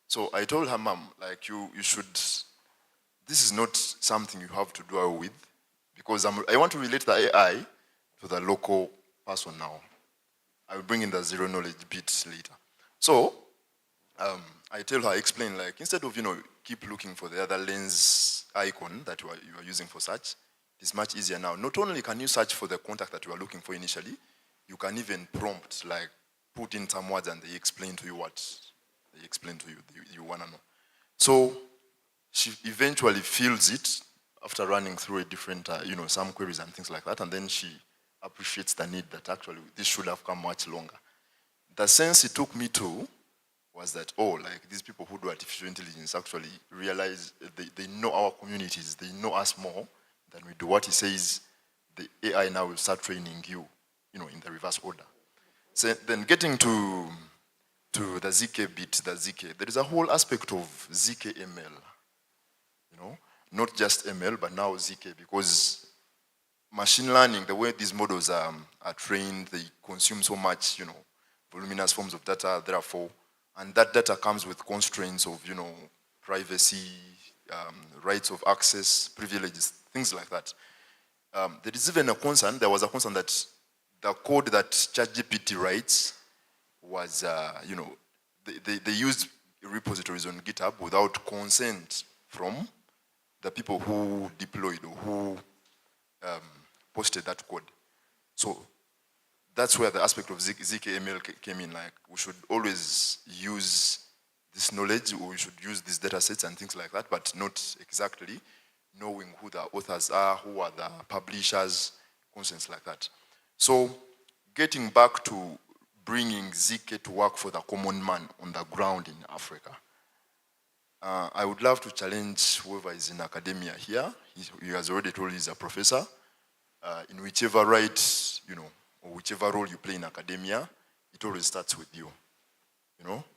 So I told her, Mom, like, you should, this is not something you have to dwell with, because I want to relate the AI to the local person now. I will bring in the zero knowledge bit later. So I tell her, explain, like, instead of, keep looking for the other lens icon that you are using for search, It's much easier now. Not only can you search for the contact that you are looking for initially, you can even prompt, like put in some words and they explain to you what they explain to you, you want to know. So she eventually fills it after running through a different, some queries and things like that, and then she appreciates the need that actually this should have come much longer. The sense it took me to was that, like these people who do artificial intelligence actually realize they know our communities, they know us more than we do. What he says, the AI now will start training you, in the reverse order. So then getting to the ZK bit, there is a whole aspect of ZK ML, not just ML, but now ZK, because machine learning, the way these models are trained, they consume so much, voluminous forms of data, therefore, and that data comes with constraints of, privacy, rights of access, privileges, things like that. There is even a concern, there was a concern that the code that ChatGPT writes was, they used repositories on GitHub without consent from the people who deployed or who posted that code. So that's where the aspect of ZKML came in. Like, we should always use this knowledge, or we should use these data sets and things like that, but not exactly knowing who the authors are, who are the publishers, concepts like that. So getting back to bringing ZK to work for the common man on the ground in Africa, I would love to challenge whoever is in academia here. He has already told you he's a professor. In whichever or whichever role you play in academia, it always starts with you.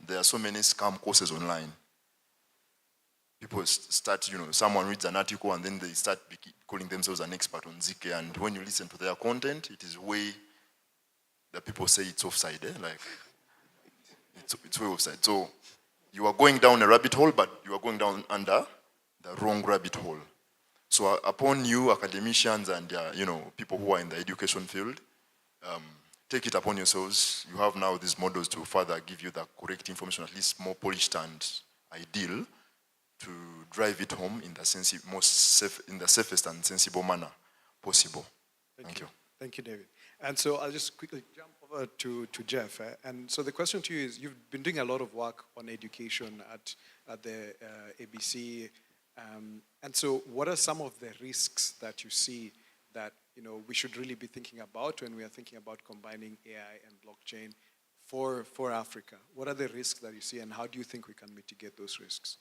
There are so many scam courses online. People start, someone reads an article and then they start calling themselves an expert on ZK, and when you listen to their content, it is way, the people say it's offside, like, it's way offside. So you are going down a rabbit hole, but you are going down under the wrong rabbit hole. So upon you, academicians and people who are in the education field, take it upon yourselves. You have now these models to further give you the correct information, at least more polished and ideal, to drive it home in the safest and sensible manner possible. Thank you. Thank you, David. And so I'll just quickly jump over to Jeff. And so the question to you is, you've been doing a lot of work on education at the ABC. And so what are some of the risks that you see that we should really be thinking about when we are thinking about combining AI and blockchain for Africa? What are the risks that you see, and how do you think we can mitigate those risks?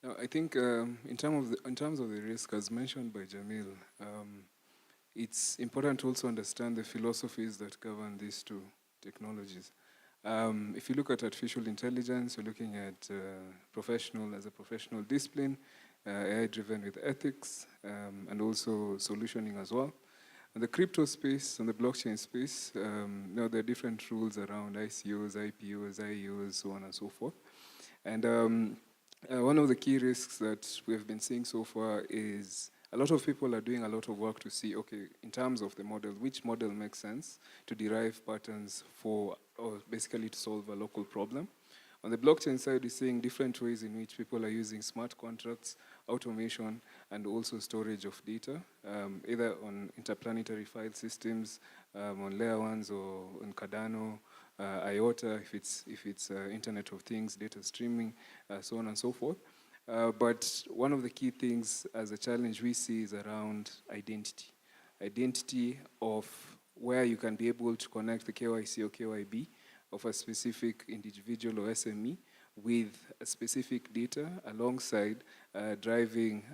No, I think in terms of the risk, as mentioned by Jamil, it's important to also understand the philosophies that govern these two technologies. If you look at artificial intelligence, you're looking at as a professional discipline, AI-driven with ethics, and also solutioning as well. In the crypto space, and the blockchain space, there are different rules around ICOs, IPOs, IEOs, so on and so forth. And one of the key risks that we have been seeing so far is a lot of people are doing a lot of work to see, okay, in terms of the model, which model makes sense to derive patterns or basically to solve a local problem. On the blockchain side, we're seeing different ways in which people are using smart contracts, automation, and also storage of data, either on interplanetary file systems, on layer ones, or on Cardano, IOTA, if it's Internet of Things, data streaming, so on and so forth. But one of the key things as a challenge we see is around identity. Identity of where you can be able to connect the KYC or KYB of a specific individual or SME with a specific data alongside driving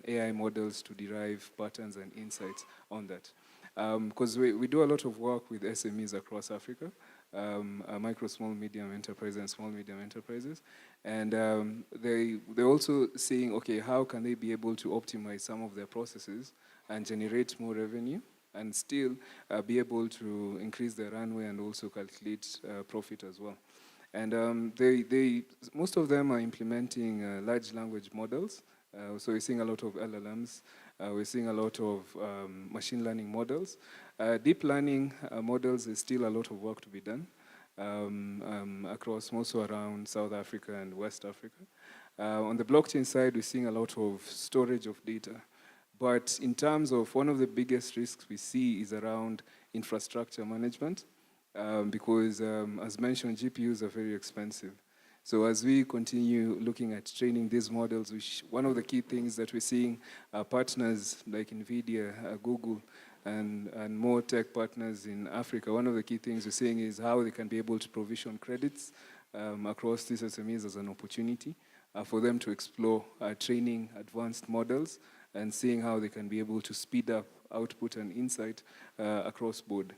AI models to derive patterns and insights on that. Because we do a lot of work with SMEs across Africa, micro, small, medium enterprises and small, medium enterprises. And they're also seeing, okay, how can they be able to optimize some of their processes and generate more revenue and still be able to increase their runway and also calculate profit as well. And most of them are implementing large language models. So we're seeing a lot of LLMs. We're seeing a lot of machine learning models. Deep learning models is still a lot of work to be done across, also around South Africa and West Africa. On the blockchain side, we're seeing a lot of storage of data, But in terms of one of the biggest risks we see is around infrastructure management, because as mentioned, GPUs are very expensive. So as we continue looking at training these models, one of the key things that we're seeing are partners like NVIDIA, Google, and more tech partners in Africa. One of the key things we're seeing is how they can be able to provision credits across these SMEs as an opportunity for them to explore training advanced models and seeing how they can be able to speed up output and insight across board.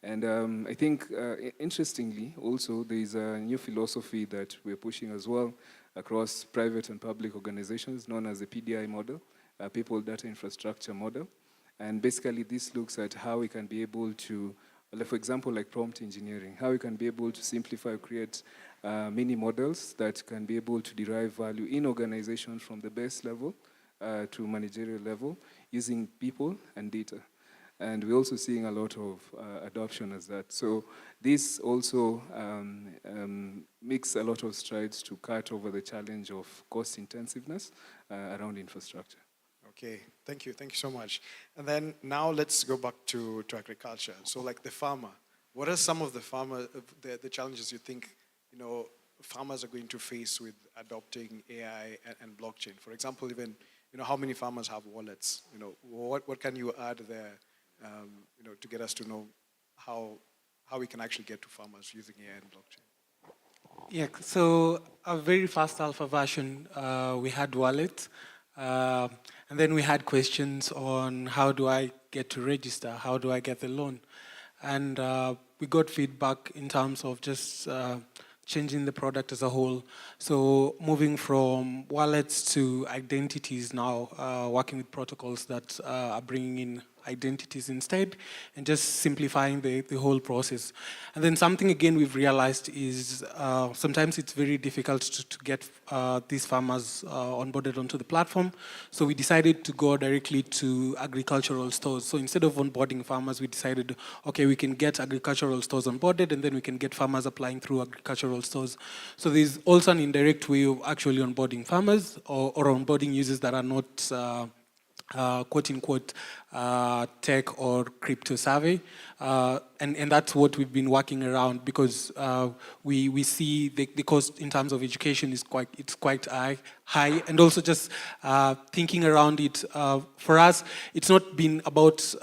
And I think, interestingly, also, there is a new philosophy that we're pushing as well across private and public organizations known as the PDI model, People Data Infrastructure model. And basically, this looks at how we can be able to, for example, like prompt engineering, how we can be able to simplify or create mini models that can be able to derive value in organizations from the base level to managerial level using people and data. And we're also seeing a lot of adoption as that. So this also makes a lot of strides to cut over the challenge of cost intensiveness around infrastructure. Okay, thank you so much. And then now let's go back to agriculture. So like the farmer, what are some of the challenges you think, farmers are going to face with adopting AI and blockchain? For example, even, how many farmers have wallets? What can you add there, to get us to know how we can actually get to farmers using AI and blockchain? Yeah, so a very fast alpha version, we had wallets. And then we had questions on how do I get to register? How do I get the loan? And we got feedback in terms of just changing the product as a whole. So moving from wallets to identities now, working with protocols that are bringing in identities instead, and just simplifying the whole process. And then something again we've realized is sometimes it's very difficult to get these farmers onboarded onto the platform. So we decided to go directly to agricultural stores. So instead of onboarding farmers, we decided, okay, we can get agricultural stores onboarded, and then we can get farmers applying through agricultural stores. So there's also an indirect way of actually onboarding farmers or onboarding users that are not quote unquote tech or crypto savvy, and that's what we've been working around, because we see the cost in terms of education is quite high, and also just thinking around it, for us it's not been about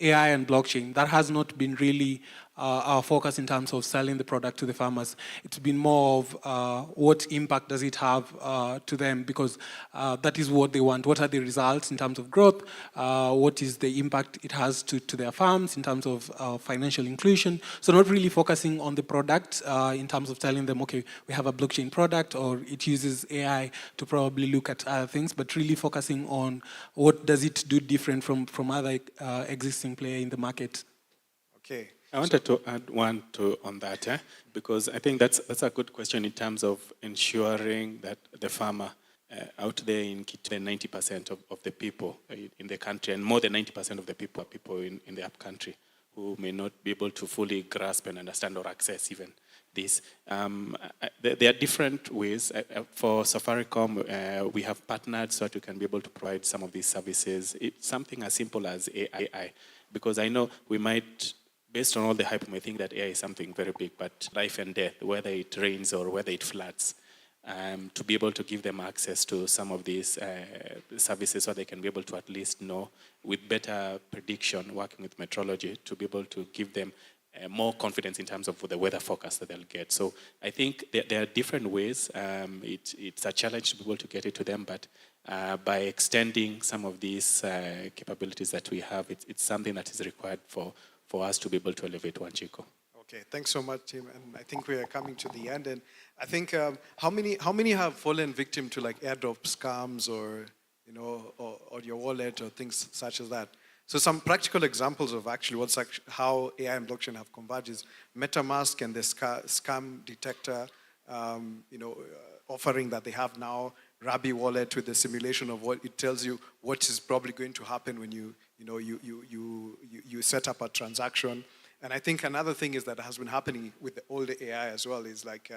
AI and blockchain. That has not been really our focus in terms of selling the product to the farmers. It's been more of what impact does it have to them, because that is what they want. What are the results in terms of growth? What is the impact it has to their farms in terms of financial inclusion? So not really focusing on the product in terms of telling them, okay, we have a blockchain product, or it uses AI to probably look at other things, but really focusing on what does it do different from other existing player in the market. Okay. I wanted to add one on that, because I think that's a good question in terms of ensuring that the farmer out there in Kitwe, 90% of the people in the country, and more than 90% of the people are people in the upcountry who may not be able to fully grasp and understand or access even this. There are different ways. For Safaricom, we have partnered so that we can be able to provide some of these services. It's something as simple as AI, because I know we might, based on all the hype, we may think that AI is something very big, but life and death, whether it rains or whether it floods, to be able to give them access to some of these services so they can be able to at least know with better prediction, working with meteorology, to be able to give them more confidence in terms of the weather forecast that they'll get. So I think there are different ways. It's a challenge to be able to get it to them, but by extending some of these capabilities that we have, it's something that is required for us to be able to elevate Wanchiko. Okay, thanks so much, Tim. And I think we are coming to the end. And I think how many have fallen victim to like airdrop scams or your wallet or things such as that? So some practical examples of actually how AI and blockchain have converged is MetaMask and the scam detector, offering that they have now. Rabi wallet with the simulation of what it tells you what is probably going to happen when you set up a transaction. And I think another thing is that has been happening with the older AI as well is like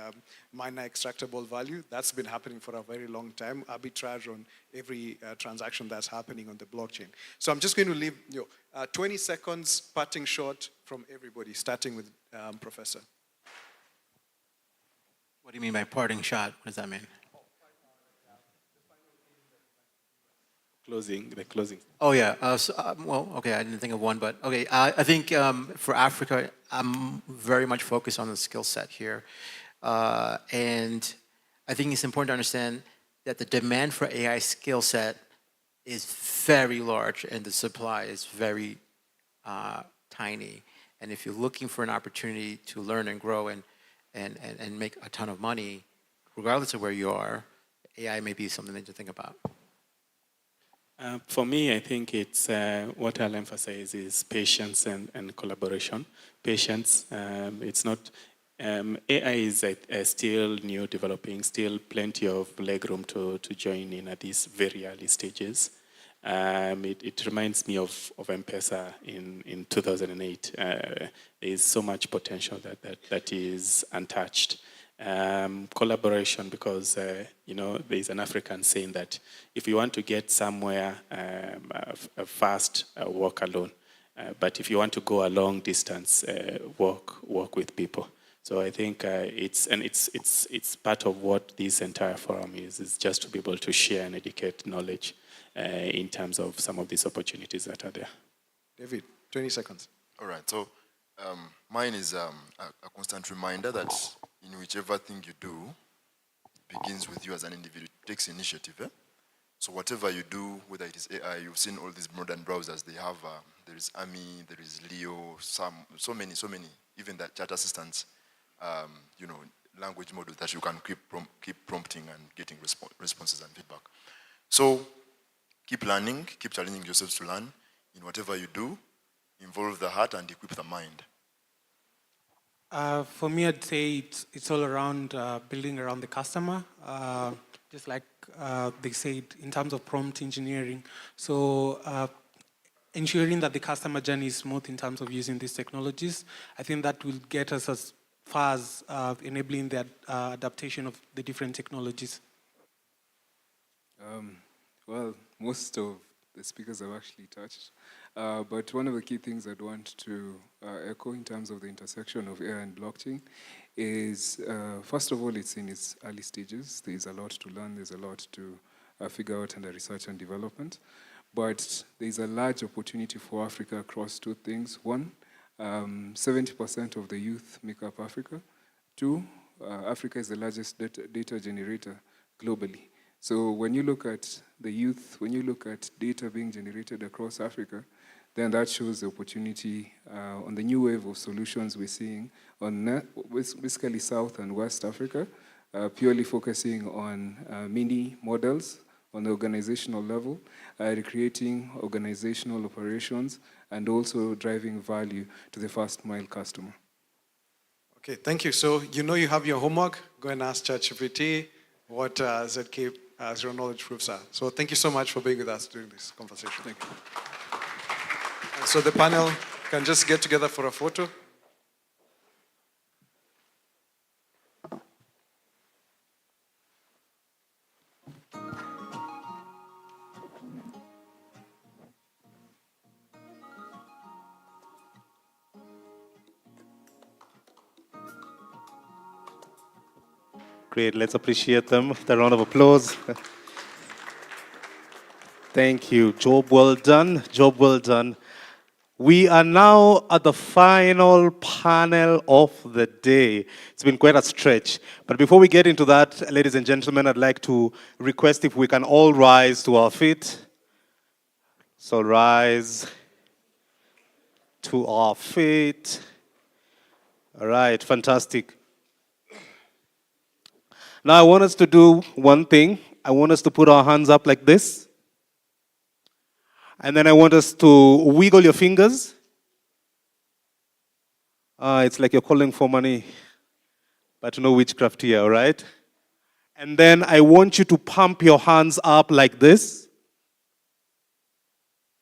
minor extractable value. That's been happening for a very long time. Arbitrage on every transaction that's happening on the blockchain. So I'm just going to leave 20 seconds parting shot from everybody, starting with Professor. What do you mean by parting shot? What does that mean? The closing. Oh yeah. Well, okay. I didn't think of one, but okay. I think for Africa, I'm very much focused on the skill set here, and I think it's important to understand that the demand for AI skill set is very large, and the supply is very tiny. And if you're looking for an opportunity to learn and grow and make a ton of money, regardless of where you are, AI may be something that you think about. For me, I think it's what I'll emphasize is patience and collaboration. Patience. It's not AI is still new, developing, still plenty of legroom to join in at these very early stages. It reminds me of M-Pesa in 2008. There is so much potential that is untouched. Collaboration, because there is an African saying that if you want to get somewhere fast, walk alone. But if you want to go a long distance, walk with people. So I think it's part of what this entire forum is just to be able to share and educate knowledge in terms of some of these opportunities that are there. David, 20 seconds. All right. So mine is a constant reminder that in whichever thing you do, it begins with you as an individual. It takes initiative. So whatever you do, whether it is AI, you've seen all these modern browsers. They have there is Ami, there is Leo, so many. Even the chat assistants, language models that you can keep prompting and getting responses and feedback. So keep learning, keep challenging yourselves to learn. In whatever you do, involve the heart and equip the mind. For me, I'd say it's all around building around the customer, just like they said in terms of prompt engineering. So ensuring that the customer journey is smooth in terms of using these technologies, I think that will get us as far as enabling the adaptation of the different technologies. Well, most of the speakers have actually touched. But one of the key things I'd want to echo in terms of the intersection of AI and blockchain is, first of all, it's in its early stages. There's a lot to learn. There's a lot to figure out under research and development. But there's a large opportunity for Africa across two things. One, 70% of the youth make up Africa. Two, Africa is the largest data generator globally. So when you look at the youth, when you look at data being generated across Africa, then that shows the opportunity on the new wave of solutions we're seeing on basically South and West Africa, purely focusing on mini models on the organizational level, recreating organizational operations, and also driving value to the first mile customer. Okay, thank you. So you have your homework. Go and ask ChatGPT what ZK zero knowledge proofs are. So thank you so much for being with us during this conversation. Thank you. And so the panel can just get together for a photo. Great, let's appreciate them with a round of applause. Thank you, job well done, job well done. We are now at the final panel of the day. It's been quite a stretch. But before we get into that, ladies and gentlemen, I'd like to request if we can all rise to our feet. So rise to our feet. All right, fantastic. Now I want us to do one thing. I want us to put our hands up like this. And then I want us to wiggle your fingers. It's like you're calling for money, but no witchcraft here, all right? And then I want you to pump your hands up like this.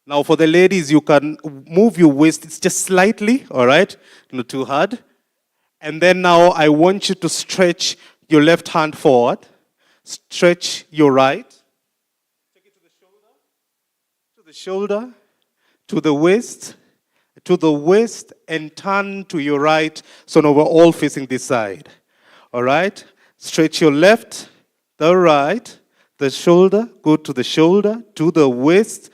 Now for the ladies, you can move your waist, it's just slightly, all right? Not too hard. And then now I want you to stretch your left hand forward. Stretch your right. Take it to the shoulder, to the waist, and turn to your right. So now we're all facing this side. All right? Stretch your left, the right, the shoulder, go to the shoulder, to the waist,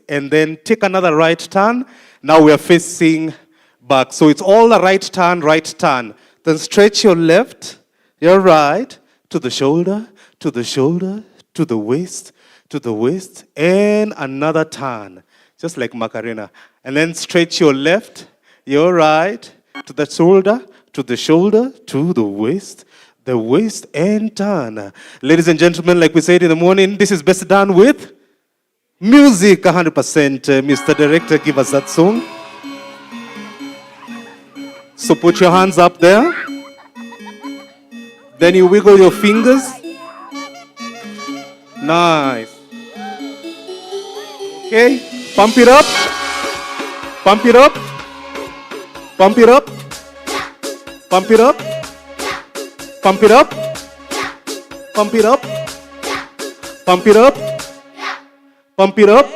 and then take another right turn. Now we are facing back. So it's all a right turn. Then stretch your left, your right, to the shoulder, to the waist, and another turn. Just like Macarena. And then stretch your left, your right, to the shoulder, to the waist, and turn. Ladies and gentlemen, like we said in the morning, this is best done with music, 100%. Mr. Director, give us that song. So put your hands up there. Then you wiggle your fingers. Nice. Okay, pump it up. Pump it up. Pump it up. Pump it up. Pump it up. Pump it up. Pump it up. Pump it up.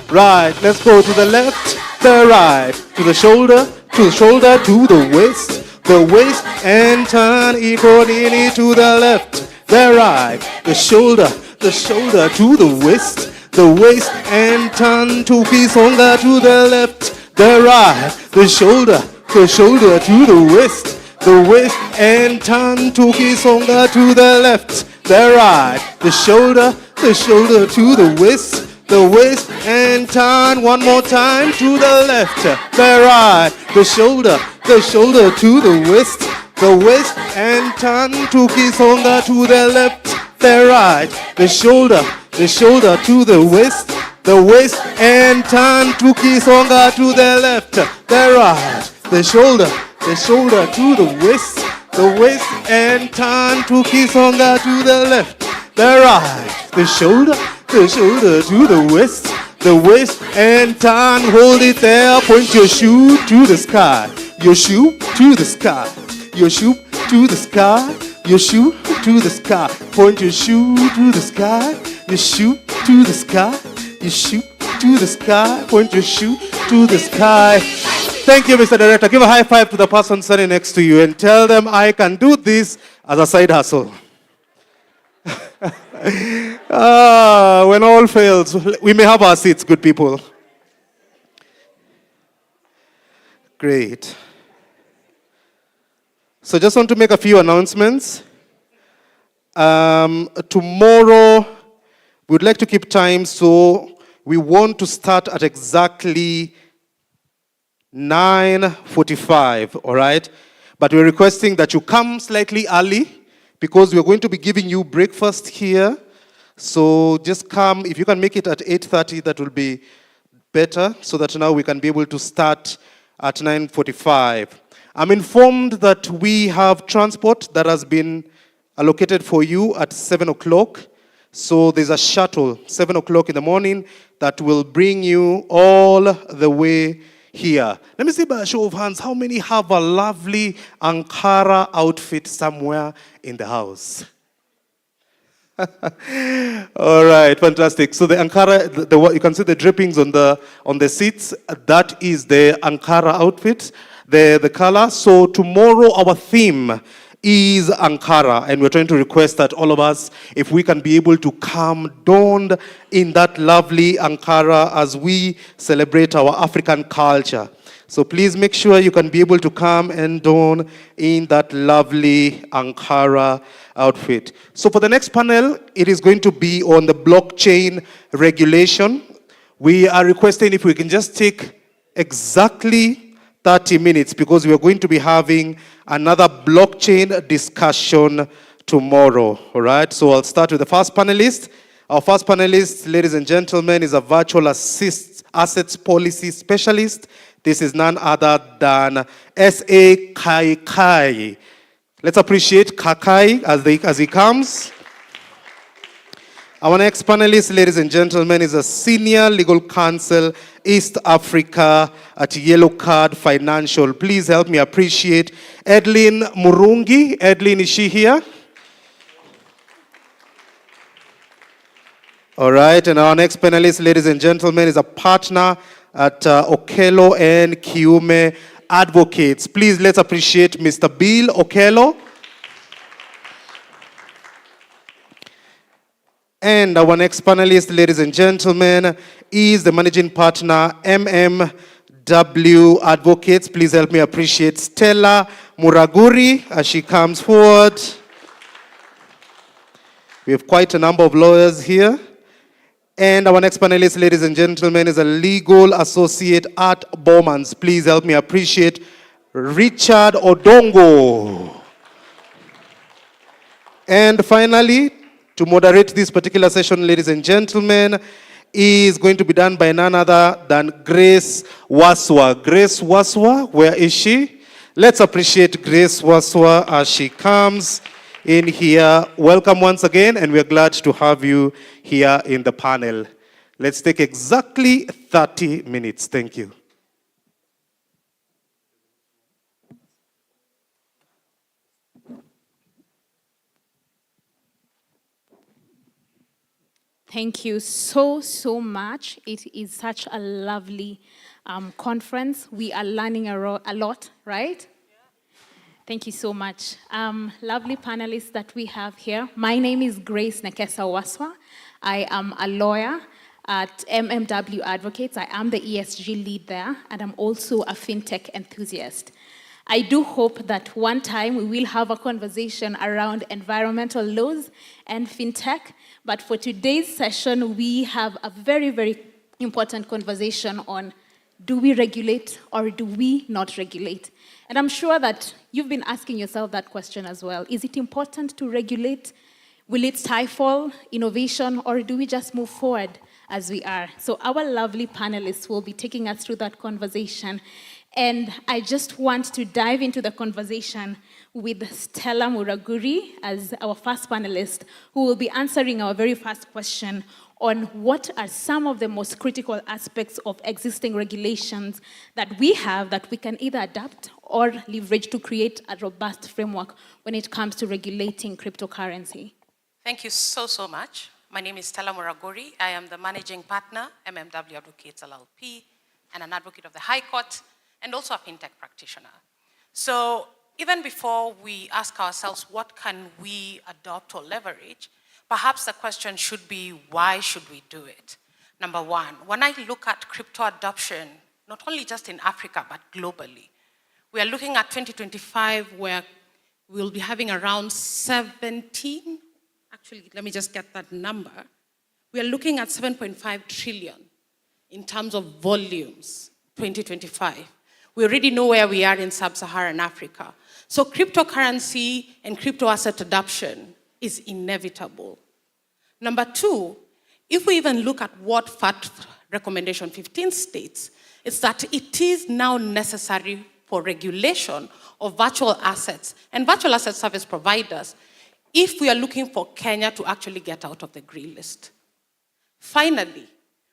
Right, let's go to the left, the right, to the shoulder, to the waist, and turn equally to the left, the right, the shoulder, to the waist, and turn to kisonga to the left, the right, the shoulder, to the waist, and turn to kisonga to the left, the right, the shoulder to the waist, and turn one more time to the left, the right, the shoulder to the waist, and turn to kisonga to the left, the right, the shoulder to the waist, and turn to kisonga to the left, the right, the shoulder to the waist, and turn to kisonga to the left, the right, the shoulder to the waist, and turn, hold it there, point your shoe to the sky, your shoe to the sky, your shoe to the sky, your shoe to the sky, point your shoe to the sky, your shoe to the sky, your shoe to the sky, point your shoe to the sky. Thank you, Mr. Director. Give a high five to the person standing next to you and tell them I can do this as a side hustle. When all fails, we may have our seats, good people. Great. So just want to make a few announcements. Tomorrow, we'd like to keep time, so we want to start at exactly 9:45, all right? But we're requesting that you come slightly early because we're going to be giving you breakfast here. So just come, if you can make it at 8:30, that will be better, so that now we can be able to start at 9:45. I'm informed that we have transport that has been allocated for you at 7 o'clock. So there's a shuttle, 7 o'clock in the morning, that will bring you all the way here. Let me see by a show of hands, how many have a lovely Ankara outfit somewhere in the house? All right, fantastic. So the Ankara, you can see the drippings on the seats. That is the Ankara outfit, the color. So tomorrow our theme is Ankara, and we're trying to request that all of us, if we can be able to come donned in that lovely Ankara as we celebrate our African culture. So please make sure you can be able to come and don in that lovely Ankara outfit. So for the next panel, it is going to be on the blockchain regulation. We are requesting if we can just take exactly 30 minutes because we are going to be having another blockchain discussion tomorrow, all right? So I'll start with the first panelist. Our first panelist, ladies and gentlemen, is a virtual assets policy specialist. This is none other than S.A. Kai. Let's appreciate Kakai as he comes. Our next panelist, ladies and gentlemen, is a senior legal counsel, East Africa at Yellow Card Financial. Please help me appreciate Edlin Murungi. Edlin, is she here? All right, and our next panelist, ladies and gentlemen, is a partner at Okello and Kiume Advocates. Please let's appreciate Mr. Bill Okello. And our next panelist, ladies and gentlemen, is the managing partner, MMW Advocates. Please help me appreciate Stella Muraguri as she comes forward. We have quite a number of lawyers here. And our next panelist, ladies and gentlemen, is a legal associate at Bowman's. Please help me appreciate Richard Odongo. And finally, to moderate this particular session, ladies and gentlemen, is going to be done by none other than Grace Waswa. Grace Waswa, where is she? Let's appreciate Grace Waswa as she comes in here. Welcome once again, and we're glad to have you here in the panel. Let's take exactly 30 minutes. Thank you. Thank you so much. It is such a lovely conference. We are learning a lot, right? Thank you so much. Lovely panelists that we have here. My name is Grace Nekesa Waswa. I am a lawyer at MMW Advocates. I am the ESG lead there, and I'm also a fintech enthusiast. I do hope that one time we will have a conversation around environmental laws and fintech, but for today's session, we have a very, very important conversation on do we regulate or do we not regulate? And I'm sure that you've been asking yourself that question as well. Is it important to regulate? Will it stifle innovation, or do we just move forward as we are? So our lovely panelists will be taking us through that conversation. And I just want to dive into the conversation with Stella Muraguri as our first panelist, who will be answering our very first question on what are some of the most critical aspects of existing regulations that we have that we can either adapt or leverage to create a robust framework when it comes to regulating cryptocurrency. Thank you so much. My name is Stella Muraguri. I am the managing partner, MMW Advocates LLP, and an advocate of the High Court, and also a fintech practitioner. So even before we ask ourselves what can we adopt or leverage, perhaps the question should be, why should we do it? Number one, when I look at crypto adoption, not only just in Africa, but globally, we are looking at 2025 where we'll be having around 17, actually, let me just get that number. We are looking at 7.5 trillion in terms of volumes, 2025. We already know where we are in sub-Saharan Africa. So cryptocurrency and crypto asset adoption is inevitable. Number two, if we even look at what FAT recommendation 15 states, it's that it is now necessary for regulation of virtual assets and virtual asset service providers if we are looking for Kenya to actually get out of the grey list. Finally,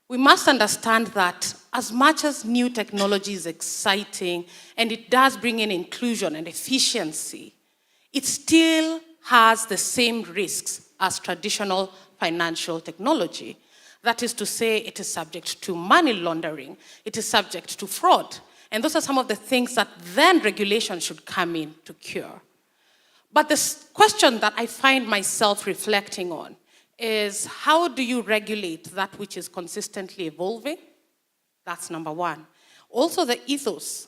we must understand that as much as new technology is exciting and it does bring in inclusion and efficiency, it still has the same risks as traditional financial technology. That is to say, it is subject to money laundering, it is subject to fraud. And those are some of the things that then regulation should come in to cure. But the question that I find myself reflecting on is, how do you regulate that which is consistently evolving? That's number one. Also, the ethos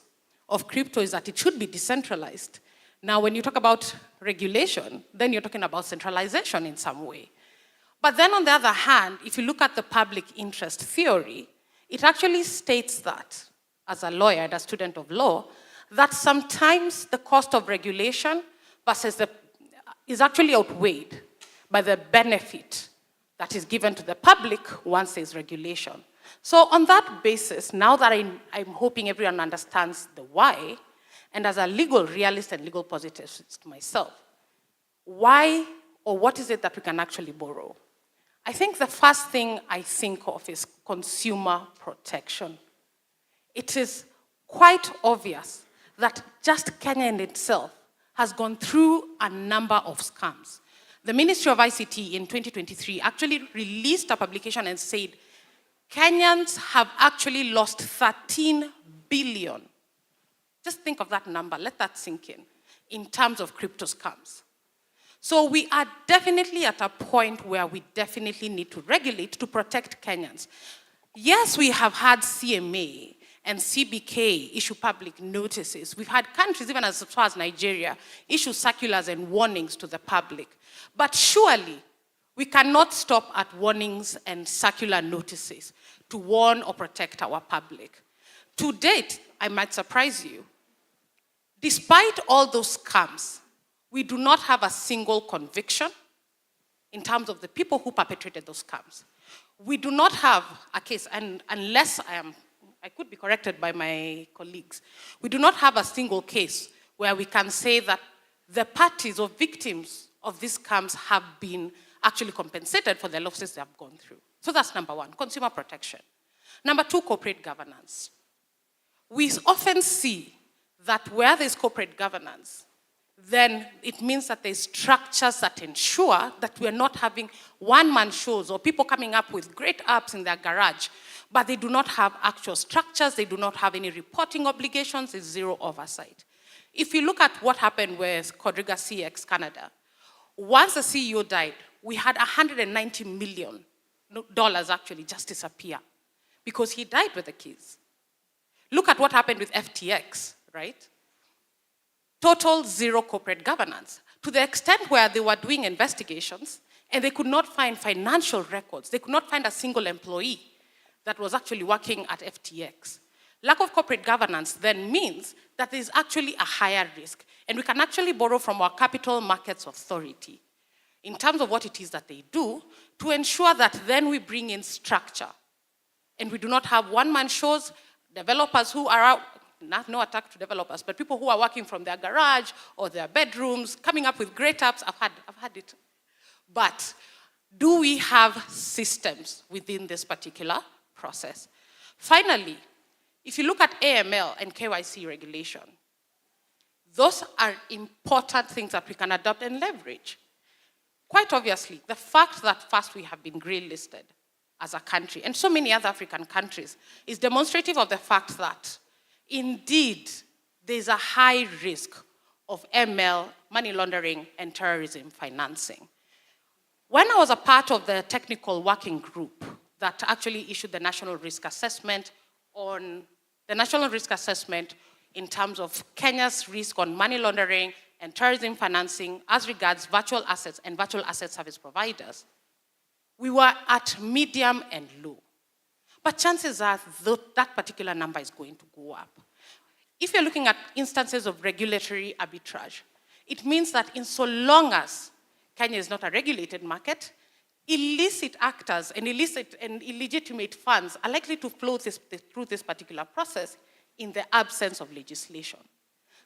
of crypto is that it should be decentralized. Now, when you talk about regulation, then you're talking about centralization in some way. But then on the other hand, if you look at the public interest theory, it actually states that, as a lawyer and a student of law, that sometimes the cost of regulation is actually outweighed by the benefit that is given to the public once there's regulation. So on that basis, now that I'm hoping everyone understands the why, and as a legal realist and legal positivist myself, why or what is it that we can actually borrow? I think the first thing I think of is consumer protection. It is quite obvious that just Kenya in itself has gone through a number of scams. The Ministry of ICT in 2023 actually released a publication and said Kenyans have actually lost 13 billion. Just think of that number, let that sink in terms of crypto scams. So we are definitely at a point where we definitely need to regulate to protect Kenyans. Yes, we have had CMA and CBK issue public notices. We've had countries, even as far as Nigeria, issue circulars and warnings to the public. But surely, we cannot stop at warnings and circular notices to warn or protect our public. To date, I might surprise you, despite all those scams, we do not have a single conviction in terms of the people who perpetrated those scams. We do not have a case, and unless I could be corrected by my colleagues, we do not have a single case where we can say that the parties or victims of these scams have been actually compensated for the losses they have gone through. So that's number one, consumer protection. Number two, corporate governance. We often see that where there's corporate governance, then it means that there's structures that ensure that we're not having one-man shows or people coming up with great apps in their garage, but they do not have actual structures, they do not have any reporting obligations, there's zero oversight. If you look at what happened with Quadriga CX Canada, once the CEO died, we had $190 million actually just disappear because he died with the keys. Look at what happened with FTX, right? Total zero corporate governance, to the extent where they were doing investigations and they could not find financial records. They could not find a single employee that was actually working at FTX. Lack of corporate governance then means that there's actually a higher risk, and we can actually borrow from our Capital Markets Authority in terms of what it is that they do to ensure that then we bring in structure and we do not have one-man shows, developers who are out, no attack to developers, but people who are working from their garage or their bedrooms, coming up with great apps. I've had it. But do we have systems within this particular process? Finally, if you look at AML and KYC regulation, those are important things that we can adopt and leverage. Quite obviously, the fact that first we have been grey listed as a country, and so many other African countries, is demonstrative of the fact that indeed there's a high risk of ML, money laundering, and terrorism financing. When I was a part of the technical working group that actually issued the national risk assessment in terms of Kenya's risk on money laundering and terrorism financing as regards virtual assets and virtual asset service providers, we were at medium and low. But chances are that particular number is going to go up. If you're looking at instances of regulatory arbitrage, it means that in so long as Kenya is not a regulated market, illicit actors and illicit and illegitimate funds are likely to flow through this particular process in the absence of legislation.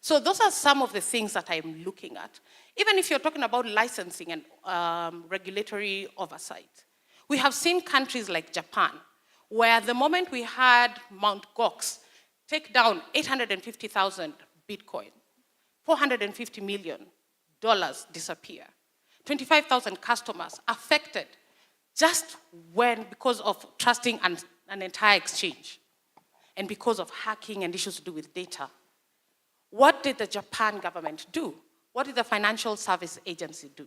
So those are some of the things that I'm looking at. Even if you're talking about licensing and regulatory oversight, we have seen countries like Japan, where the moment we had Mt. Gox take down 850,000 Bitcoin, $450 million disappear, 25,000 customers affected just because of trusting an entire exchange and because of hacking and issues to do with data. What did the Japan government do? What did the Financial Service Agency do?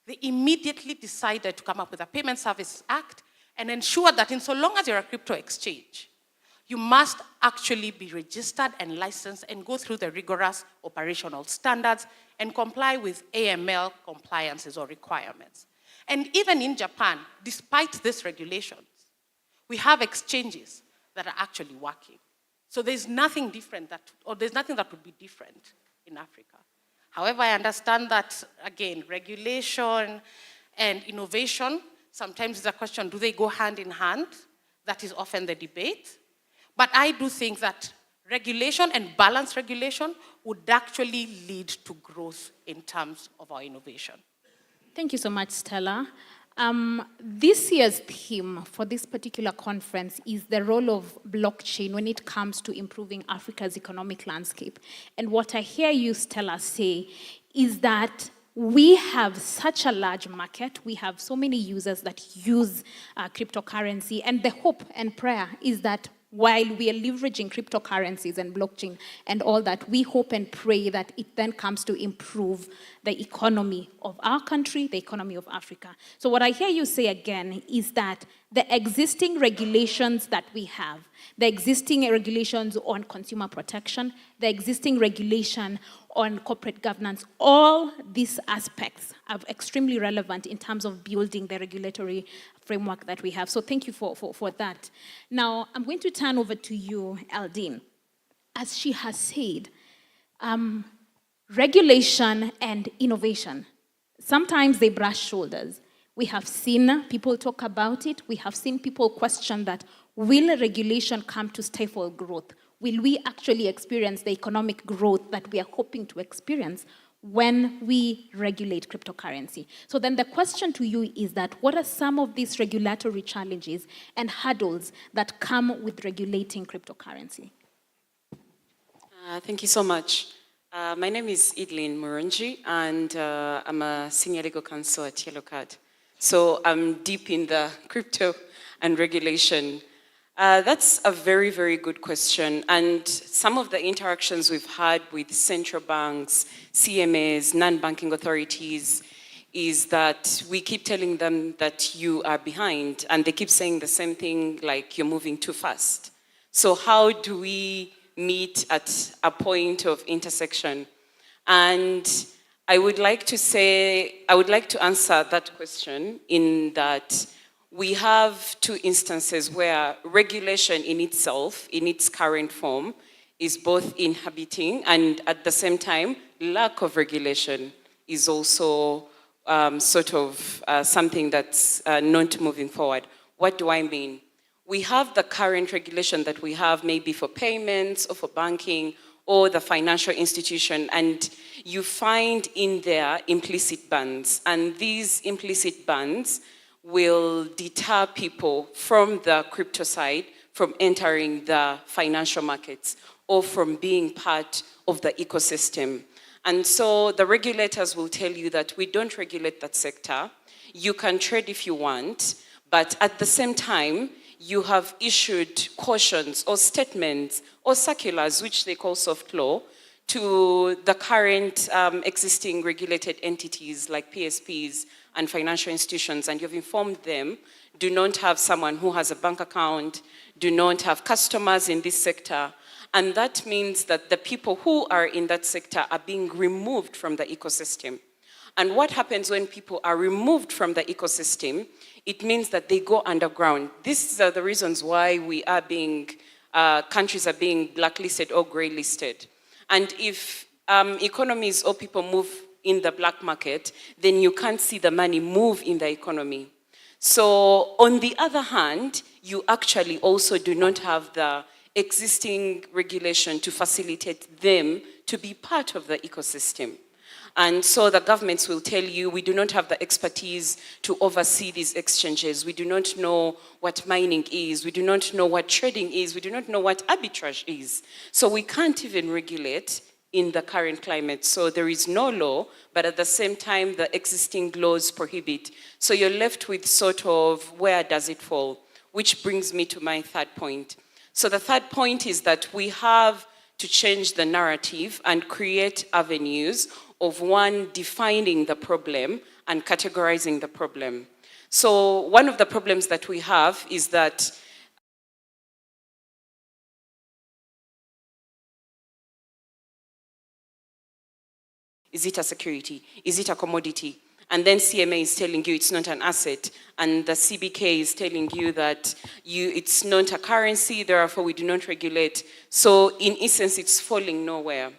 They immediately decided to come up with a Payment Services Act and ensure that in so long as you're a crypto exchange, you must actually be registered and licensed and go through the rigorous operational standards and comply with AML compliances or requirements. And even in Japan, despite these regulations, we have exchanges that are actually working. So there's nothing different there's nothing that would be different in Africa. However, I understand that, again, regulation and innovation sometimes is a question, do they go hand in hand? That is often the debate. But I do think that regulation and balanced regulation would actually lead to growth in terms of our innovation. Thank you so much, Stella. This year's theme for this particular conference is the role of blockchain when it comes to improving Africa's economic landscape. And what I hear you, Stella, say is that we have such a large market, we have so many users that use cryptocurrency, and the hope and prayer is that while we are leveraging cryptocurrencies and blockchain and all that, we hope and pray that it then comes to improve the economy of our country, the economy of Africa. So what I hear you say again is that the existing regulations that we have, the existing regulations on consumer protection, the existing regulation on corporate governance, all these aspects are extremely relevant in terms of building the regulatory framework that we have. So thank you for that. Now, I'm going to turn over to you, Aldine. As she has said, regulation and innovation, sometimes they brush shoulders. We have seen people talk about it. We have seen people question that, will regulation come to stifle growth? Will we actually experience the economic growth that we are hoping to experience when we regulate cryptocurrency? So then the question to you is that, what are some of these regulatory challenges and hurdles that come with regulating cryptocurrency? Thank you so much. My name is Idlin Murunji, and I'm a senior legal counsel at Yellow Card. So I'm deep in the crypto and regulation. That's a very, very good question. And some of the interactions we've had with central banks, CMAs, non-banking authorities, is that we keep telling them that you are behind, and they keep saying the same thing, like you're moving too fast. So how do we meet at a point of intersection? And I would like to answer that question in that we have two instances where regulation in itself, in its current form, is both inhibiting, and at the same time, lack of regulation is also something that's not moving forward. What do I mean? We have the current regulation that we have maybe for payments or for banking or the financial institution, and you find in there implicit bans. And these implicit bans will deter people from the crypto side from entering the financial markets or from being part of the ecosystem. And so the regulators will tell you that we don't regulate that sector. You can trade if you want, but at the same time, you have issued cautions or statements or circulars, which they call soft law, to the current existing regulated entities like PSPs and financial institutions, and you've informed them, do not have someone who has a bank account, do not have customers in this sector, and that means that the people who are in that sector are being removed from the ecosystem. And what happens when people are removed from the ecosystem? It means that they go underground. These are the reasons why we are being, countries are being blacklisted or grey-listed. And if economies or people move in the black market, then you can't see the money move in the economy. So on the other hand, you actually also do not have the existing regulation to facilitate them to be part of the ecosystem. And so the governments will tell you, we do not have the expertise to oversee these exchanges. We do not know what mining is. We do not know what trading is. We do not know what arbitrage is. So we can't even regulate in the current climate. So there is no law, but at the same time, the existing laws prohibit. So you're left with sort of, where does it fall? Which brings me to my third point. So the third point is that we have to change the narrative and create avenues of one, defining the problem and categorizing the problem. So one of the problems that we have is that is it a security? Is it a commodity? And then CMA is telling you it's not an asset. And the CBK is telling you that it's not a currency, therefore we do not regulate. So in essence, it's falling nowhere.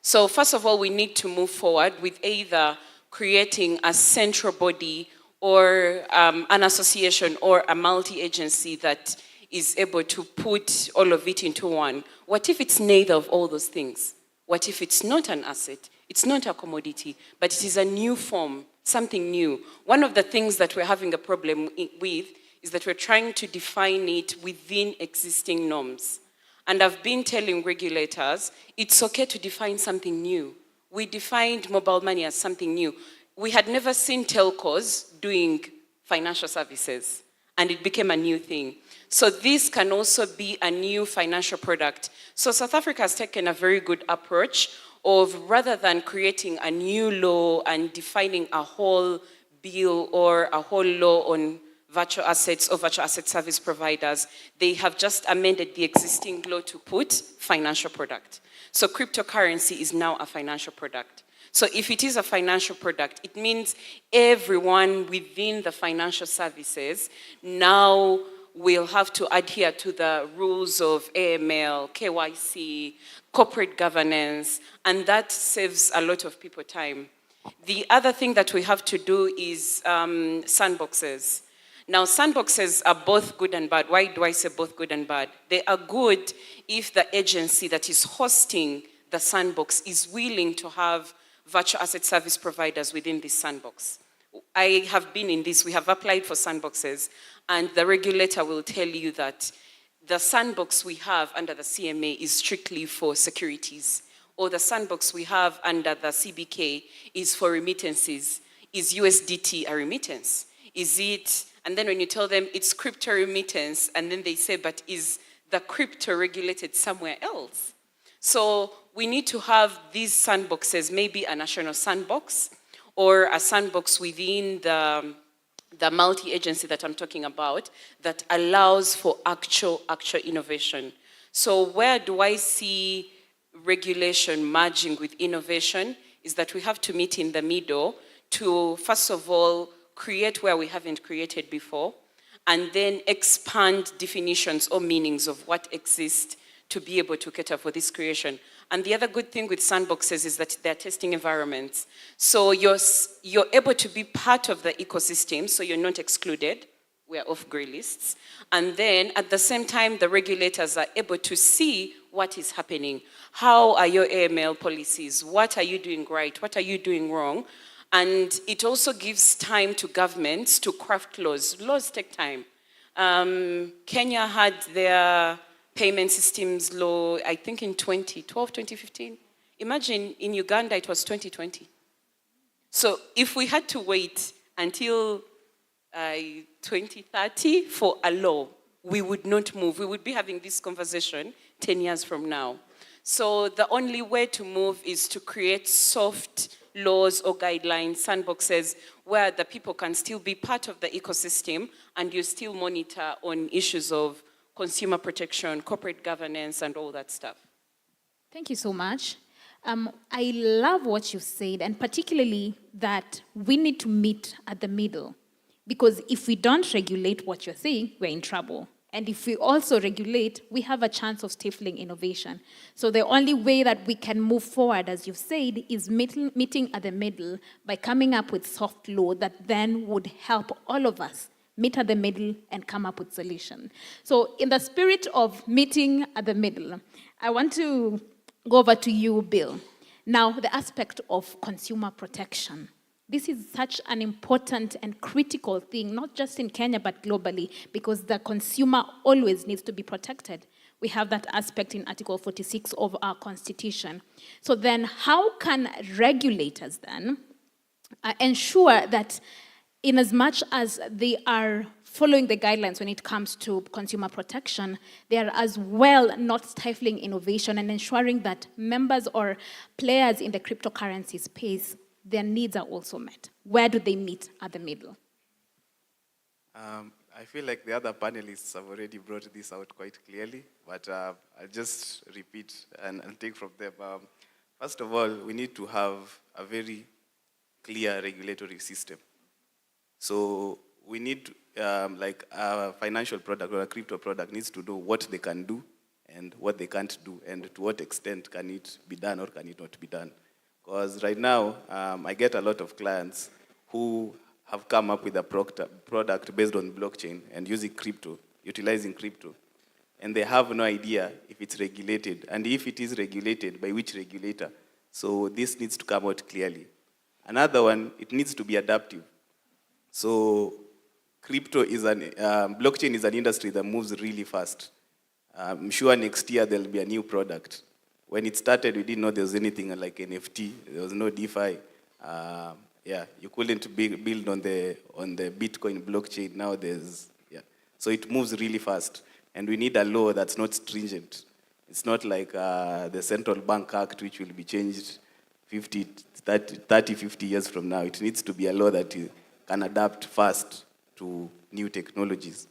So first of all, we need to move forward with either creating a central body or an association or a multi-agency that is able to put all of it into one. What if it's neither of all those things? What if it's not an asset? It's not a commodity, but it is a new form, something new. One of the things that we're having a problem with is that we're trying to define it within existing norms. And I've been telling regulators, it's okay to define something new. We defined mobile money as something new. We had never seen telcos doing financial services, and it became a new thing. So this can also be a new financial product. So South Africa has taken a very good approach of, rather than creating a new law and defining a whole bill or a whole law on virtual assets or virtual asset service providers, they have just amended the existing law to put financial product. So cryptocurrency is now a financial product. So if it is a financial product, it means everyone within the financial services now will have to adhere to the rules of AML, KYC, corporate governance, and that saves a lot of people time. The other thing that we have to do is sandboxes. Now, sandboxes are both good and bad. Why do I say both good and bad? They are good if the agency that is hosting the sandbox is willing to have virtual asset service providers within this sandbox. I have been in this, we have applied for sandboxes, and the regulator will tell you that the sandbox we have under the CMA is strictly for securities, or the sandbox we have under the CBK is for remittances. Is USDT a remittance? Is it, and then when you tell them it's crypto remittance, and then they say, but is the crypto regulated somewhere else? So we need to have these sandboxes, maybe a national sandbox, or a sandbox within the multi-agency that I'm talking about that allows for actual innovation. So where do I see regulation merging with innovation is that we have to meet in the middle to, first of all, create where we haven't created before, and then expand definitions or meanings of what exists to be able to cater for this creation. And the other good thing with sandboxes is that they're testing environments. So you're able to be part of the ecosystem, so you're not excluded. We're off gray lists. And then at the same time, the regulators are able to see what is happening. How are your AML policies? What are you doing right? What are you doing wrong? And it also gives time to governments to craft laws. Laws take time. Kenya had their payment systems law, I think in 2012, 2015. Imagine in Uganda it was 2020. So if we had to wait until 2030 for a law, we would not move. We would be having this conversation 10 years from now. So the only way to move is to create soft laws or guidelines, sandboxes, where the people can still be part of the ecosystem and you still monitor on issues of consumer protection, corporate governance, and all that stuff. Thank you so much. I love what you said, and particularly that we need to meet at the middle. Because if we don't regulate what you're saying, we're in trouble. And if we also regulate, we have a chance of stifling innovation. So the only way that we can move forward, as you've said, is meeting at the middle by coming up with soft law that then would help all of us meet at the middle and come up with solutions. So in the spirit of meeting at the middle, I want to go over to you, Bill. Now, the aspect of consumer protection. This is such an important and critical thing, not just in Kenya, but globally, because the consumer always needs to be protected. We have that aspect in Article 46 of our Constitution. So then how can regulators then ensure that in as much as they are following the guidelines when it comes to consumer protection, they are as well not stifling innovation and ensuring that members or players in the cryptocurrency space, their needs are also met? Where do they meet at the middle? I feel like the other panelists have already brought this out quite clearly, but I'll just repeat and take from them. First of all, we need to have a very clear regulatory system. So we need, like a financial product or a crypto product needs to know what they can do and what they can't do, and to what extent can it be done or can it not be done. Because right now, I get a lot of clients who have come up with a product based on blockchain and using crypto, utilizing crypto. And they have no idea if it's regulated, and if it is regulated, by which regulator. So this needs to come out clearly. Another one, it needs to be adaptive. So crypto is blockchain is an industry that moves really fast. I'm sure next year there'll be a new product. When it started, we didn't know there was anything like NFT. There was no DeFi. You couldn't build on the Bitcoin blockchain. Now so it moves really fast. And we need a law that's not stringent. It's not like the Central Bank Act, which will be changed 50 years from now. It needs to be a law that can adapt fast to new technologies.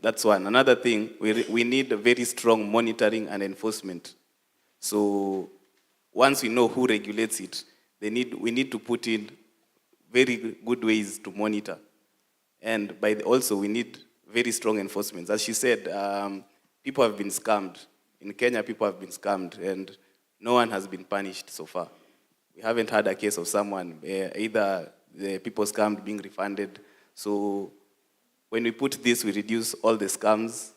That's one. Another thing, we need a very strong monitoring and enforcement. So once we know who regulates it, we need to put in very good ways to monitor. And also we need very strong enforcement. As she said, people have been scammed. In Kenya, people have been scammed, and no one has been punished so far. We haven't had a case of someone, either the people scammed being refunded. So when we put this, we reduce all the scams,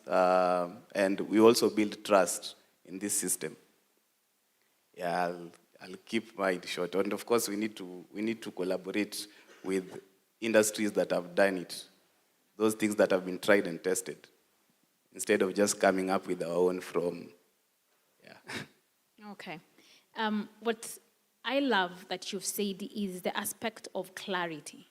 and we also build trust in this system. Yeah, I'll keep mine short. And of course, we need to collaborate with industries that have done it, those things that have been tried and tested, instead of just coming up with our own from. Okay. What I love that you've said is the aspect of clarity.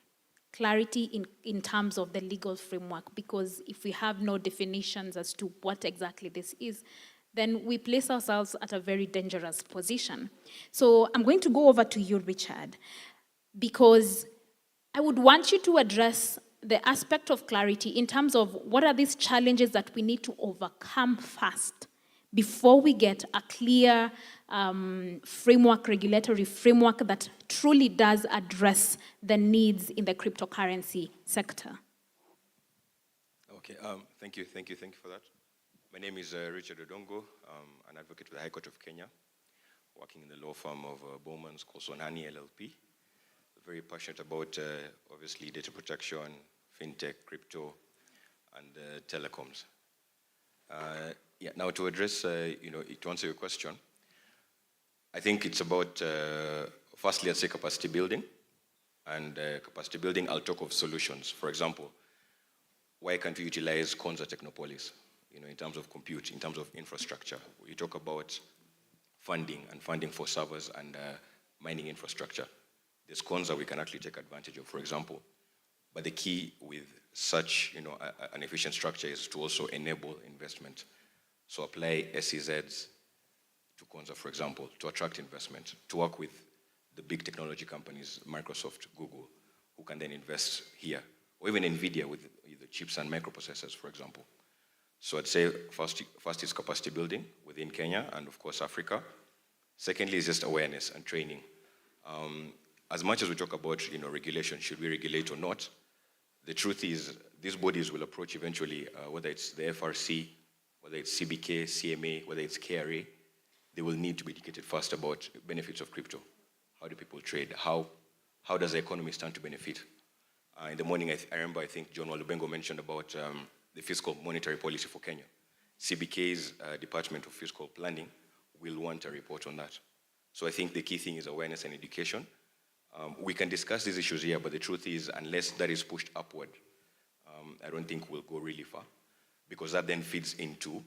Clarity in terms of the legal framework, because if we have no definitions as to what exactly this is, then we place ourselves at a very dangerous position. So I'm going to go over to you, Richard, because I would want you to address the aspect of clarity in terms of what are these challenges that we need to overcome first before we get a clear regulatory framework that truly does address the needs in the cryptocurrency sector. Okay, thank you for that. My name is Richard Odongo. I'm an advocate with the High Court of Kenya, working in the law firm of Bowman's Consultancy LLP. Very passionate about, obviously, data protection, fintech, crypto, and telecoms. Now to address, to answer your question, I think it's about, firstly, I'd say capacity building. And capacity building, I'll talk of solutions. For example, why can't we utilize Konza Technopolis, in terms of compute, in terms of infrastructure? We talk about funding and funding for servers and mining infrastructure. There's Konza we can actually take advantage of, for example. But the key with such, an efficient structure is to also enable investment. So apply SEZs to Konza, for example, to attract investment, to work with the big technology companies, Microsoft, Google, who can then invest here, or even NVIDIA with the chips and microprocessors, for example. So I'd say first is capacity building within Kenya and, of course, Africa. Secondly is just awareness and training. As much as we talk about, regulation, should we regulate or not, the truth is these bodies will approach eventually, whether it's the FRC, whether it's CBK, CMA, whether it's KRA, they will need to be educated first about benefits of crypto. How do people trade? How does the economy stand to benefit? In the morning, I remember, I think John Walubengo mentioned about the fiscal monetary policy for Kenya. CBK's Department of Fiscal Planning will want a report on that. So I think the key thing is awareness and education. We can discuss these issues here, but the truth is, unless that is pushed upward, I don't think we'll go really far, because that then feeds into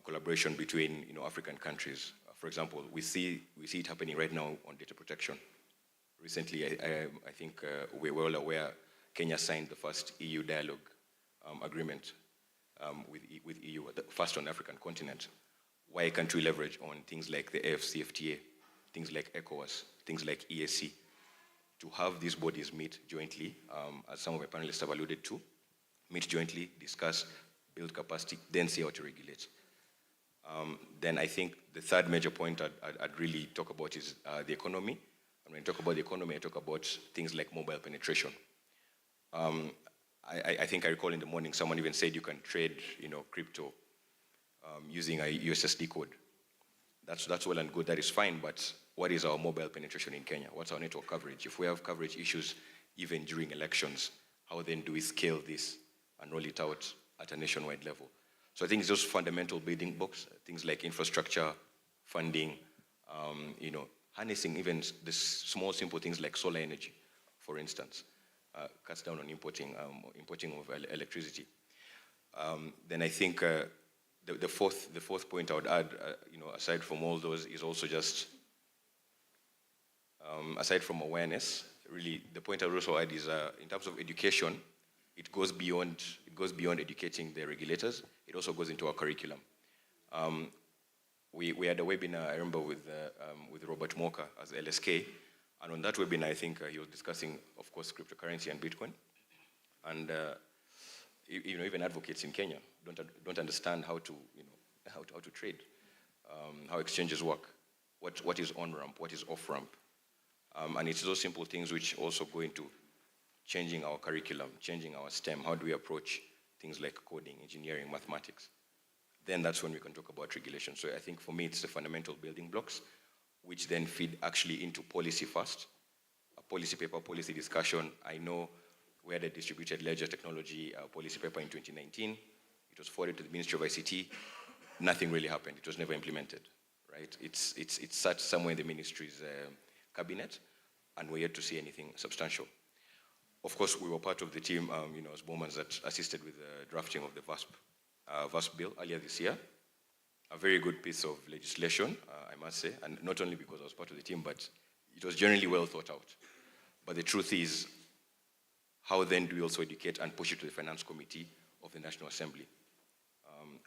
collaboration between African countries. For example, we see it happening right now on data protection. Recently, I think we're well aware, Kenya signed the first EU dialogue agreement with EU, the first on the African continent. Why can't we leverage on things like the AFCFTA, things like ECOWAS, things like EAC, to have these bodies meet jointly, as some of my panelists have alluded to, meet jointly, discuss, build capacity, then see how to regulate. Then I think the third major point I'd really talk about is the economy. And when I talk about the economy, I talk about things like mobile penetration. I think I recall in the morning someone even said you can trade, crypto using a USSD code. That's well and good, that is fine, but what is our mobile penetration in Kenya? What's our network coverage? If we have coverage issues even during elections, how then do we scale this and roll it out at a nationwide level? So I think it's those fundamental building blocks, things like infrastructure, funding, harnessing even the small, simple things like solar energy, for instance, cuts down on importing of electricity. Then I think the fourth point I would add, aside from all those, is also just aside from awareness. Really, the point I would also add is in terms of education, it goes beyond educating the regulators. It also goes into our curriculum. We had a webinar, I remember, with Robert Moka as LSK, and on that webinar, I think he was discussing, of course, cryptocurrency and Bitcoin, and even advocates in Kenya don't understand how to trade, how exchanges work, what is on ramp, what is off ramp, and it's those simple things which also go into changing our curriculum, changing our STEM. How do we approach things like coding, engineering, mathematics? Then that's when we can talk about regulation. So I think for me, it's the fundamental building blocks, which then feed actually into policy first, a policy paper, policy discussion. I know we had a distributed ledger technology policy paper in 2019. It was forwarded to the Ministry of ICT. Nothing really happened. It was never implemented, right? It's sat somewhere in the ministry's cabinet, and we're yet to see anything substantial. Of course, we were part of the team, as Bowmans, that assisted with the drafting of the VASP bill earlier this year. A very good piece of legislation, I must say, and not only because I was part of the team, but it was generally well thought out. But the truth is, how then do we also educate and push it to the Finance Committee of the National Assembly?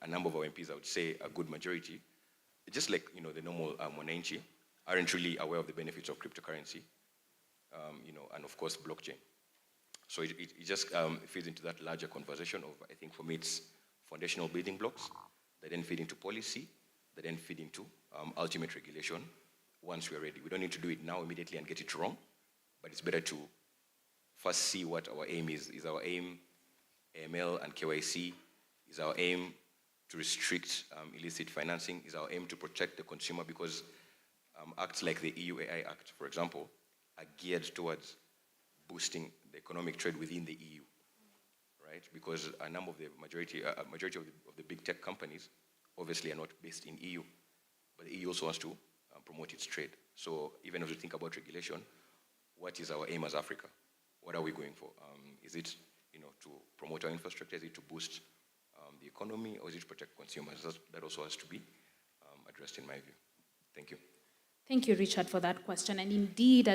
A number of our MPs, I would say a good majority, just like the normal Mwananchi, aren't really aware of the benefits of cryptocurrency, and of course blockchain. So it just feeds into that larger conversation of, I think for me, it's foundational building blocks that then feed into policy, that then feed into ultimate regulation once we're ready. We don't need to do it now immediately and get it wrong, but it's better to first see what our aim is. Is our aim AML and KYC? Is our aim to restrict illicit financing? Is our aim to protect the consumer? Because acts like the EU AI Act, for example, are geared towards boosting the economic trade within the EU, right? Because a number of the majority of the big tech companies obviously are not based in EU, but the EU also wants to promote its trade. So even as we think about regulation, what is our aim as Africa? What are we going for? Is it to promote our infrastructure? Is it to boost the economy, or is it to protect consumers? That also has to be addressed in my view. Thank you. Thank you, Richard, for that question. And indeed,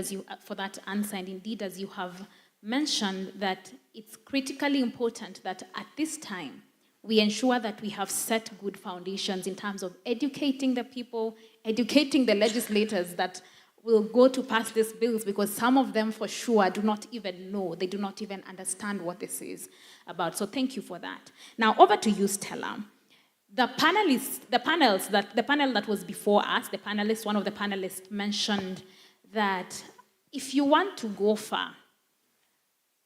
for that answer, and indeed, as you have mentioned, that it's critically important that at this time, we ensure that we have set good foundations in terms of educating the people, educating the legislators that will go to pass these bills, because some of them for sure do not even know, they do not even understand what this is about. So thank you for that. Now over to you, Stella. The panel that was before us, one of the panelists mentioned that if you want to go far,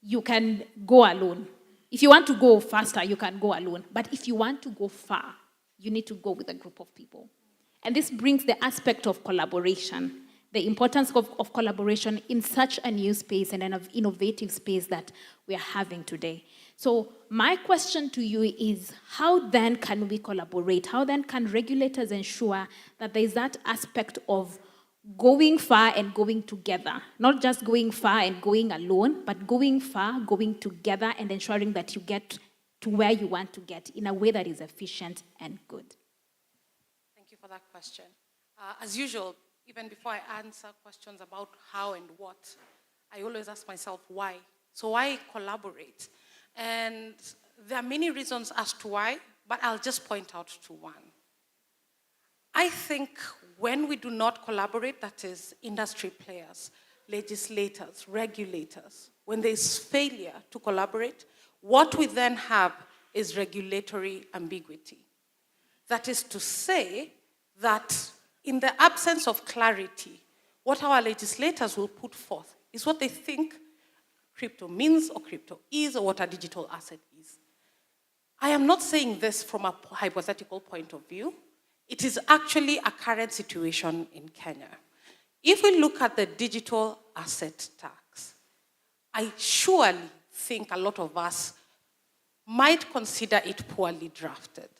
you can go alone. If you want to go faster, you can go alone. But if you want to go far, you need to go with a group of people. And this brings the aspect of collaboration, the importance of collaboration in such a new space and an innovative space that we are having today. So my question to you is, how then can we collaborate? How then can regulators ensure that there is that aspect of going far and going together? Not just going far and going alone, but going far, going together, and ensuring that you get to where you want to get in a way that is efficient and good. Thank you for that question. As usual, even before I answer questions about how and what, I always ask myself why. So why collaborate? And there are many reasons as to why, but I'll just point out to one. I think when we do not collaborate, that is industry players, legislators, regulators, when there is failure to collaborate, what we then have is regulatory ambiguity. That is to say that in the absence of clarity, what our legislators will put forth is what they think crypto means or crypto is or what a digital asset is. I am not saying this from a hypothetical point of view. It is actually a current situation in Kenya. If we look at the digital asset tax, I surely think a lot of us might consider it poorly drafted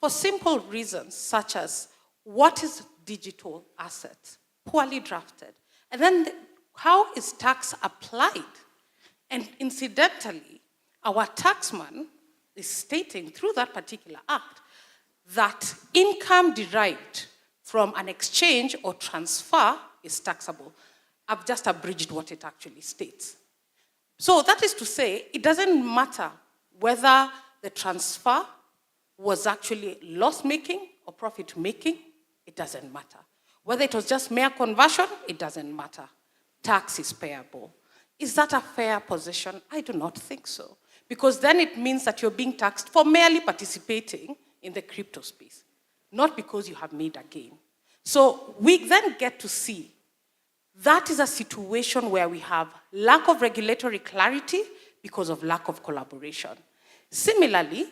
for simple reasons such as, what is digital asset? poorly drafted. And then how is tax applied? And incidentally, our taxman is stating through that particular act that income derived from an exchange or transfer is taxable. I've just abridged what it actually states. So that is to say, it doesn't matter whether the transfer was actually loss-making or profit-making, it doesn't matter. Whether it was just mere conversion, it doesn't matter. Tax is payable. Is that a fair position? I do not think so. Because then it means that you're being taxed for merely participating in the crypto space, not because you have made a gain. So we then get to see that is a situation where we have lack of regulatory clarity because of lack of collaboration. Similarly,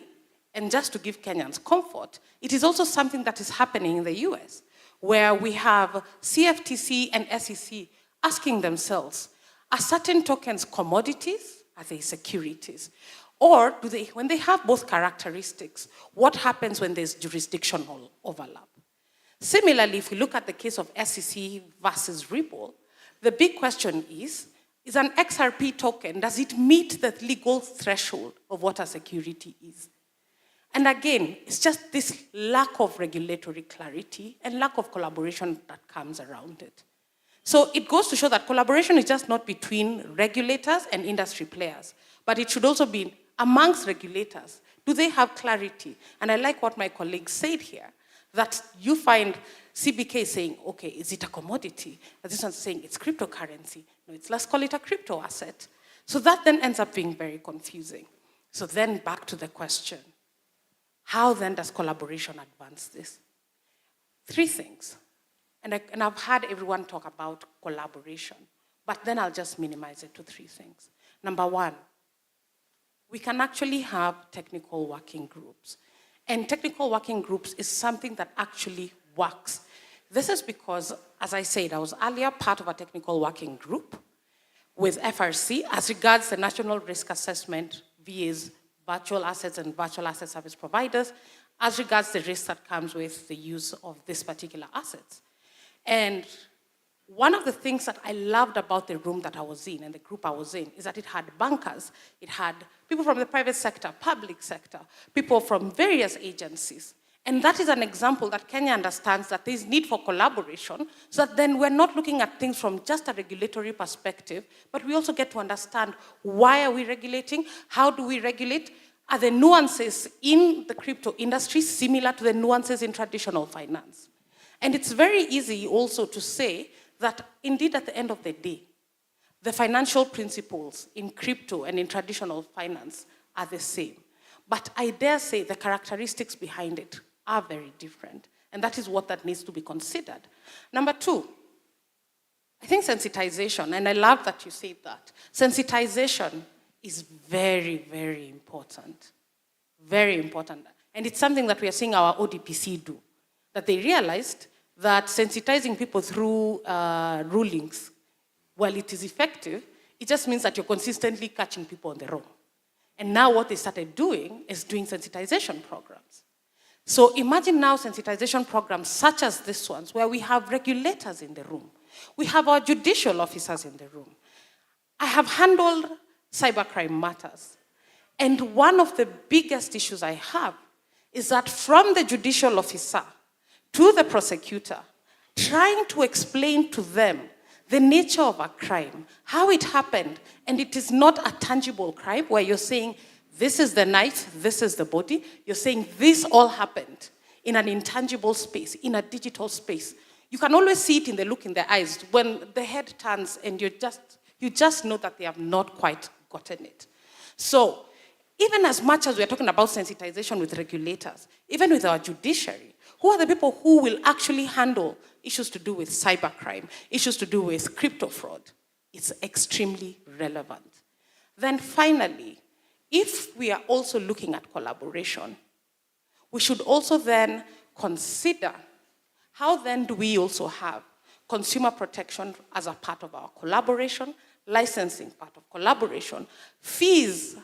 and just to give Kenyans comfort, it is also something that is happening in the US, where we have CFTC and SEC asking themselves, are certain tokens commodities? Are they securities? Or do they, when they have both characteristics, what happens when there's jurisdictional overlap? Similarly, if we look at the case of SEC versus Ripple, the big question is an XRP token, does it meet the legal threshold of what a security is? And again, it's just this lack of regulatory clarity and lack of collaboration that comes around it. So it goes to show that collaboration is just not between regulators and industry players, but it should also be amongst regulators. Do they have clarity? And I like what my colleague said here, that you find CBK saying, okay, is it a commodity? And this one's saying it's cryptocurrency. No, let's call it a crypto asset. So that then ends up being very confusing. So then back to the question, how then does collaboration advance this? Three things. And I've had everyone talk about collaboration, but then I'll just minimize it to three things. Number one, we can actually have technical working groups. And technical working groups is something that actually works. This is because, as I said, I was earlier part of a technical working group with FRC as regards the National Risk Assessment VA's virtual assets and virtual asset service providers, as regards the risk that comes with the use of this particular assets. And one of the things that I loved about the room that I was in and the group I was in is that it had bankers, it had people from the private sector, public sector, people from various agencies. And that is an example that Kenya understands that there is need for collaboration, so that then we're not looking at things from just a regulatory perspective, but we also get to understand why are we regulating, how do we regulate, are the nuances in the crypto industry similar to the nuances in traditional finance? And it's very easy also to say that indeed at the end of the day, the financial principles in crypto and in traditional finance are the same. But I dare say the characteristics behind it are very different. And that is what that needs to be considered. Number two, I think sensitization, and I love that you said that. Sensitization is very, very important. Very important. And it's something that we are seeing our ODPC do. That they realized that sensitizing people through rulings, while it is effective, it just means that you're consistently catching people on the wrong. And now what they started doing is doing sensitization programs. So imagine now sensitization programs such as this ones, where we have regulators in the room. We have our judicial officers in the room. I have handled cybercrime matters. And one of the biggest issues I have is that from the judicial officer to the prosecutor, trying to explain to them the nature of a crime, how it happened, and it is not a tangible crime where you're saying, this is the knife, this is the body. You're saying this all happened in an intangible space, in a digital space. You can always see it in the look in their eyes when the head turns and you just know that they have not quite gotten it. So even as much as we're talking about sensitization with regulators, even with our judiciary, who are the people who will actually handle issues to do with cybercrime, issues to do with crypto fraud? It's extremely relevant. Then finally, if we are also looking at collaboration, we should also then consider how then do we also have consumer protection as a part of our collaboration, licensing part of collaboration, fees,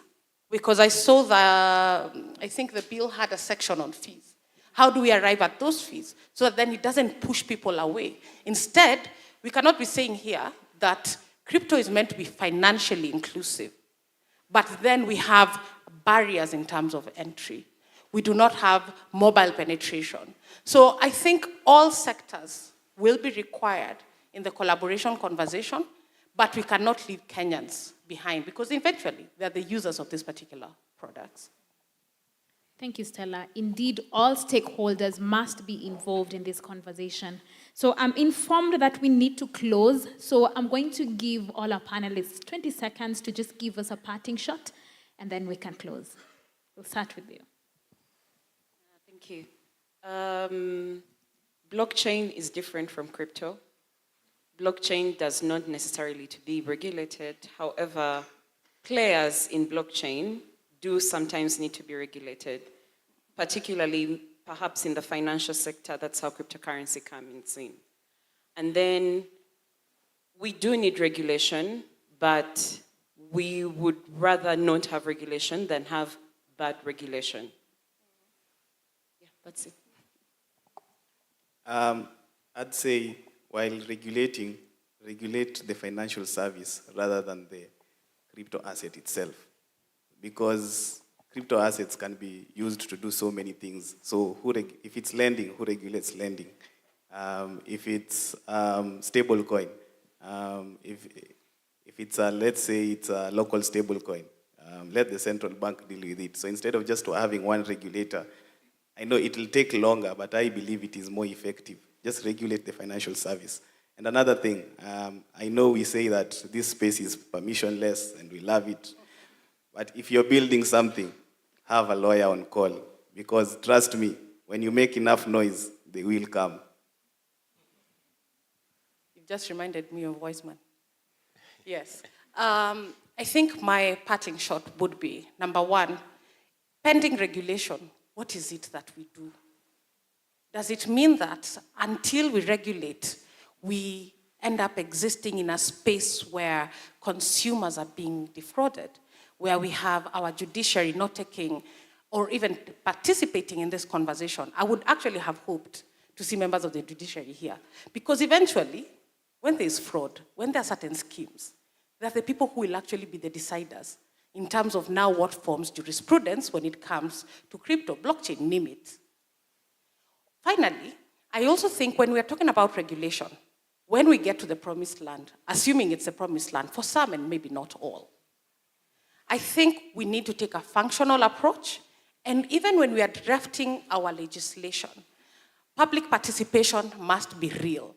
because I saw I think the bill had a section on fees. How do we arrive at those fees so that then it doesn't push people away? Instead, we cannot be saying here that crypto is meant to be financially inclusive, but then we have barriers in terms of entry. We do not have mobile penetration. So I think all sectors will be required in the collaboration conversation, but we cannot leave Kenyans behind because eventually they're the users of these particular products. Thank you, Stella. Indeed, all stakeholders must be involved in this conversation. So I'm informed that we need to close. So I'm going to give all our panelists 20 seconds to just give us a parting shot, and then we can close. We'll start with you. Thank you. Blockchain is different from crypto. Blockchain does not necessarily to be regulated. However, players in blockchain do sometimes need to be regulated, particularly perhaps in the financial sector. That's how cryptocurrency comes in. And then we do need regulation, but we would rather not have regulation than have bad regulation. Yeah, that's it. I'd say while regulate the financial service rather than the crypto asset itself. Because crypto assets can be used to do so many things. So if it's lending, who regulates lending? If it's stable coin, if it's let's say it's a local stable coin, let the central bank deal with it. So instead of just having one regulator, I know it will take longer, but I believe it is more effective. Just regulate the financial service. And another thing, I know we say that this space is permissionless and we love it. But if you're building something, have a lawyer on call. Because trust me, when you make enough noise, they will come. You've just reminded me of Wiseman. Yes. I think my parting shot would be, number one, pending regulation, what is it that we do? Does it mean that until we regulate, we end up existing in a space where consumers are being defrauded, where we have our judiciary not taking or even participating in this conversation? I would actually have hoped to see members of the judiciary here. Because eventually, when there's fraud, when there are certain schemes, they're the people who will actually be the deciders in terms of now what forms jurisprudence when it comes to crypto, blockchain, name it. Finally, I also think when we're talking about regulation, when we get to the promised land, assuming it's a promised land for some and maybe not all, I think we need to take a functional approach. And even when we are drafting our legislation, public participation must be real.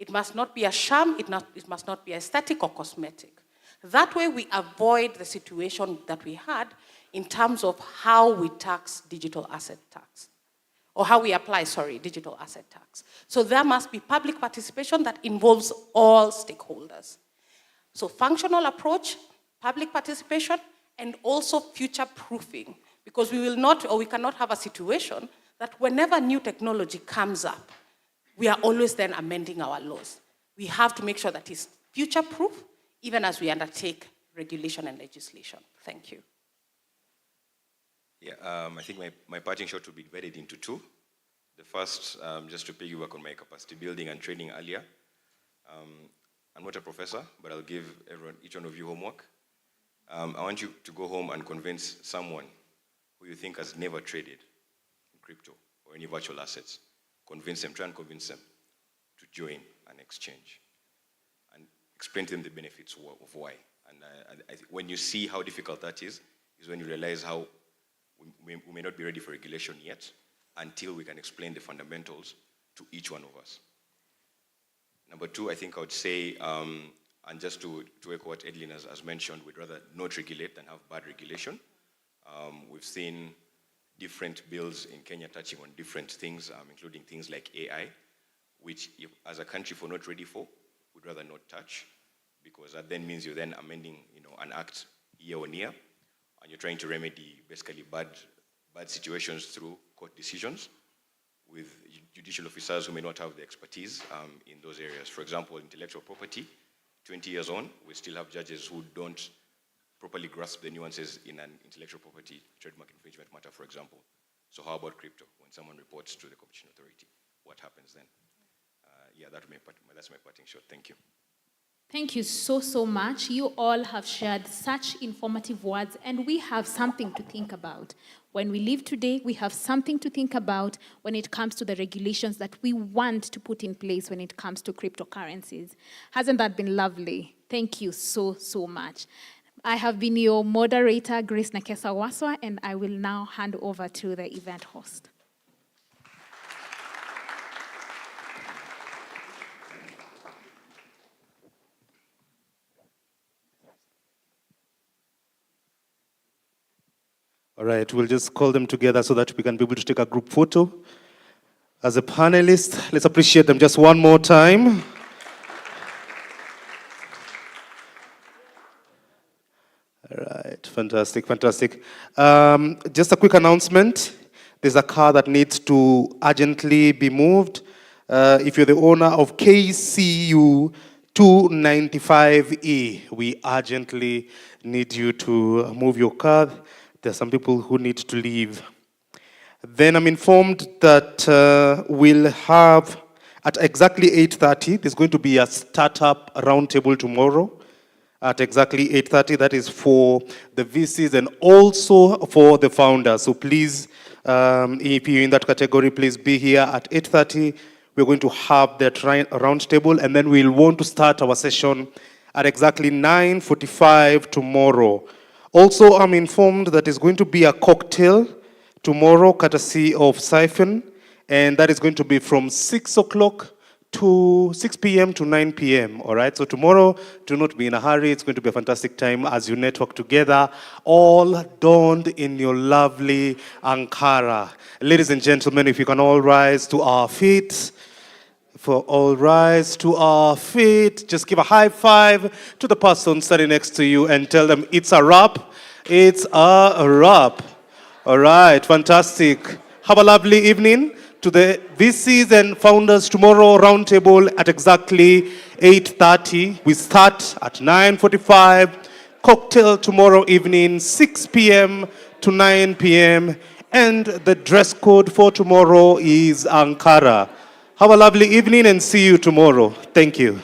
It must not be a sham, it must not be aesthetic or cosmetic. That way we avoid the situation that we had in terms of how we tax digital asset tax, or how we apply, digital asset tax. So there must be public participation that involves all stakeholders. So functional approach, public participation, and also future-proofing, because we will not, or we cannot have a situation that whenever new technology comes up, we are always then amending our laws. We have to make sure that it's future-proof, even as we undertake regulation and legislation. Thank you. Yeah, I think my parting shot will be divided into two. The first, just to piggyback on my capacity building and training earlier. I'm not a professor, but I'll give each one of you homework. I want you to go home and convince someone who you think has never traded in crypto or any virtual assets. Convince them, try and convince them to join an exchange and explain to them the benefits of why. And when you see how difficult that is when you realize how we may not be ready for regulation yet until we can explain the fundamentals to each one of us. Number two, I think I would say, and just to echo what Edlin has mentioned, we'd rather not regulate than have bad regulation. We've seen different bills in Kenya touching on different things, including things like AI, which as a country, if we're not ready for, we'd rather not touch, because that then means you're then amending an act year on year, and you're trying to remedy basically bad situations through court decisions with judicial officers who may not have the expertise in those areas. For example, intellectual property, 20 years on, we still have judges who don't properly grasp the nuances in an intellectual property trademark infringement matter, for example. So how about crypto? When someone reports to the Competition Authority, what happens then? Yeah, that's my parting shot. Thank you. Thank you so, so much. You all have shared such informative words, and we have something to think about. When we leave today, we have something to think about when it comes to the regulations that we want to put in place when it comes to cryptocurrencies. Hasn't that been lovely? Thank you so, so much. I have been your moderator, Grace Nakesa Waswa, and I will now hand over to the event host. All right, we'll just call them together so that we can be able to take a group photo. As a panelist, let's appreciate them just one more time. All right, fantastic, fantastic. Just a quick announcement. There's a car that needs to urgently be moved. If you're the owner of KCU 295E, we urgently need you to move your car. There are some people who need to leave. Then I'm informed that we'll have, at exactly 8:30, there's going to be a startup roundtable tomorrow. At exactly 8:30, that is for the VCs and also for the founders. So please, if you're in that category, please be here at 8:30. We're going to have that roundtable, and then we'll want to start our session at exactly 9:45 tomorrow. Also, I'm informed that there's going to be a cocktail tomorrow, courtesy of Siphon, and that is going to be from 6 o'clock to 6 p.m. to 9 p.m., all right? So tomorrow, do not be in a hurry. It's going to be a fantastic time as you network together, all donned in your lovely Ankara. Ladies and gentlemen, if you can all rise to our feet. For all rise to our feet, just give a high five to the person standing next to you and tell them it's a wrap. It's a wrap. All right, fantastic. Have a lovely evening. To the VCs and founders, tomorrow roundtable at exactly 8:30. We start at 9:45. Cocktail tomorrow evening, 6 p.m. to 9 p.m. And the dress code for tomorrow is Ankara. Have a lovely evening and see you tomorrow. Thank you.